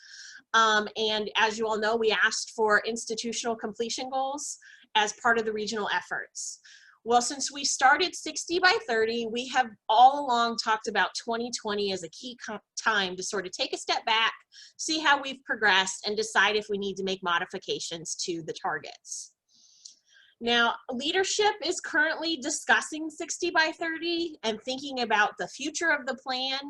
And as you all know, we asked for institutional completion goals as part of the regional efforts. Well, since we started 60 by 30, we have all along talked about 2020 as a key time to sort of take a step back, see how we've progressed, and decide if we need to make modifications to the targets. Now, leadership is currently discussing 60 by 30 and thinking about the future of the plan.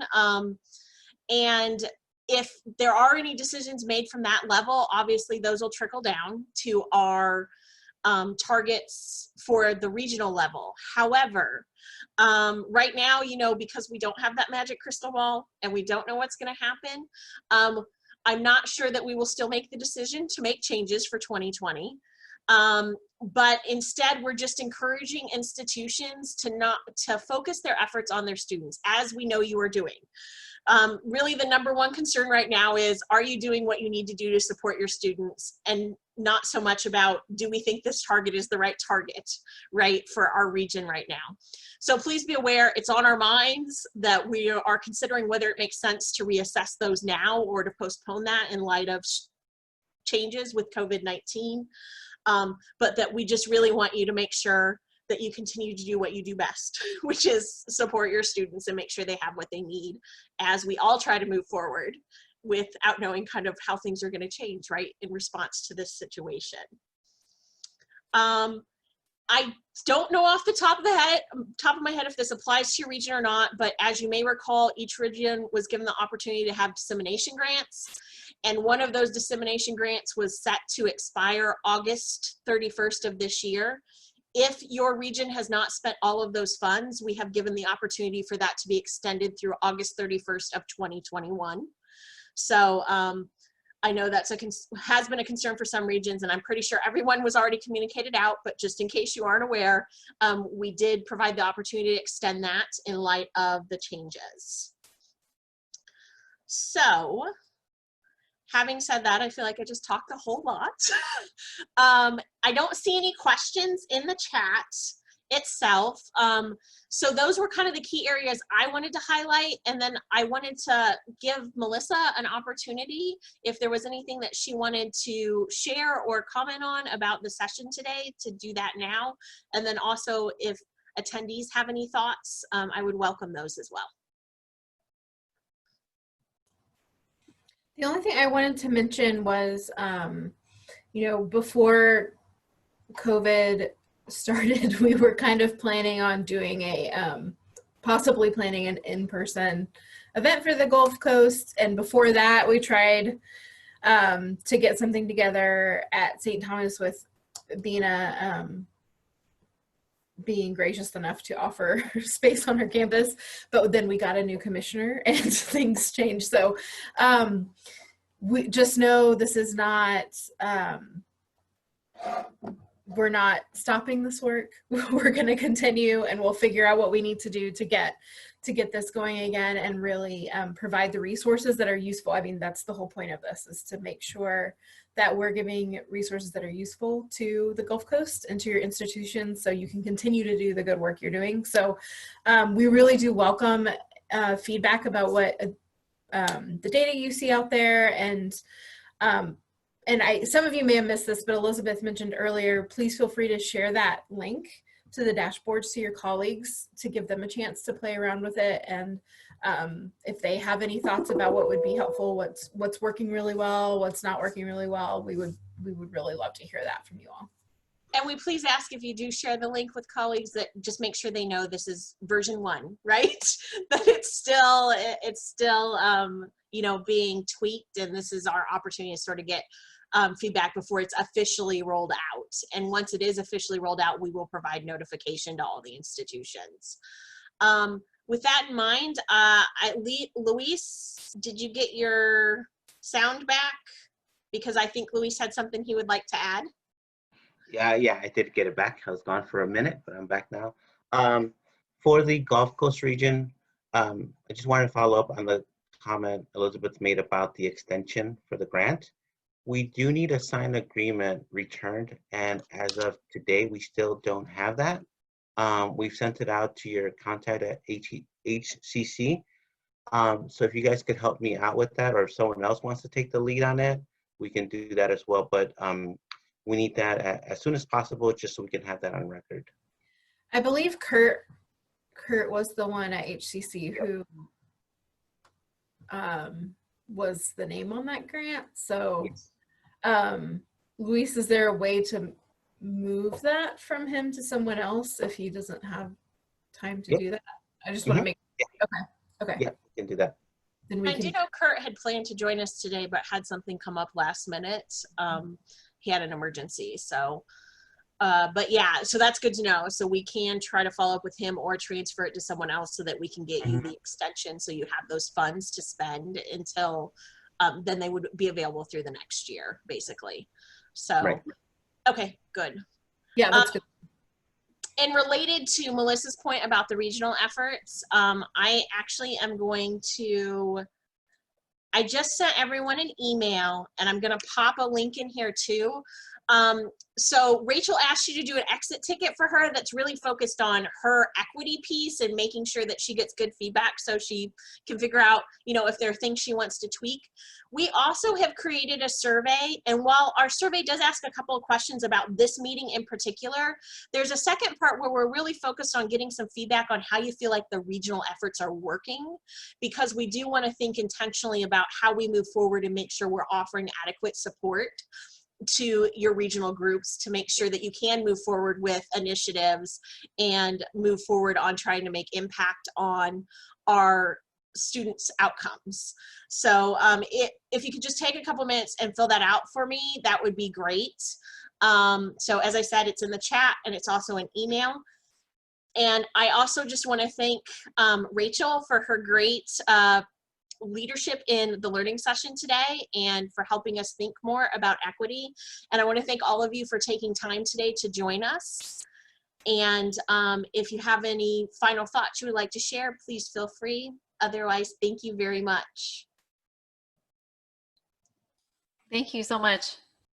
And if there are any decisions made from that level, obviously those will trickle down to our targets for the regional level. However, right now, you know, because we don't have that magic crystal ball and we don't know what's going to happen, I'm not sure that we will still make the decision to make changes for 2020. But instead, we're just encouraging institutions to focus their efforts on their students, as we know you are doing. Really, the #1 concern right now is, are you doing what you need to do to support your students? And not so much about, do we think this target is the right target, right, for our region right now. So please be aware, it's on our minds that we are considering whether it makes sense to reassess those now or to postpone that in light of changes with COVID-19. But that we just really want you to make sure that you continue to do what you do best, which is support your students and make sure they have what they need as we all try to move forward without knowing kind of how things are going to change, right, in response to this situation. I don't know off the top of my head if this applies to your region or not, but as you may recall, each region was given the opportunity to have dissemination grants. And one of those dissemination grants was set to expire August 31st of this year. If your region has not spent all of those funds, we have given the opportunity for that to be extended through August 31st of 2021. So I know that's has been a concern for some regions, and I'm pretty sure everyone was already communicated out, but just in case you aren't aware, we did provide the opportunity to extend that in light of the changes. So, having said that, I feel like I just talked a whole lot. I don't see any questions in the chat itself. So those were kind of the key areas I wanted to highlight. And then I wanted to give Melissa an opportunity if there was anything that she wanted to share or comment on about the session today, to do that now. And then also if attendees have any thoughts, I would welcome those as well. The only thing I wanted to mention was, you know, before COVID started, we were kind of planning on doing possibly planning an in-person event for the Gulf Coast. And before that, we tried to get something together at St. Thomas with Bina being gracious enough to offer space on her campus, but then we got a new commissioner and things changed. So we just know this is not, we're not stopping this work. We're going to continue, and we'll figure out what we need to do to get this going again and really provide the resources that are useful. I mean, that's the whole point of this, is to make sure that we're giving resources that are useful to the Gulf Coast and to your institutions so you can continue to do the good work you're doing. So we really do welcome feedback about what the data you see out there. And some of you may have missed this, but Elizabeth mentioned earlier, please feel free to share that link to the dashboards to your colleagues to give them a chance to play around with it. And if they have any thoughts about what would be helpful, what's working really well, what's not working really well, we would really love to hear that from you all. And we please ask, if you do share the link with colleagues, that just make sure they know this is version 1, right? That it's still you know, being tweaked, and this is our opportunity to sort of get feedback before it's officially rolled out. And once it is officially rolled out, we will provide notification to all the institutions. With that in mind, Luis, did you get your sound back? Because I think Luis had something he would like to add. Yeah, I did get it back. I was gone for a minute, but I'm back now. For the Gulf Coast region, I just wanted to follow up on the comment Elizabeth made about the extension for the grant. We do need a signed agreement returned, and as of today, we still don't have that. We've sent it out to your contact at HCC. So if you guys could help me out with that, or if someone else wants to take the lead on it, we can do that as well. But we need that as soon as possible, just so we can have that on record. I believe Kurt was the one at HCC who was the name on that grant. So Luis, is there a way to move that from him to someone else if he doesn't have time to do that? I just want to make okay. Yeah, we can do that. Then we I do know Kurt had planned to join us today, but had something come up last minute. He had an emergency, so but yeah, so that's good to know. So we can try to follow up with him or transfer it to someone else so that we can get you the extension, so you have those funds to spend until then they would be available through the next year, basically. So okay, good. Yeah, that's good. And related to Melissa's point about the regional efforts, I actually am going to I just sent everyone an email, and I'm going to pop a link in here too. So Rachel asked you to do an exit ticket for her that's really focused on her equity piece and making sure that she gets good feedback so she can figure out, you know, if there are things she wants to tweak. We also have created a survey, and while our survey does ask a couple of questions about this meeting in particular, there's a second part where we're really focused on getting some feedback on how you feel like the regional efforts are working, because we do want to think intentionally about how we move forward and make sure we're offering adequate support to your regional groups to make sure that you can move forward with initiatives and move forward on trying to make impact on our students' outcomes. So if you could just take a couple minutes and fill that out for me, that would be great. So as I said, it's in the chat and it's also an email. And I also just want to thank Rachel for her great leadership in the learning session today and for helping us think more about equity. And I want to thank all of you for taking time today to join us. And if you have any final thoughts you would like to share, please feel free. Otherwise, thank you very much. Thank you so much.